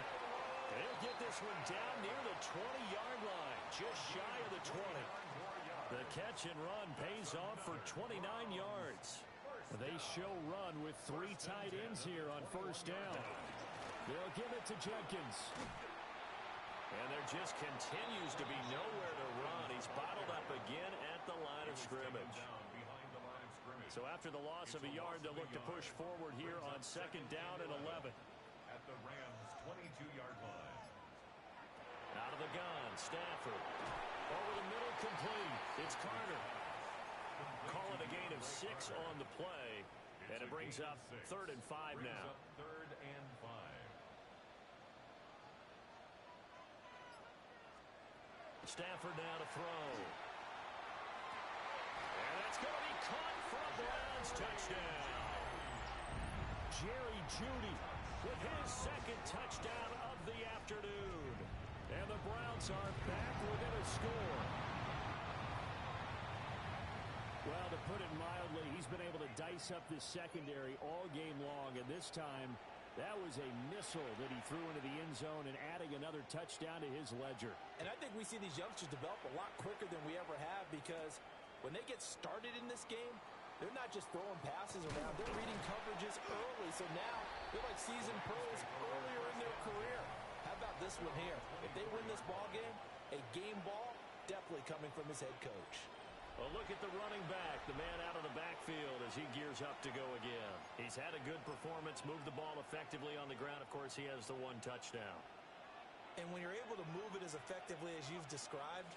He'll get this one down near the 20-yard line, just shy of the 20. The catch and run pays off for 29 yards. They show run with 3 tight ends here on first down. They'll give it to Jenkins. And there just continues to be nowhere to run. He's bottled up again at the line of scrimmage. So after the loss of a yard, they'll look to push forward here on second down and 11. At the Rams' 22-yard line. Out of the gun, Stafford. Over the middle, complete. It's Carter. Call it a gain of 6 on the play. And it brings up 3rd and 5 now. 3rd and 5. Stafford now to throw. And that's going to be caught for a Browns touchdown. Jerry Jeudy with his second touchdown of the afternoon. And the Browns are back within a score. Well, to put it mildly, he's been able to dice up this secondary all game long, and this time that was a missile that he threw into the end zone and adding another touchdown to his ledger. And I think we see these youngsters develop a lot quicker than we ever have, because when they get started in this game, they're not just throwing passes around, they're reading coverages early. So now they're like seasoned pros earlier in their career. How about this one here? If they win this ball game, a game ball definitely coming from his head coach. Well, look at the running back, the man out of the backfield as he gears up to go again. He's had a good performance, moved the ball effectively on the ground. Of course, he has the 1 touchdown. And when you're able to move it as effectively as you've described,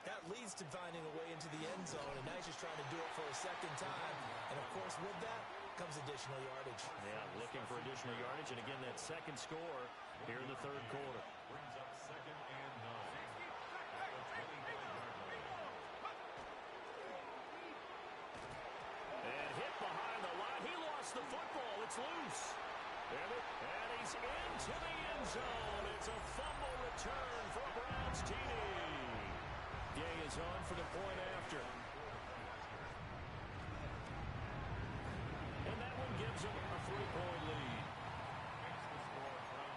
that leads to finding a way into the end zone, and now he's just trying to do it for a second time. And, of course, with that comes additional yardage. Yeah, looking for additional yardage, and again, that second score here in the 3rd quarter. Brings up 2nd and 9. At the 25-yard line. And hit behind the line. He lost the football. It's loose. And he's into the end zone. It's a fumble return for Browns TD. Gay is on for the point after. And that one gives him a 3-point lead.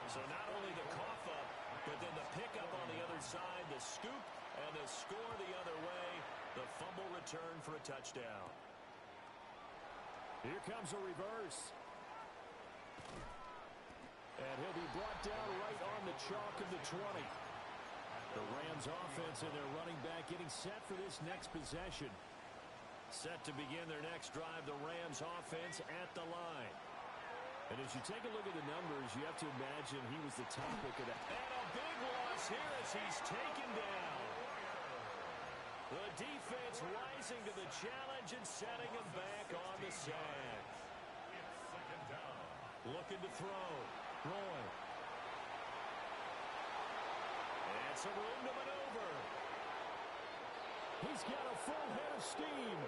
So not only the cough up, but then the pickup on the other side, the scoop, and the score the other way. The fumble return for a touchdown. Here comes a reverse. And he'll be brought down right on the chalk of the 20. The Rams offense and their running back getting set for this next possession. Set to begin their next drive, the Rams offense at the line. And as you take a look at the numbers, you have to imagine he was the topic of that. And a big loss here as he's taken down. The defense rising to the challenge and setting him back on the sack. Looking to throw. Roy. And some room to maneuver. He's got a full head of steam.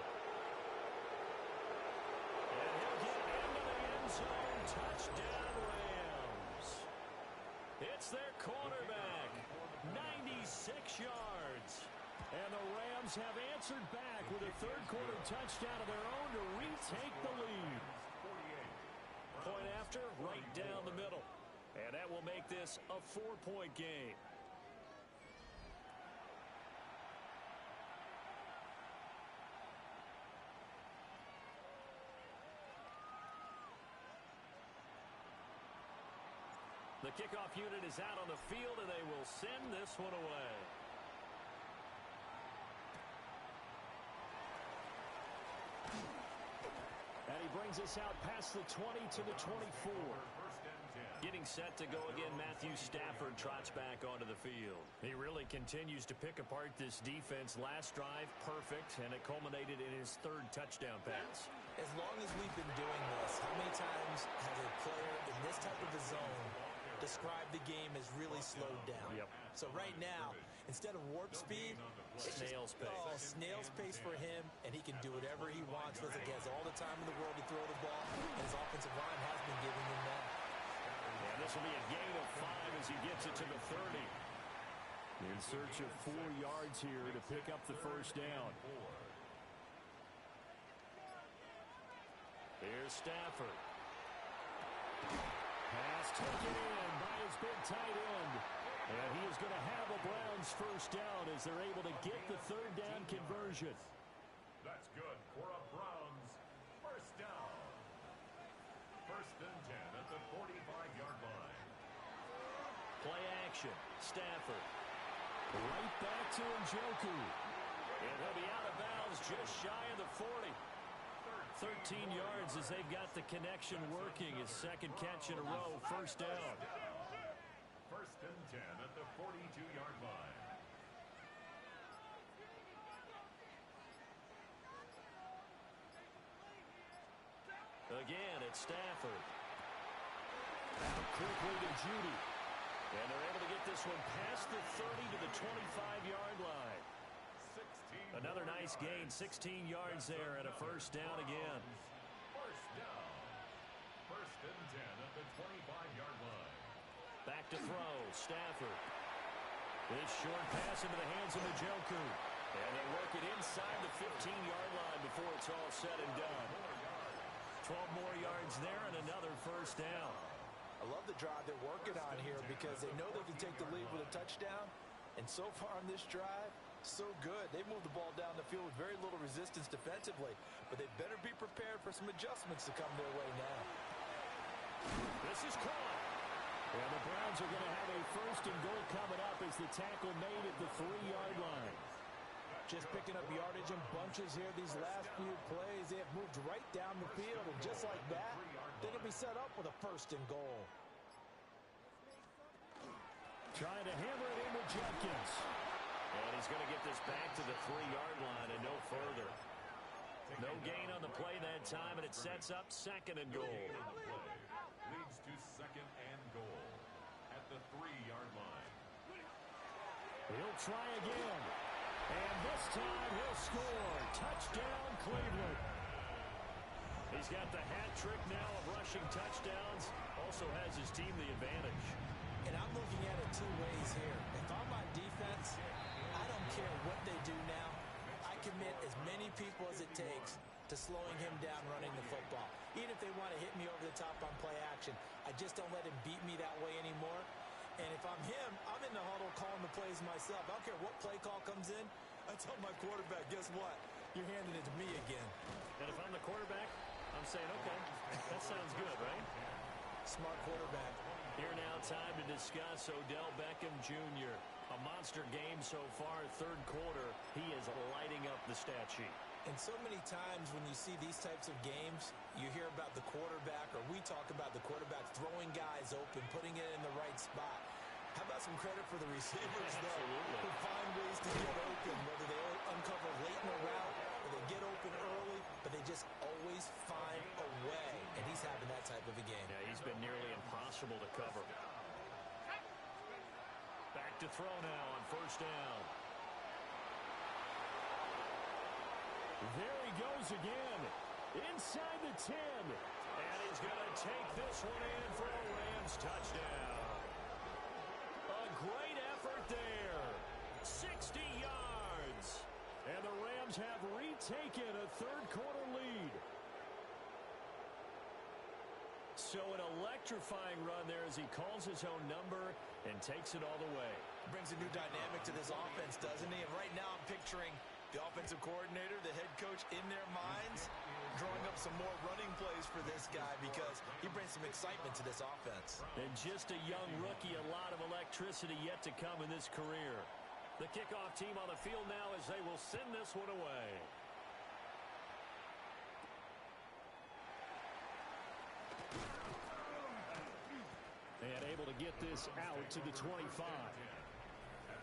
And he'll get into the end zone. Touchdown, Rams. It's their quarterback. 96 yards. And the Rams have answered back with a third-quarter touchdown of their own to retake the lead. Point after, right down the middle. And that will make this a 4-point game. The kickoff unit is out on the field, and they will send this one away. And he brings us out past the 20 to the 24. Getting set to go again, Matthew Stafford trots back onto the field. He really continues to pick apart this defense. Last drive, perfect, and it culminated in his third touchdown pass. As long as we've been doing this, how many times has a player in this type of a zone described the game as really slowed down? Yep. So right now, instead of warp speed, it's snail's pace. Oh, snail's pace for him, and he can do whatever he wants. Feels like he has all the time in the world to throw the ball, and his offensive line has been giving him that. And this will be a gain of 5 as he gets it to the 30. In search of 4 yards here to pick up the first down. Here's Stafford. Pass taken in by his big tight end. And he is going to have a Browns first down as they're able to get the third down conversion. That's good for a Browns first down. First and 10 at the 45-yard line. Play action. Stafford. Right back to Njoku. And he'll be out of bounds just shy of the 40. 13 yards as they've got the connection working. His second catch in a row. First down. First and 10 at the 42-yard line. Again, it's Stafford. Out quickly to Judy. And they're able to get this one past the 30 to the 25-yard line. Another nice gain, 16 yards there, and a first down again. First down. First and 10 at the 25-yard line. Back to throw, Stafford. This short pass into the hands of Njoku. And they work it inside the 15-yard line before it's all said and done. 12 more yards there and another first down. I love the drive they're working on here because they know they can take the lead with a touchdown. And so far on this drive, so good. They moved the ball down the field with very little resistance defensively. But they better be prepared for some adjustments to come their way now. This is caught. And the Browns are going to have a first and goal coming up as the tackle made at the 3-yard line. Just picking up yardage in bunches here these last few plays. They have moved right down the field, and just like that, they're going to be set up with a first and goal. Trying to hammer it in with Jenkins. And he's going to get this back to the 3-yard line and no further. No gain on the play that time, and it sets up second and goal. Leads to second and goal at the 3-yard line. He'll try again. And this time he'll score. Touchdown, Cleveland. He's got the hat trick now of rushing touchdowns. Also has his team the advantage. And I'm looking at it two ways here. If I'm on defense, I don't care what they do now. I commit as many people as it takes to slowing him down running the football. Even if they want to hit me over the top on play action, I just don't let him beat me that way anymore. And if I'm him, I'm in the huddle calling the plays myself. I don't care what play call comes in. I tell my quarterback, guess what? You're handing it to me again. And if I'm the quarterback, I'm saying, okay, that sounds good, right? Smart quarterback. Here now, time to discuss Odell Beckham Jr. A monster game so far. Third quarter, he is lighting up the stat sheet. And so many times when you see these types of games, you hear about the quarterback, or we talk about the quarterback throwing guys open, putting it in the right spot. How about some credit for the receivers, though, who find ways to get open, whether they uncover late in the route or they get open early, but they just always find a way. And he's having that type of a game. Yeah, he's been nearly impossible to cover. Back to throw now on first down. There he goes again. Inside the 10. And he's going to take this one in for a Rams touchdown. A great effort there. 60 yards. And the Rams have retaken a third-quarter lead. So an electrifying run there as he calls his own number and takes it all the way. Brings a new dynamic to this offense, doesn't he? And right now I'm picturing the offensive coordinator, the head coach in their minds, drawing up some more running plays for this guy because he brings some excitement to this offense. And just a young rookie, a lot of electricity yet to come in this career. The kickoff team on the field now as they will send this one away. And able to get this out to the 25.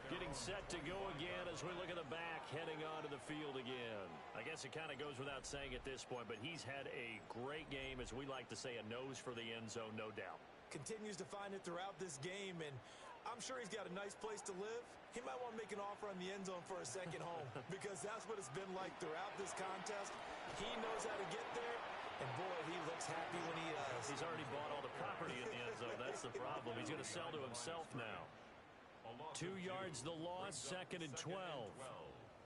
Getting set to go again as we look at the back, heading onto the field again. I guess it kind of goes without saying at this point, but he's had a great game, as we like to say, a nose for the end zone, no doubt. Continues to find it throughout this game, and I'm sure he's got a nice place to live. He might want to make an offer on the end zone for a second home because that's what it's been like throughout this contest. He knows how to get there, and boy, he looks happy when he does. He's already bought all the property in the end zone. That's the problem. He's going to sell to himself now. 2 yards the loss, 2nd and 12.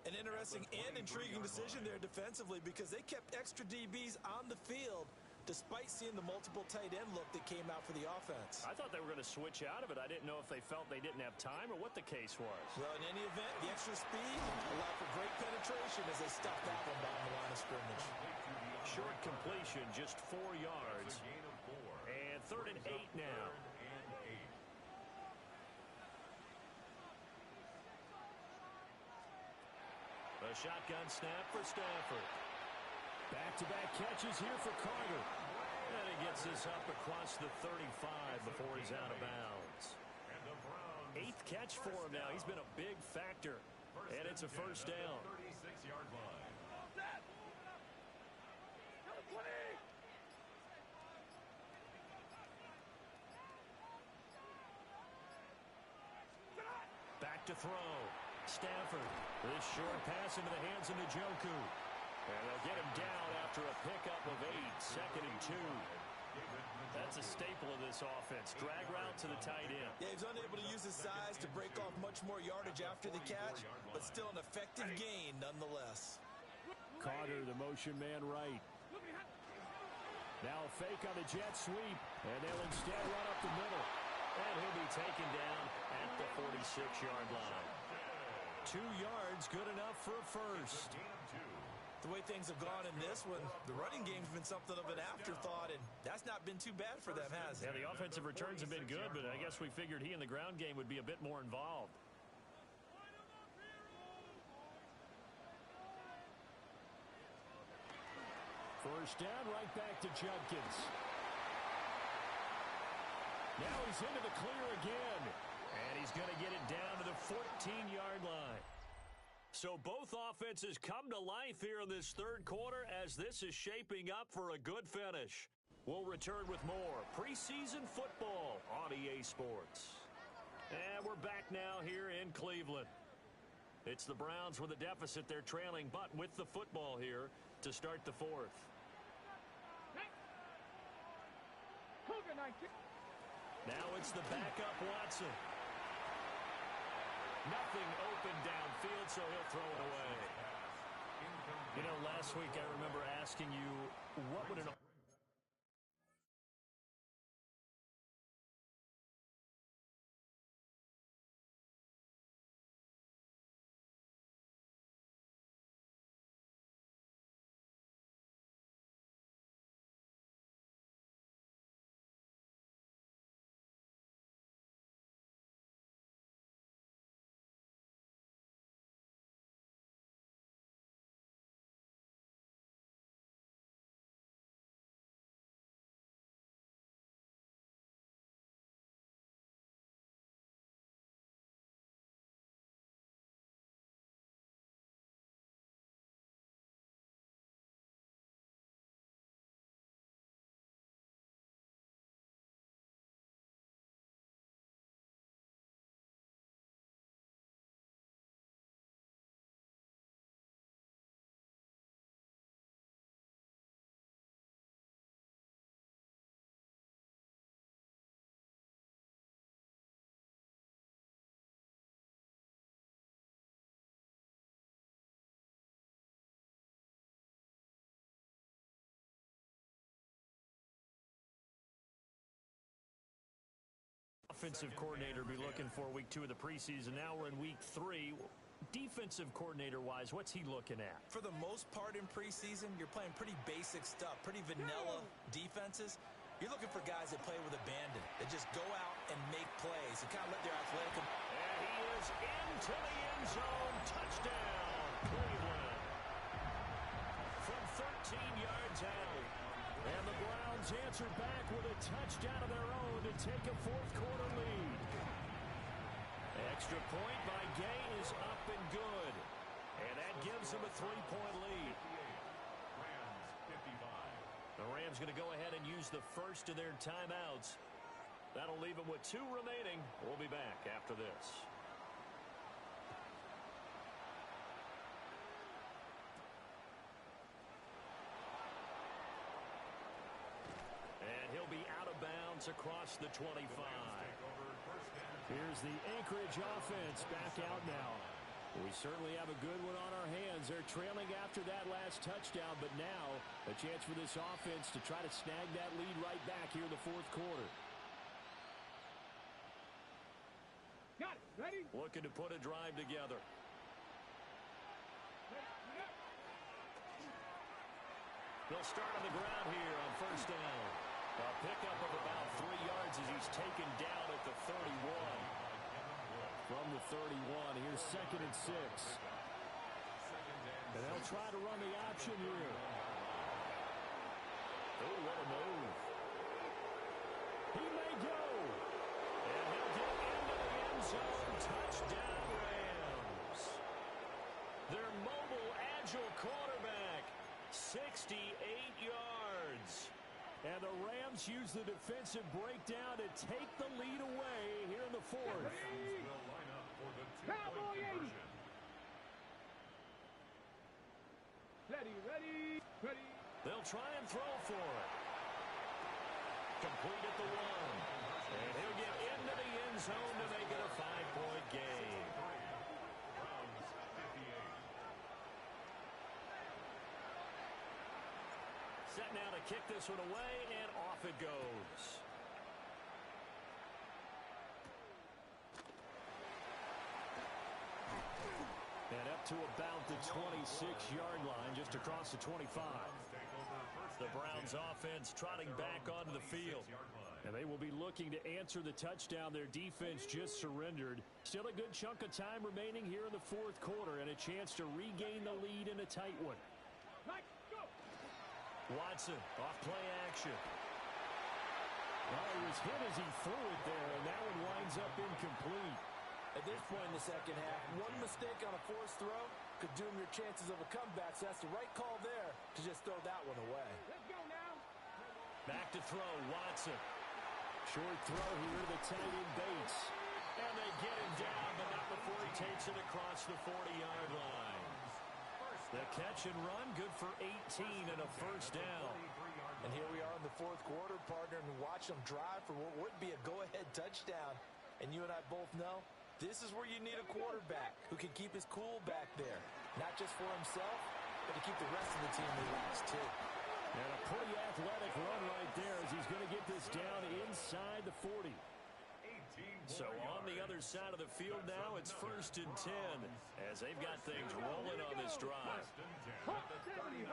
An interesting and intriguing decision there defensively because they kept extra DBs on the field despite seeing the multiple tight end look that came out for the offense. I thought they were going to switch out of it. I didn't know if they felt they didn't have time or what the case was. Well, in any event, the extra speed allowed for great penetration as they stuffed that one down the line of scrimmage. Short completion, just 4 yards. And 3rd and 8 now. A shotgun snap for Stafford. Back-to-back catches here for Carter. And he gets this up across the 35 before he's out of bounds. 8th catch for him now. He's been a big factor. And it's a first down. 36-yard line. Back to throw. Stafford. This short pass into the hands of Njoku. And they'll get him down after a pickup of 8. 2nd and 2. That's a staple of this offense. Drag route to the tight end. Yeah, he's unable to use his size to break off much more yardage after the catch, but still an effective gain nonetheless. Carter, the motion man right. Now a fake on the jet sweep, and they'll instead run up the middle. And he'll be taken down at the 46-yard line. 2 yards, good enough for a first. The way things have gone in this one, the running game's been something of an afterthought, and that's not been too bad for them, has it? Yeah, the offensive returns have been good, but I guess we figured he in the ground game would be a bit more involved. First down, right back to Judkins. Now he's into the clear again, and he's going to get it down to the 14-yard line. So both offenses come to life here in this third quarter as this is shaping up for a good finish. We'll return with more preseason football on EA Sports. And we're back now here in Cleveland. It's the Browns with a deficit. They're trailing, but with the football here to start the fourth. Now it's the backup Watson. Nothing open downfield, so he'll throw it away. You know, last week I remember asking you, what would an offensive coordinator be looking for week 2 of the preseason? Now we're in week 3. Defensive coordinator-wise, what's he looking at? For the most part in preseason, you're playing pretty basic stuff, pretty vanilla defenses. You're looking for guys that play with abandon, that just go out and make plays and kind of let their athletic... And he is into the end zone. Touchdown, Cleveland. From 13 yards out. And the Browns answer back with a touchdown of their own to take a fourth-quarter lead. Extra point by Gay is up and good. And that gives them a 3-point lead. The Rams going to go ahead and use the first of their timeouts. That'll leave them with 2 remaining. We'll be back after this. And he'll be out of bounds across the 25. Here's the Anchorage offense back out now. We certainly have a good one on our hands. They're trailing after that last touchdown, but now a chance for this offense to try to snag that lead right back here in the fourth quarter. Got it. Ready? Looking to put a drive together. They'll start on the ground here on first down. A pickup of about 3 yards as he's taken down at the 31. From the 31, here's 2nd and 6. And they'll try to run the option here. Oh, what a move. He may go. And he'll get into the end zone. Touchdown, Rams. Their mobile, agile quarterback, 68 yards. And the Rams use the defensive breakdown to take the lead away here in the fourth. Cowboy 80. Ready. They'll try and throw for it. Complete at the 1. And he'll get into the end zone to make it a 5-point game. Set now to kick this one away, and off it goes. And up to about the 26-yard line, just across the 25. The Browns offense trotting back onto the field. And they will be looking to answer the touchdown their defense just surrendered. Still a good chunk of time remaining here in the fourth quarter and a chance to regain the lead in a tight one. Watson, off play action. Well, he was hit as he threw it there, and that one winds up incomplete. At this point in the second half, one mistake on a forced throw could doom your chances of a comeback, so that's the right call there to just throw that one away. Let's go now. Back to throw, Watson. Short throw here to the tight end Bates. And they get him down, but not before he takes it across the 40-yard line. The catch and run, good for 18 and a first down. And here we are in the fourth quarter, partner, and watch them drive for what would be a go-ahead touchdown. And you and I both know this is where you need a quarterback who can keep his cool back there. Not just for himself, but to keep the rest of the team relaxed, too. And a pretty athletic run right there as he's going to get this down inside the 40. So on the other side of the field now, it's 1st and 10 as they've got things rolling on this drive. Hot 70.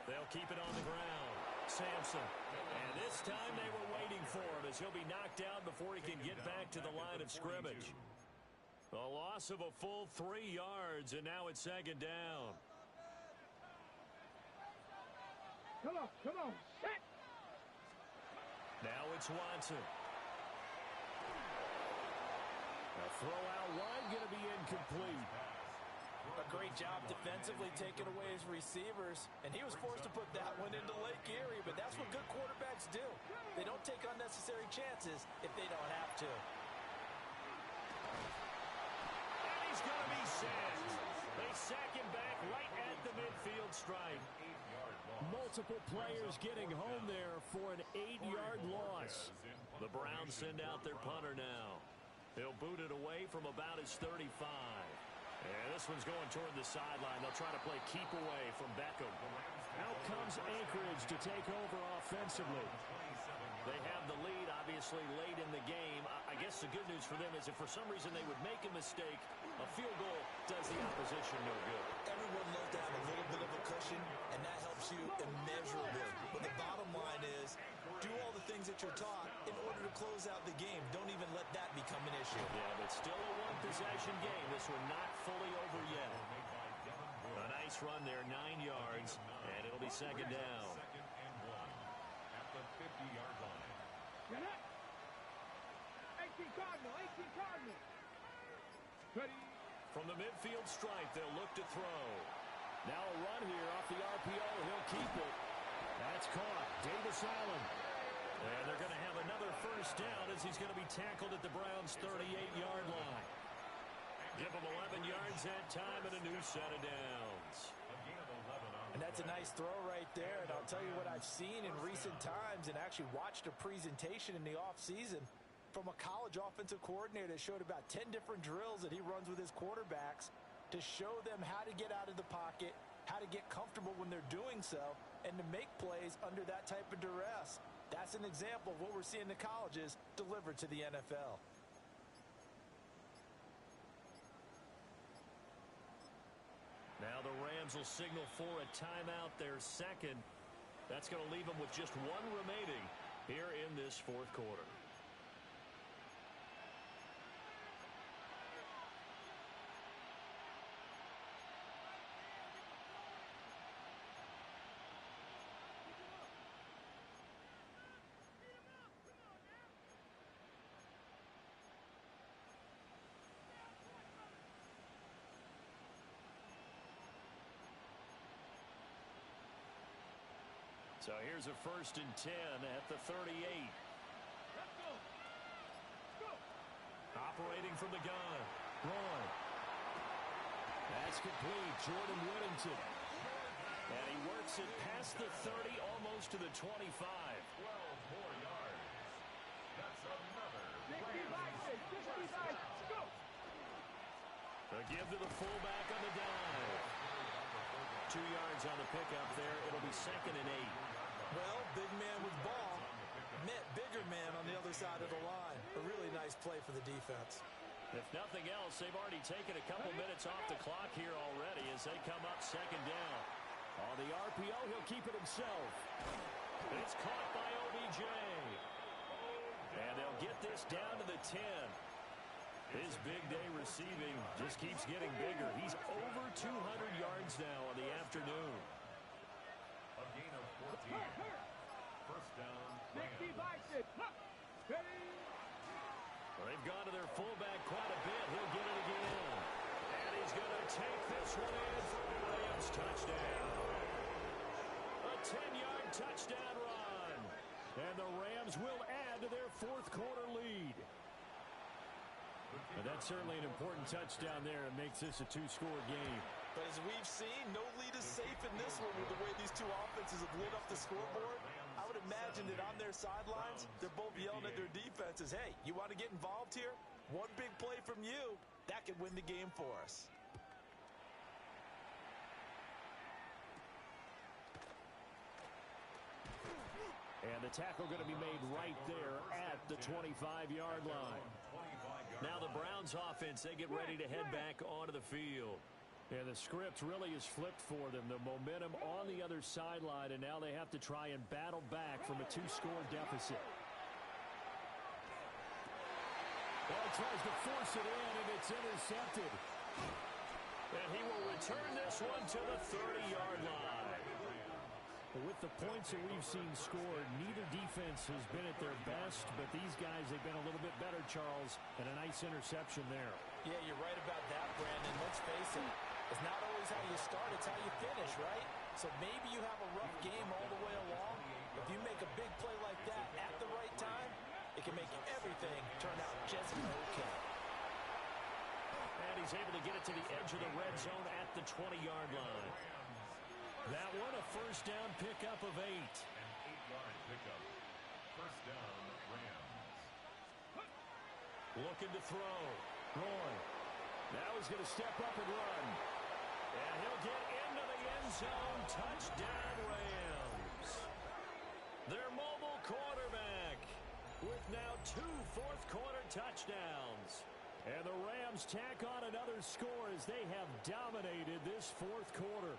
They'll keep it on the ground. Sampson. And this time they were waiting for him as he'll be knocked down before he can get back to the line of scrimmage. A loss of a full 3 yards, and now it's 2nd down. Come on. Set. Now it's Watson. A throw out wide going to be incomplete. A great job defensively taking away his receivers, and he was forced to put that one into Lake Erie, but that's what good quarterbacks do. They don't take unnecessary chances if they don't have to. And he's going to be sacked. They sack him back right at the midfield stripe. Multiple players getting home there for an 8-yard loss. The Browns send out their punter now. He'll boot it away from about his 35. And this one's going toward the sideline. They'll try to play keep away from Beckham. Out comes Anchorage to take over offensively. They have the lead, obviously, late in the game. I guess the good news for them is if for some reason they would make a mistake, a field goal does the opposition no good. Everyone loves to have a little bit of a cushion, and that helps you immeasurably. But the bottom line is, do all the things that you're taught in order to close out the game. Don't even let that become an issue. Yeah, but still a one-possession game. This one not fully over yet. A nice run there, 9 yards, and it'll be second down. Second and 1 at the 50-yard line. 18 Cardinal, 18 Cardinal. Ready. From the midfield stripe, they'll look to throw. Now a run here off the RPO. He'll keep it. That's caught. Davis Allen. And they're going to have another first down as he's going to be tackled at the Browns' 38-yard line. Give him 11 yards that time and a new set of downs. And that's a nice throw right there. And I'll tell you what I've seen in recent times and actually watched a presentation in the offseason from a college offensive coordinator that showed about 10 different drills that he runs with his quarterbacks to show them how to get out of the pocket, how to get comfortable when they're doing so, and to make plays under that type of duress. That's an example of what we're seeing in the colleges delivered to the NFL. Now the Rams will signal for a timeout, their second. That's going to leave them with just one remaining here in this fourth quarter. So here's a 1st and 10 at the 38. Let's go. Go. Operating from the gun. Roy. That's complete. Jordan Whittington. And he works it past the 30, almost to the 25. 12 more yards. That's another. 65, go. A give to the fullback on the dive. 2 yards on the pickup there. It'll be 2nd and 8. Well, big man with ball met bigger man on the other side of the line. A really nice play for the defense. If nothing else, they've already taken a couple minutes off the clock here already as they come up 2nd down. On the RPO, he'll keep it himself. It's caught by OBJ. And they'll get this down to the 10. His big day receiving just keeps getting bigger. He's over 200 yards now on the afternoon. A gain of 14. First down. 65, ready. Well, they've gone to their fullback quite a bit. He'll get it again. And he's going to take this one in for a Rams touchdown. A 10-yard touchdown run. And the Rams will add to their fourth quarter lead. But that's certainly an important touchdown there. It makes this a 2-score game. But as we've seen, no lead is safe in this one with the way these two offenses have lit up the scoreboard. I would imagine that on their sidelines, they're both yelling at their defenses, hey, you want to get involved here? One big play from you, that could win the game for us. And the tackle going to be made right there at the 25-yard line. Now the Browns offense, they get ready to head back onto the field. And the script really is flipped for them. The momentum on the other sideline, and now they have to try and battle back from a 2-score deficit. Well, tries to force it in, and it's intercepted. And he will return this one to the 30-yard line. With the points that we've seen scored, neither defense has been at their best, but these guys, they've been a little bit better, Charles, and a nice interception there. Yeah, you're right about that, Brandon. Let's face it. It's not always how you start, it's how you finish, right? So maybe you have a rough game all the way along. If you make a big play like that at the right time, it can make everything turn out just okay. And he's able to get it to the edge of the red zone at the 20-yard line. That one, a first down pickup of 8. An 8-yard pickup. First down, Rams. Looking to throw. Roy. Now he's going to step up and run. And he'll get into the end zone. Touchdown, Rams. Their mobile quarterback with now 2 fourth-quarter touchdowns. And the Rams tack on another score as they have dominated this fourth quarter.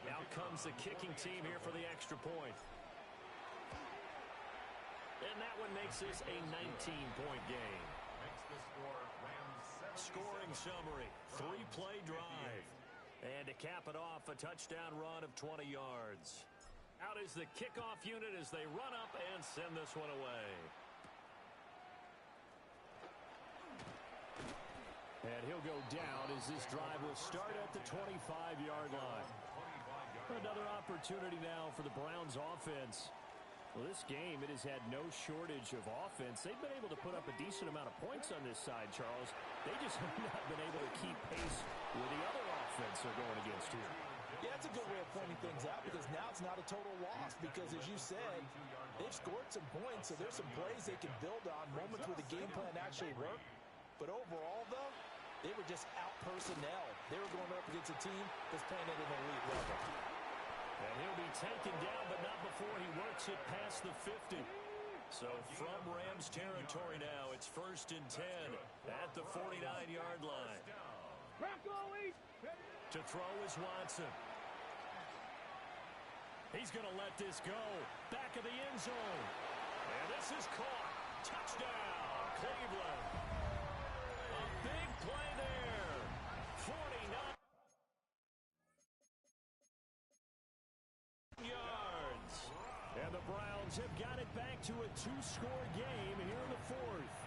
Out comes the kicking team here for the extra point. And that one makes this a 19-point game. Scoring summary, 3-play drive. And to cap it off, a touchdown run of 20 yards. Out is the kickoff unit as they run up and send this one away. And he'll go down as this drive will start at the 25-yard line. Another opportunity now for the Browns offense. Well, this game, it has had no shortage of offense. They've been able to put up a decent amount of points on this side, Charles. They just have not been able to keep pace with the other offense they're going against here. Yeah, that's a good way of pointing things out because now it's not a total loss because, as you said, they've scored some points, so there's some plays they can build on, moments where the game plan actually worked. But overall, though, they were just out-personnel. They were going up against a team that's playing at an elite level. And he'll be taken down, but not before he works it past the 50. So from Rams territory now, it's 1st and 10 at the 49-yard line. To throw is Watson. He's going to let this go. Back of the end zone. And this is caught. Touchdown, Cleveland. A big play there. 49 yards. And the Browns have got it back to a 2-score game here in the fourth.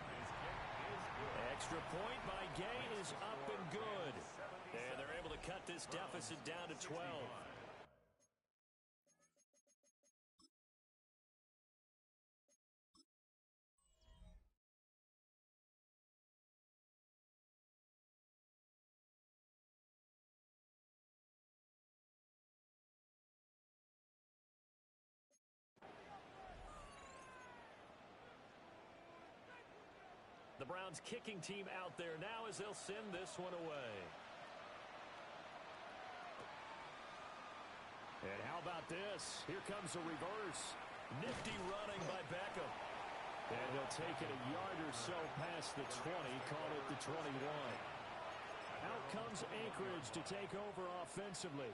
Extra point by Gay is up and good. And they're able to cut this deficit down to 12. The Browns kicking team out there now as they'll send this one away. And how about this? Here comes a reverse. Nifty running by Beckham. And he'll take it a yard or so past the 20, call it the 21. Out comes Anchorage to take over offensively.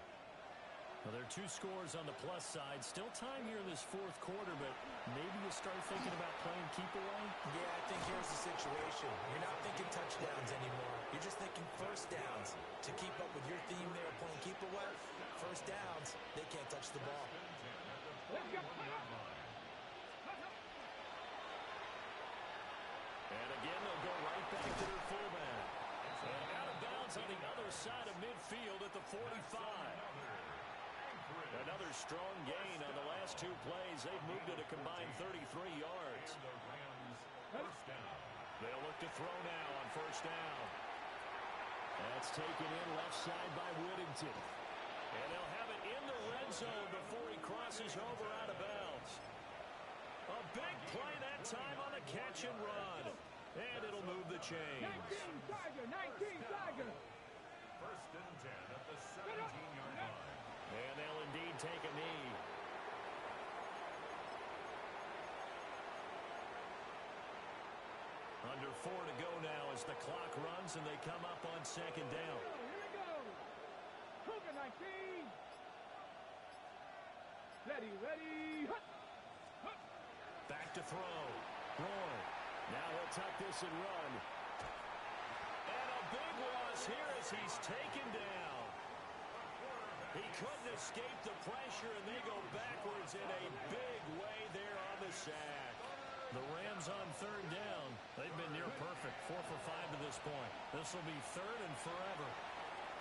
Well, there are 2 scores on the plus side. Still time here in this fourth quarter, but maybe you start thinking about playing keep away? Yeah, I think here's the situation. You're not thinking touchdowns anymore. You're just thinking first downs. To keep up with your theme there of playing keep away, first downs, they can't touch the ball. And again, they'll go right back to their fullback. And out of bounds on the other side of midfield at the 45. Another strong gain on the last 2 plays. They've moved it a combined 33 yards. They'll look to throw now on first down. That's taken in left side by Whittington. And they'll have it in the red zone before he crosses over out of bounds. A big play that time on the catch and run. And it'll move the chains. 19 Tiger. 1st and 10 at the 17-yard line. And they'll indeed take a knee. Under 4 to go now as the clock runs and they come up on 2nd down. Here we go. Cougar 19. Ready. Back to throw. Roy. Now he'll tuck this and run. And a big loss here as he's taken down. He couldn't escape the pressure, and they go backwards in a big way there on the sack. The Rams on 3rd down. They've been near perfect, 4 for 5 to this point. This will be 3rd and forever.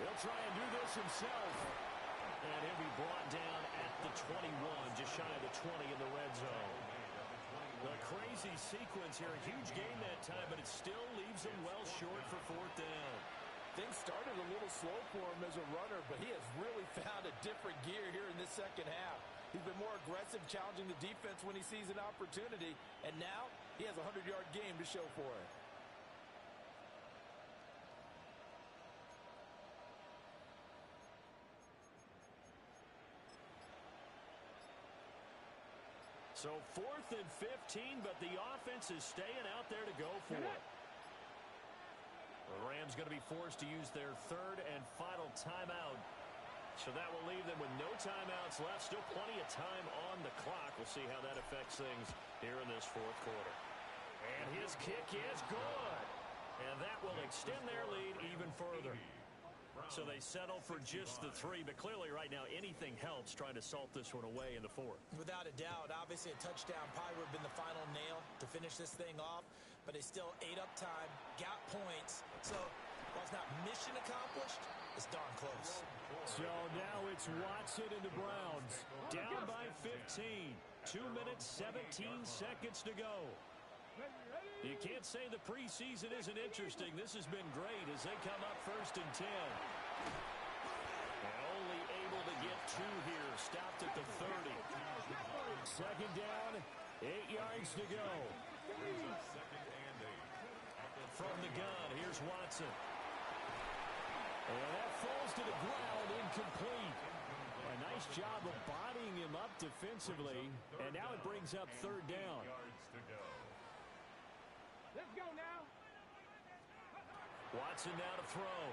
He'll try and do this himself. And he'll be brought down at the 21, just shy of the 20 in the red zone. A crazy sequence here. A huge gain that time, but it still leaves him well short for 4th down. Things started a little slow for him as a runner, but he has really found a different gear here in this second half. He's been more aggressive, challenging the defense when he sees an opportunity. And now he has a 100-yard game to show for it. So 4th and 15, but the offense is staying out there to go for it. The Rams going to be forced to use their 3rd and final timeout. So that will leave them with no timeouts left. Still plenty of time on the clock. We'll see how that affects things here in this 4th quarter. And his kick is good. And that will extend their lead even further. So they settle for just the 3, but clearly right now anything helps trying to salt this one away in the 4th. Without a doubt, obviously a touchdown probably would have been the final nail to finish this thing off, but they still ate up time, got points. So while it's not mission accomplished, it's darn close. So now it's Watson and the Browns down by 15. 2 minutes, 17 seconds to go. You can't say the preseason isn't interesting. This has been great as they come up 1st and 10. And only able to get 2 here. Stopped at the 30. 2nd down, 8 yards to go. From the gun, here's Watson. And that falls to the ground, incomplete. A nice job of bodying him up defensively. And now it brings up 3rd down. Let's go now. Watson now to throw.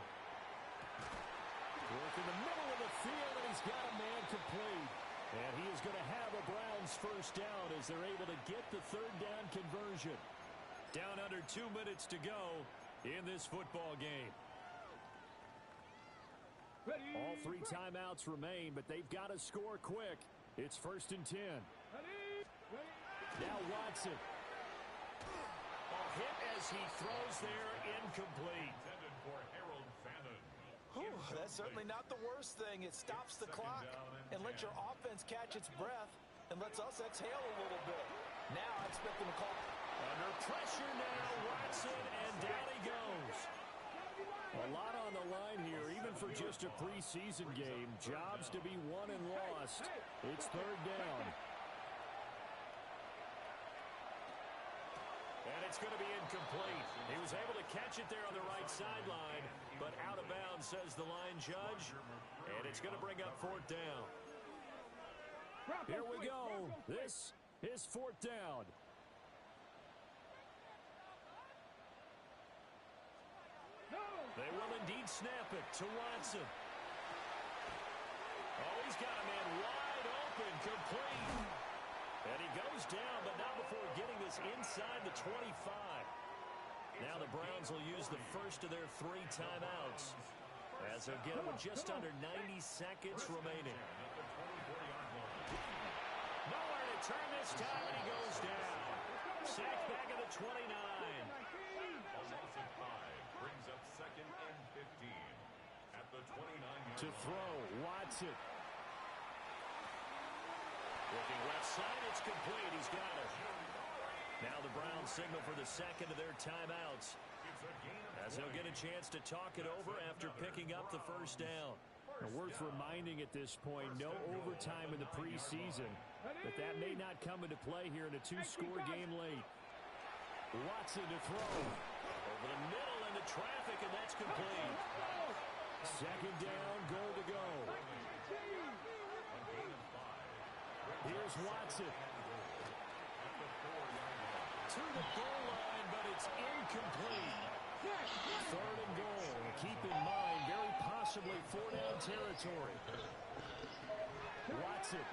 Work in the middle of the field, and he's got a man complete. And he is going to have a Browns 1st down as they're able to get the 3rd down conversion. Down under 2 minutes to go in this football game. Ready. All 3 timeouts remain, but they've got to score quick. It's 1st and 10. Ready. Now Watson. Hit as he throws there, incomplete. That's certainly not the worst thing. It stops the clock and lets your offense catch its breath and lets us exhale a little bit. Now I expect them to call. Under pressure now, Watson, and down he goes. A lot on the line here, even for just a preseason game. Jobs to be won and lost. It's 3rd down. And it's going to be incomplete. He was able to catch it there on the right sideline, but out of bounds, says the line judge. And it's going to bring up 4th down. Here we go. This is 4th down. They will indeed snap it to Watson. Oh, he's got a man wide open, complete. And he goes down, but not before getting this inside the 25. Now the Browns will use the first of their 3 timeouts as they'll get it with just under 90 seconds remaining. Nowhere to turn this time, and he goes down. Sacked back at the 29. Brings up 2nd and 15 at the 29. To throw, Watson. Looking left side, it's complete. He's got it. Now the Browns signal for the 2nd of their timeouts as they'll get a chance to talk it over after picking up the 1st down. Now, worth reminding at this point, no overtime in the preseason, but that may not come into play here in a 2-score game late. Watson to throw. Over the middle into traffic, and that's complete. 2nd down, goal to go. Here's Watson. To the goal line, but it's incomplete. 3rd and goal. Keep in mind, very possibly 4-down territory. Watson.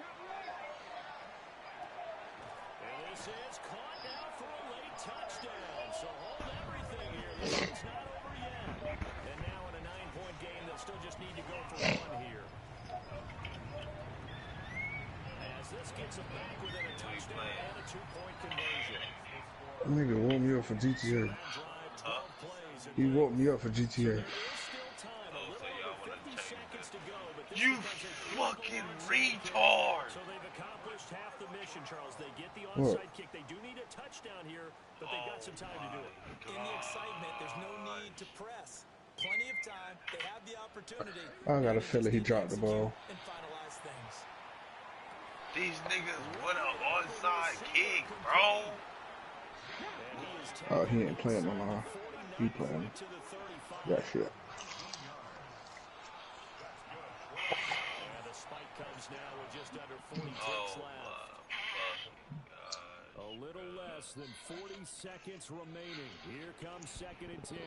And this is caught now for a late touchdown. So hold everything here. This one's not over yet. And now in a 9-point game, they'll still just need to go for 1 here. As this gets them back within a touchdown and a 2-point conversion. That nigga woke me up for GTA. He woke me up for GTA. You fucking retard! So they've accomplished half the mission, Charles. They get the onside kick. They do need a touchdown here, but they've got some time to do it. In the excitement, there's no need to press. Plenty of time. They have the opportunity. I got a feeling he dropped the ball. And finalize things. These niggas want an onside kick, bro. Oh, he ain't playing no more. He playing that shit. And the spike comes now with just under 40 ticks left. A little less than 40 seconds remaining. Here comes 2nd and 10.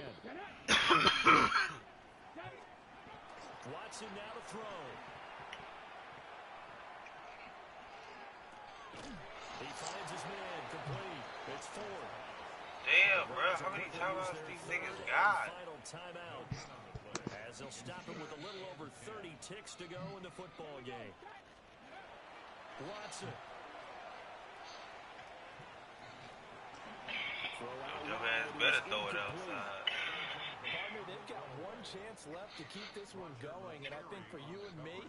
Watson now to throw. He finds his man complete. It's 4. Damn, bro. How many timeouts these niggas got? Final timeout. As they'll stop it with a little over 30 ticks to go in the football game. Watson. Dumbass better throw it outside. Partner, they've got one chance left to keep this one going, and I think for you and me,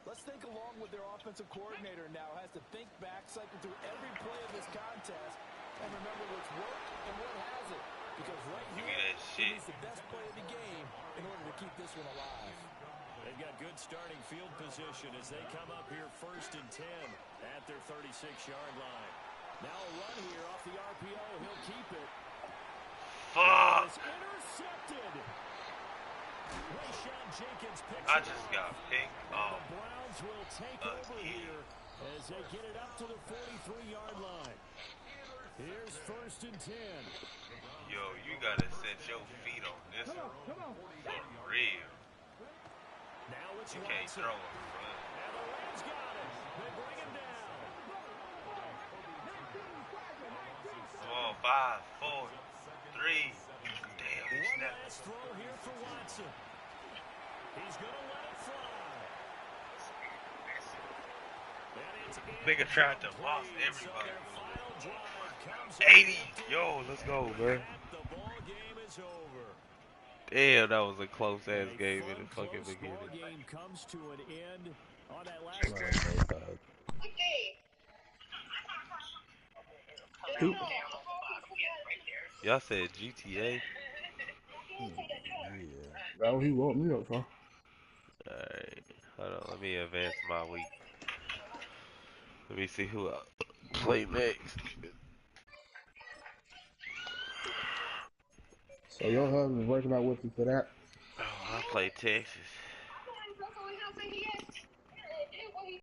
let's think along with their offensive coordinator now. Has to think back, cycle through every play of this contest, and remember what's worked and what hasn't. Because right here, he needs the best play of the game in order to keep this one alive. They've got good starting field position as they come up here 1st and 10 at their 36-yard line. Now a run here off the RPO. He'll keep it. Fuck! Intercepted. I just got picked off. The Browns will take over here as they get it up to the 43-yard line. Here's 1st and 10. Yo, you gotta set your feet on this one. For real. Now it's you can't throw him, bro. And the Rams got it. They bring him down. Come on, 5, 4, 3. Damn, he One snapped. last throw here for Watson. He's going to let it fly. Nigga tried to boss everybody. 80. Yo, let's go, man. The ball game is over. Damn, that was a close-ass game in the fucking beginning. The game comes to an end on that last Who? Y'all said GTA? That's what he woke me up for. Alright, hold on, let me advance my week. Let me see who I play next. So your husband's working out with you for that? Oh, I play Texas.